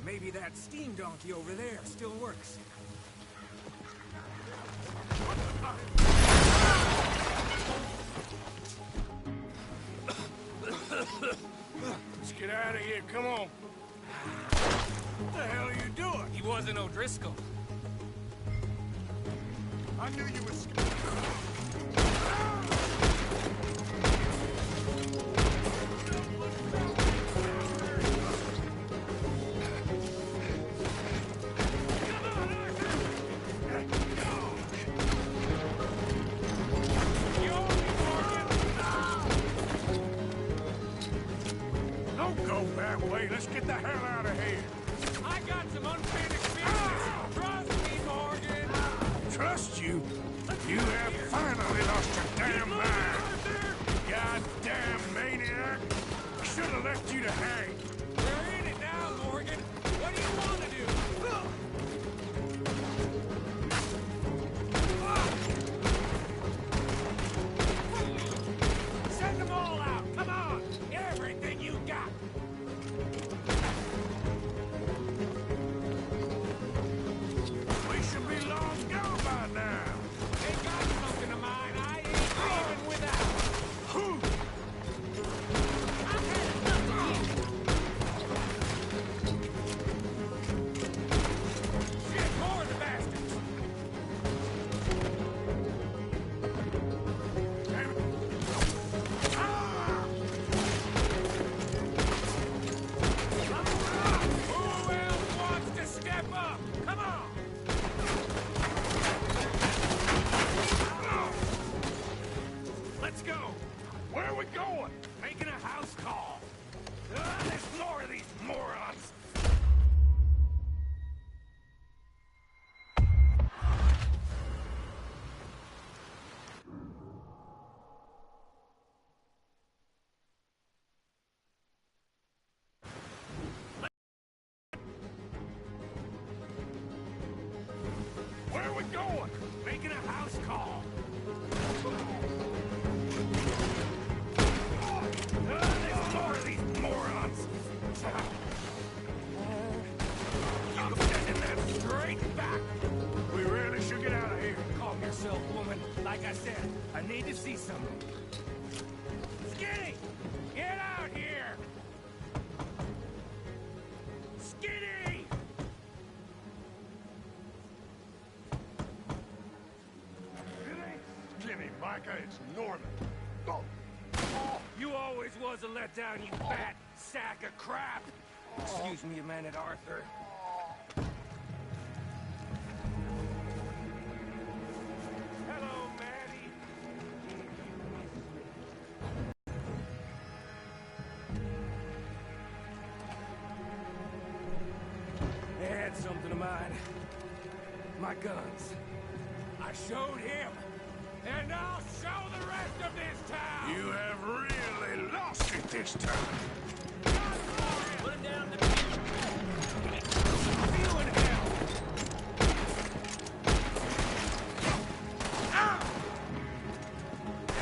Maybe that steam donkey over there still works. Let's get out of here, come on. What the hell are you doing? He wasn't O'Driscoll. I knew you were scared. Don't go that way. Let's get the hell out of here. I got some unpaid experience. Trust me, Morgan. Trust you? You have finally lost your damn mind. Goddamn maniac. Should have left you to hang. We're in it now, Morgan. What do you want to do? Send them all out. Come on. Everything you got. We should be long gone by now. They got something of mine I ain't leaving without. Who? I've had enough of you. Shit, more of the bastards. Damn it. Who else wants to step up? Come on. Let's go. Where are we going? Making a house call. There's more of these morons. Where are we going? Making a house call. There's more of these morons. I'm sending them straight back. We really should get out of here. Calm yourself, woman. Like I said, I need to see something. Skinny! Get out here! Skinny! Skinny, Micah, it's Norman. Oh. You always was a letdown, you fat sack of crap! Excuse me, man-at Arthur. Hello, Maddie. They had something of mine. My guns. I showed him. And I'll show the rest of this town! You have really lost it this time. Put him down the feeling hell! Ah!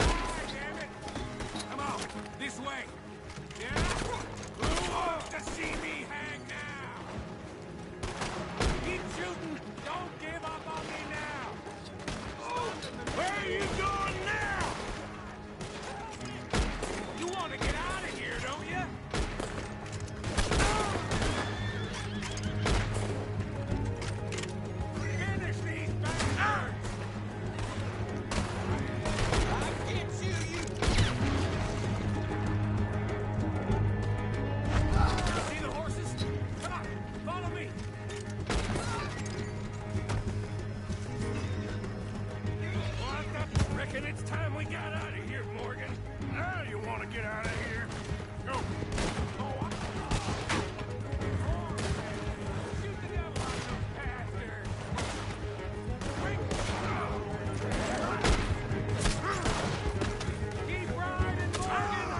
Ah, damn it! Come on, this way! Yeah? Who wants to see me hang now? Keep shooting! Don't give up on me now! Where are you going now? You want to get out of here, don't you? Finish these bastards! I'll get you, you It's time we got out of here, Morgan. Now you want to get out of here? Go. Shoot the devil out of those bastards. Keep riding, Morgan.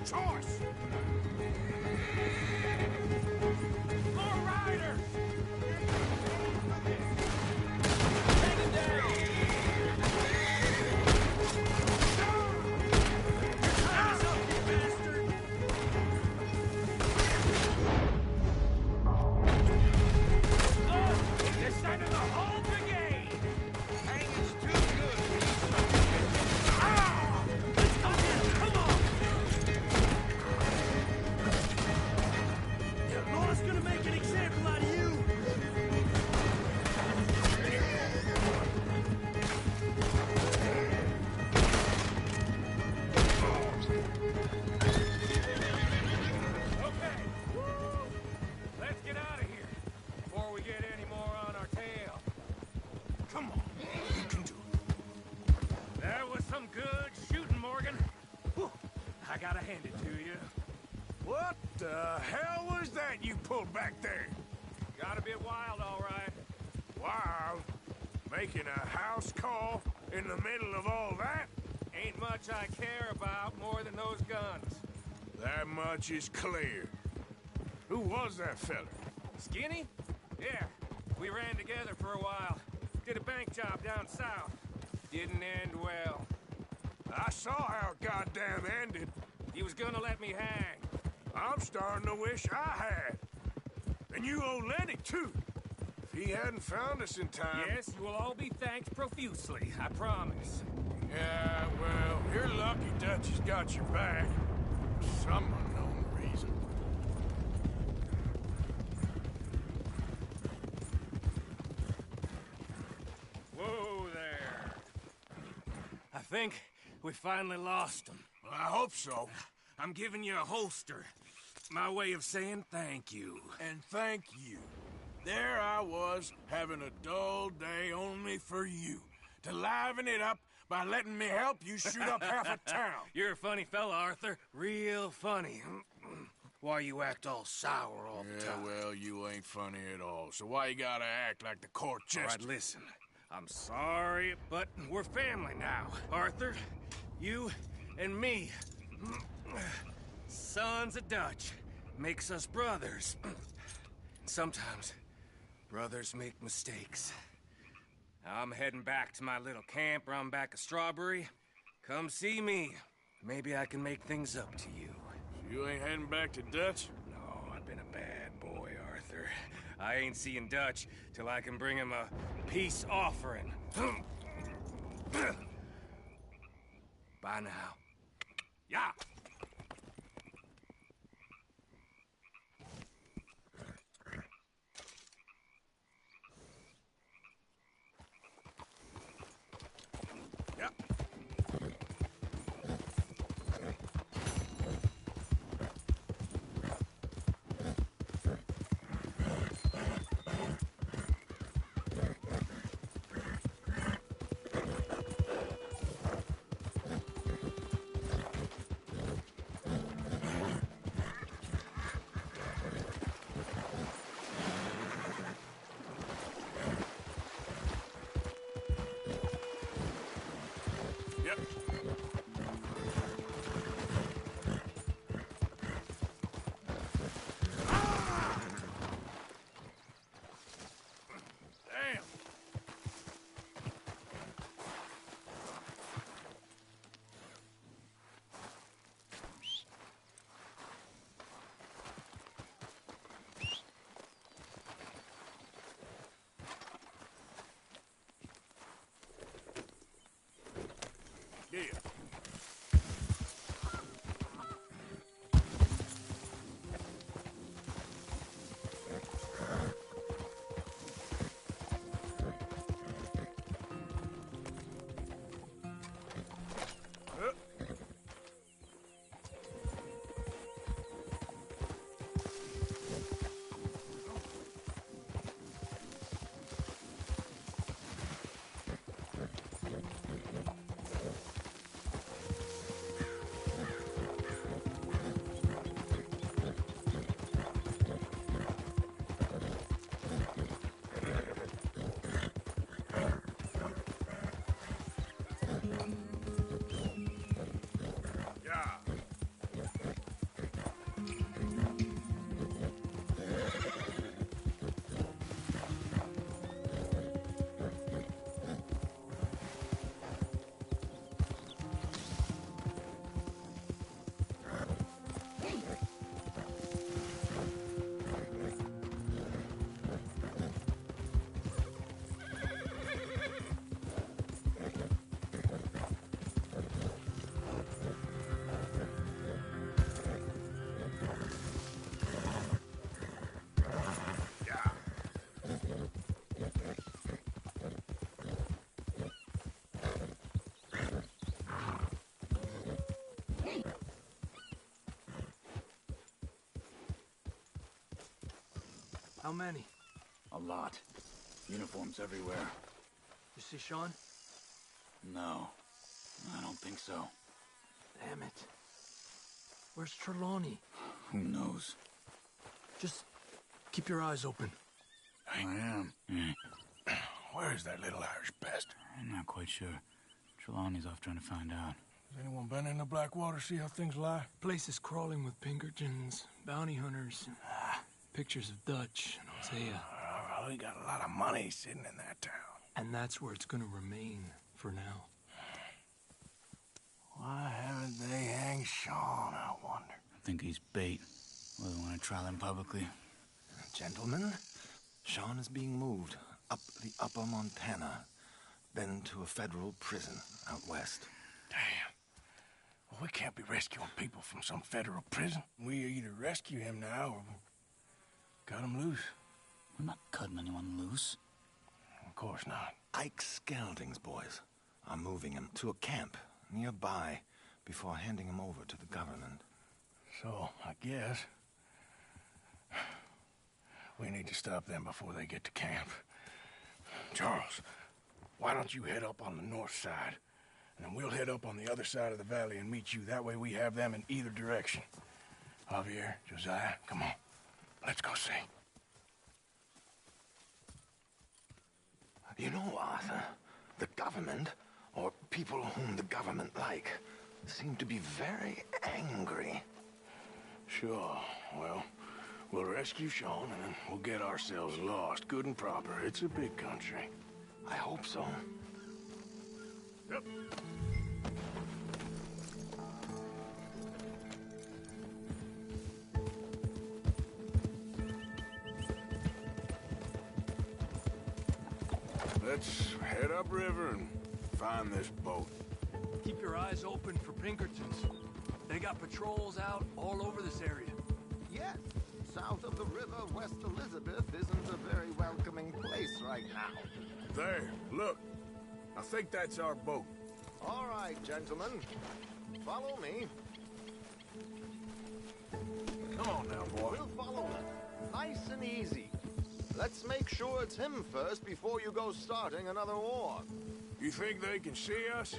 Choice! More riders! Take it down! Hands up, you bastard! Look! They're sending the whole brigade! Hanging's too good! Ah! Let's go now! Come on! Laura's gonna make an example out of you! Okay. Let's get out of here before we get any more on our tail. Come on, you can do it. That was some good shooting, Morgan. Whew. I gotta hand it to you. What the hell was that you pulled back there? Got a bit wild, all right. Wild? Making a house call in the middle of all that? Ain't much I care about more than those guns. That much is clear. Who was that fella? Skinny? Yeah, we ran together for a while. Did a bank job down south. Didn't end well. I saw how it goddamn ended. He was gonna let me hang. I'm starting to wish I had. And you owe Lenny, too. If he hadn't found us in time... Yes, you will all be thanked profusely, I promise. Yeah, well, you're lucky Dutch has got your back. For some unknown reason. Whoa there. I think we finally lost him. Well, I hope so. I'm giving you a holster. My way of saying thank you. And thank you. There I was, having a dull day only for you. To liven it up by letting me help you shoot up half a town. You're a funny fella, Arthur. Real funny. Why you act all sour all the time? Yeah, well, you ain't funny at all. So why you gotta act like the court jester? All right, listen. I'm sorry, but we're family now. Arthur, you and me. Sons of Dutch makes us brothers. Sometimes brothers make mistakes. I'm heading back to my little camp around back of Strawberry. Come see me. Maybe I can make things up to you. You ain't heading back to Dutch? No, I've been a bad boy, Arthur. I ain't seeing Dutch till I can bring him a peace offering. Bye now. Yeah. Here. How many? A lot. Uniforms everywhere. You see Sean? No, I don't think so. Damn it. Where's Trelawney? Who knows? Just keep your eyes open. I am. Where's that little Irish bastard? I'm not quite sure. Trelawney's off trying to find out. Has anyone been in the Blackwater, see how things lie? Place is crawling with Pinkertons, bounty hunters, pictures of Dutch and Hosea. We got a lot of money sitting in that town. And that's where it's gonna remain for now. Why haven't they hanged Sean, I wonder? I think he's bait. Well, they want to trial him publicly. Gentlemen, Sean is being moved up the upper Montana, then to a federal prison out west. Damn. Well, we can't be rescuing people from some federal prison. We either rescue him now or cut him loose. We're not cutting anyone loose. Of course not. Ike Skelding's boys are moving him to a camp nearby before handing him over to the government. So, I guess we need to stop them before they get to camp. Charles, why don't you head up on the north side, and then we'll head up on the other side of the valley and meet you. That way we have them in either direction. Javier, Josiah, come on. Let's go see. You know, Arthur, the government, or people whom the government like, seem to be very angry. Sure. Well, we'll rescue Sean, and then we'll get ourselves lost, good and proper. It's a big country. I hope so. Yep. Let's head upriver and find this boat. Keep your eyes open for Pinkertons. They got patrols out all over this area. Yes, south of the river, West Elizabeth isn't a very welcoming place right now. There, look. I think that's our boat. All right, gentlemen. Follow me. Come on now, boy. We'll follow him. Nice and easy. Let's make sure it's him first before you go starting another war. You think they can see us?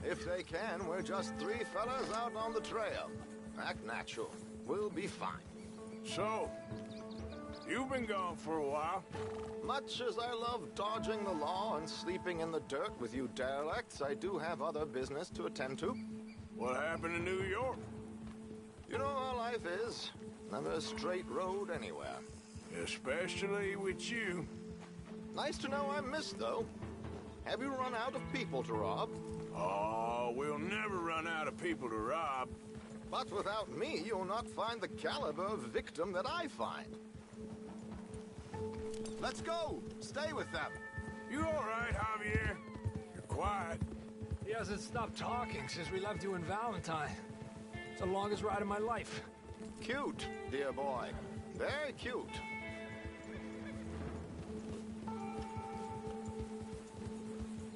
If they can, we're just three fellas out on the trail. Act natural. We'll be fine. So, you've been gone for a while. Much as I love dodging the law and sleeping in the dirt with you derelicts, I do have other business to attend to. What happened in New York? You know how life is. Never a straight road anywhere. Especially with you. Nice to know I'm missed, though. Have you run out of people to rob? Oh, we'll never run out of people to rob. But without me, you'll not find the caliber of victim that I find. Let's go! Stay with them! You all right, Javier? You're quiet. He hasn't stopped talking since we left you in Valentine. It's the longest ride of my life. Cute, dear boy. Very cute.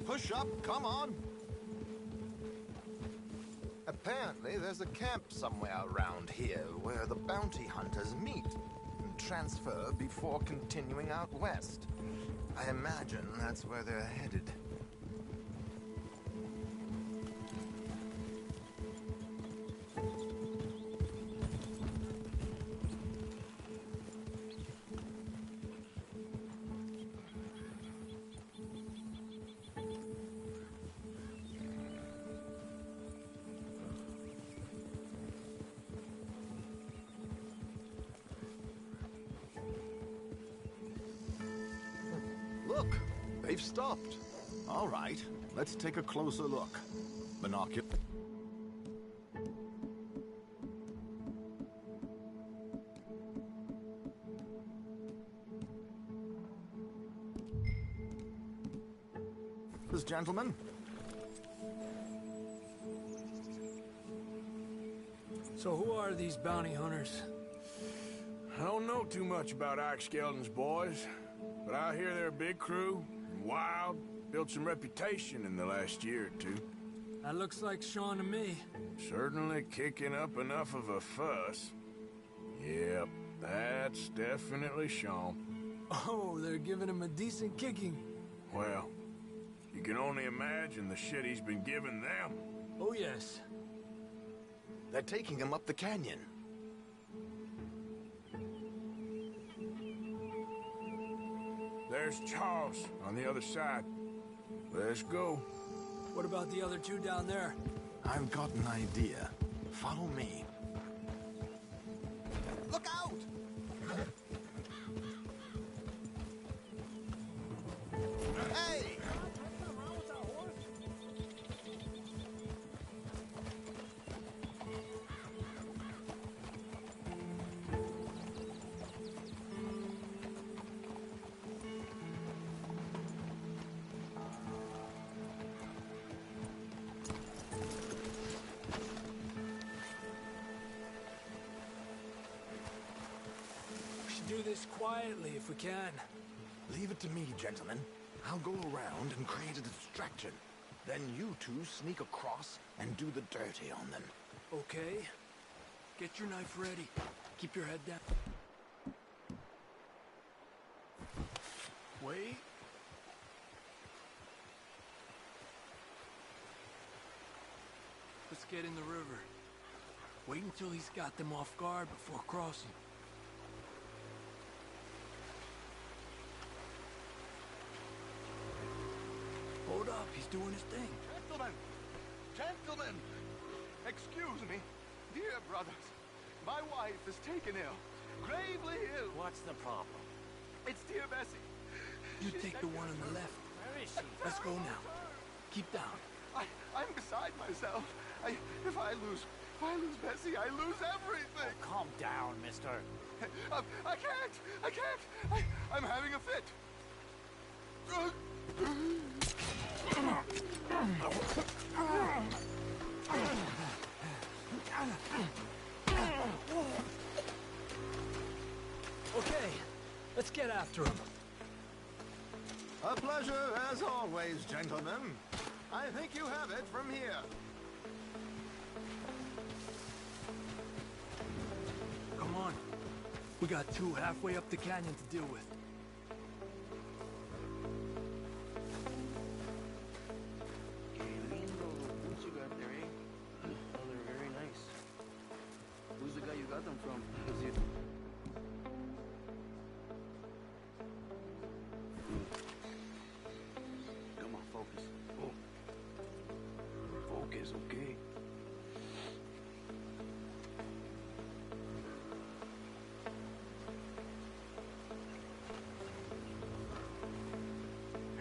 Push up, come on. Apparently, there's a camp somewhere around here where the bounty hunters meet and transfer before continuing out west. I imagine that's where they're headed. Look, they've stopped. All right, let's take a closer look. Binocular. This gentleman. So who are these bounty hunters? I don't know too much about Ike Skelton's boys, but I hear they're a big crew, wild, built some reputation in the last year or two. That looks like Sean to me. Certainly kicking up enough of a fuss. Yep, that's definitely Sean. Oh, they're giving him a decent kicking. Well, you can only imagine the shit he's been giving them. Oh, yes. They're taking him up the canyon. There's Charles on the other side. Let's go. What about the other two down there? I've got an idea. Follow me. Look out! Hey! Do this quietly if we can. Leave it to me, gentlemen. I'll go around and create a distraction. Then you two sneak across and do the dirty on them. Okay. Get your knife ready. Keep your head down. Wait. Let's get in the river. Wait until he's got them off guard before crossing. Hold up, he's doing his thing. Gentlemen! Gentlemen! Excuse me. Dear brothers, my wife is taken ill. Gravely ill. What's the problem? It's dear Bessie. You take the one on the left. Where is she? Let's go now. Keep down. I'm beside myself. If I lose Bessie, I lose everything. Oh, calm down, mister. I can't. I'm having a fit. Okay, let's get after him. A pleasure as always, gentlemen. I think you have it from here. Come on. We got two halfway up the canyon to deal with. What you got there, eh? Oh, they're very nice. Who's the guy you got them from? Is it... Come on, focus. Oh. Focus, okay.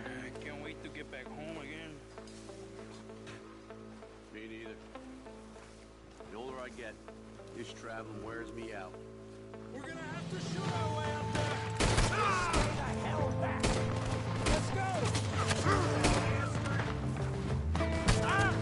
I can't wait to get back home again. Me neither. The older I get, this traveling wears me out. We're gonna have to shoot our way up there! Stay the hell back! Let's go! Ah!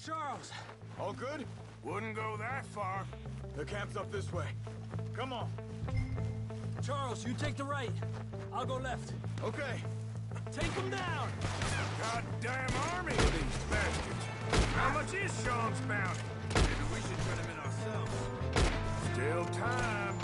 Charles. All good? Wouldn't go that far. The camp's up this way. Come on. Charles, you take the right. I'll go left. Okay. Take them down! Goddamn army of these bastards! How much is Sean's bounty? Maybe we should turn him in ourselves. Still time.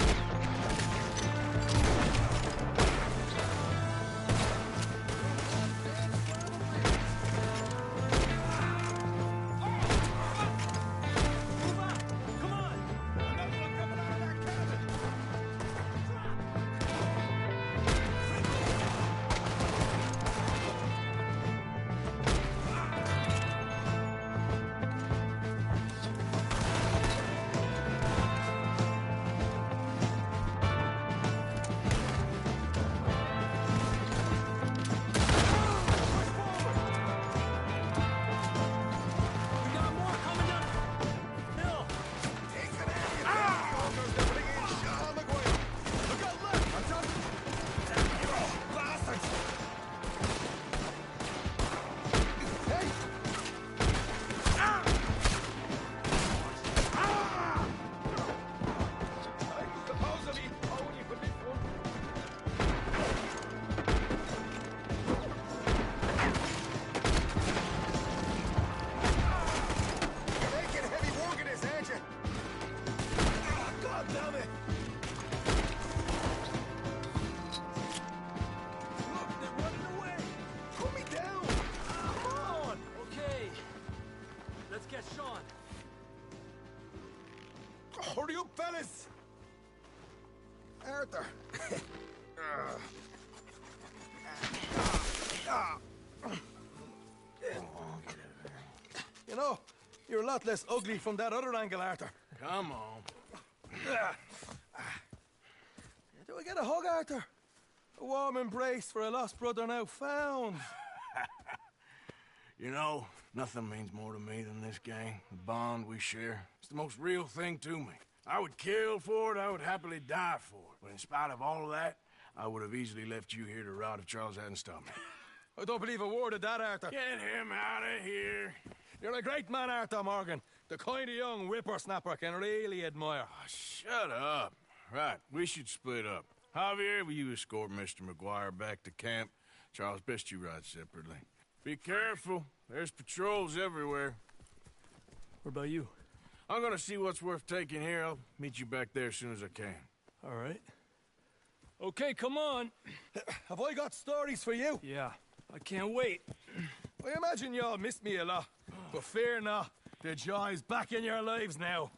Hurry up, fellas! Arthur. You know, you're a lot less ugly from that other angle, Arthur. Come on. Do I get a hug, Arthur? A warm embrace for a lost brother now found. You know, nothing means more to me than this gang, the bond we share. It's the most real thing to me. I would kill for it, I would happily die for it. But in spite of all of that, I would have easily left you here to rot if Charles hadn't stopped me. I don't believe a word of that, Arthur. Get him out of here. You're a great man, Arthur Morgan. The kind of young whippersnapper can really admire. Oh, shut up. Right, we should split up. Javier, will you escort Mr. McGuire back to camp? Charles, best you ride separately. Be careful. There's patrols everywhere. What about you? I'm gonna see what's worth taking here. I'll meet you back there as soon as I can. All right. Okay, come on. Have I got stories for you? Yeah, I can't wait. I imagine y'all missed me a lot, but fear not. The joy's back in your lives now.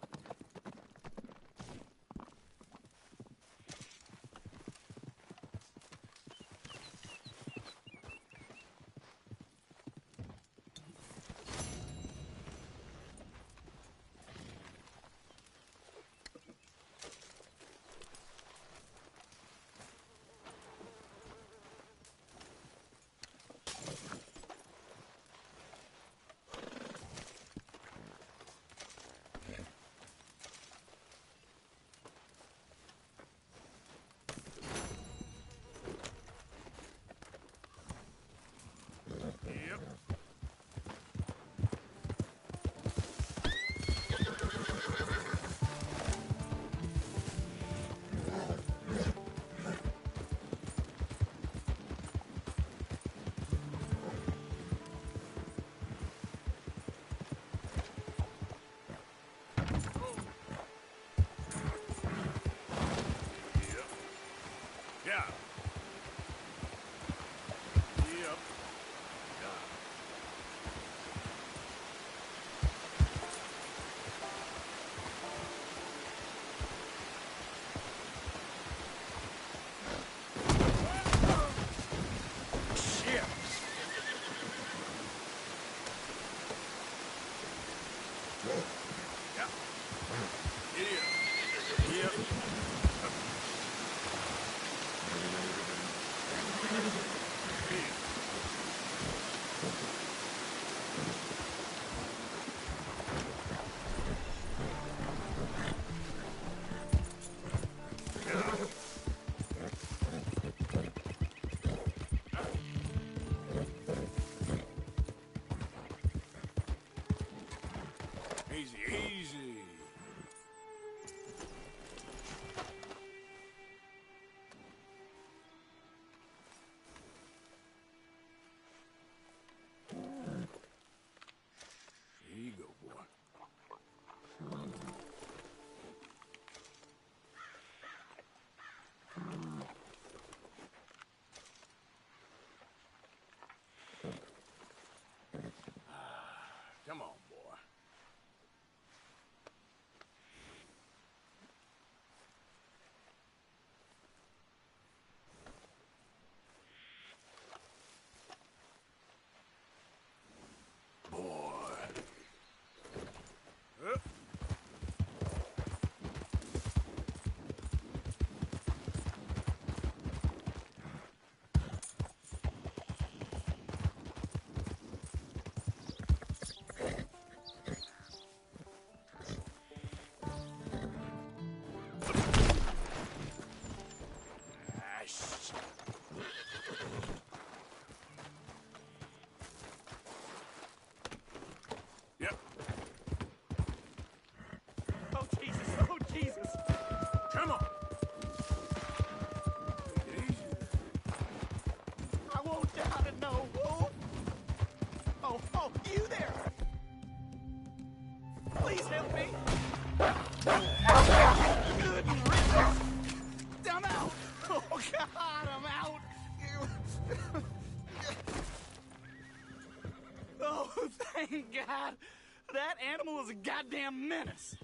animal is a goddamn menace.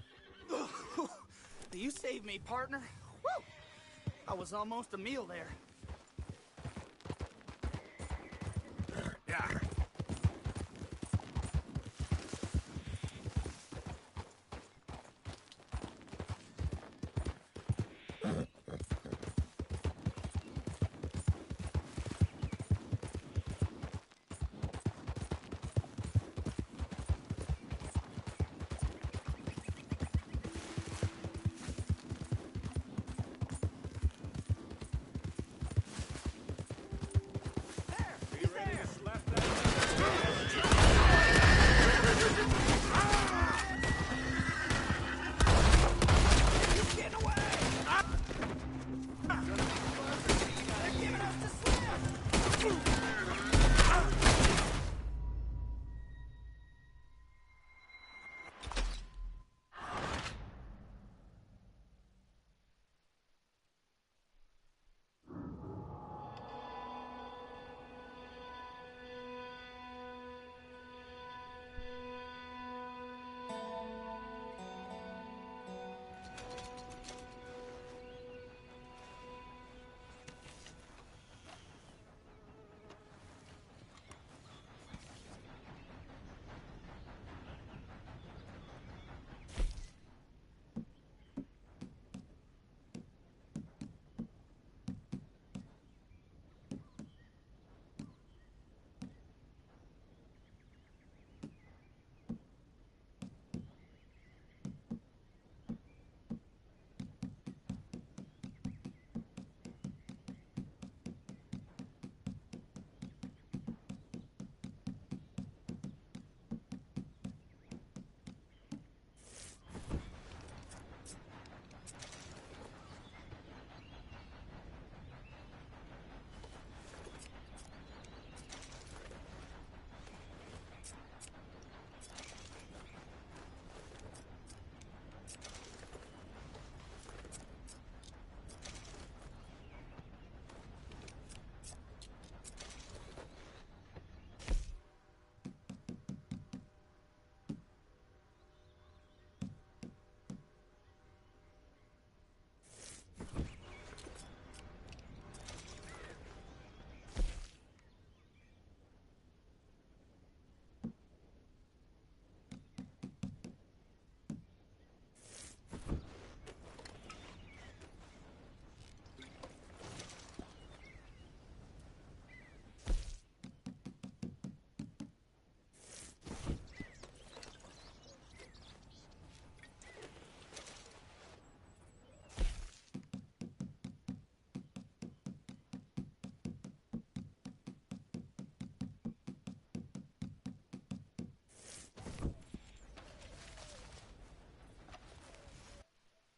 You saved me, partner. Woo! I was almost a meal there. Yeah.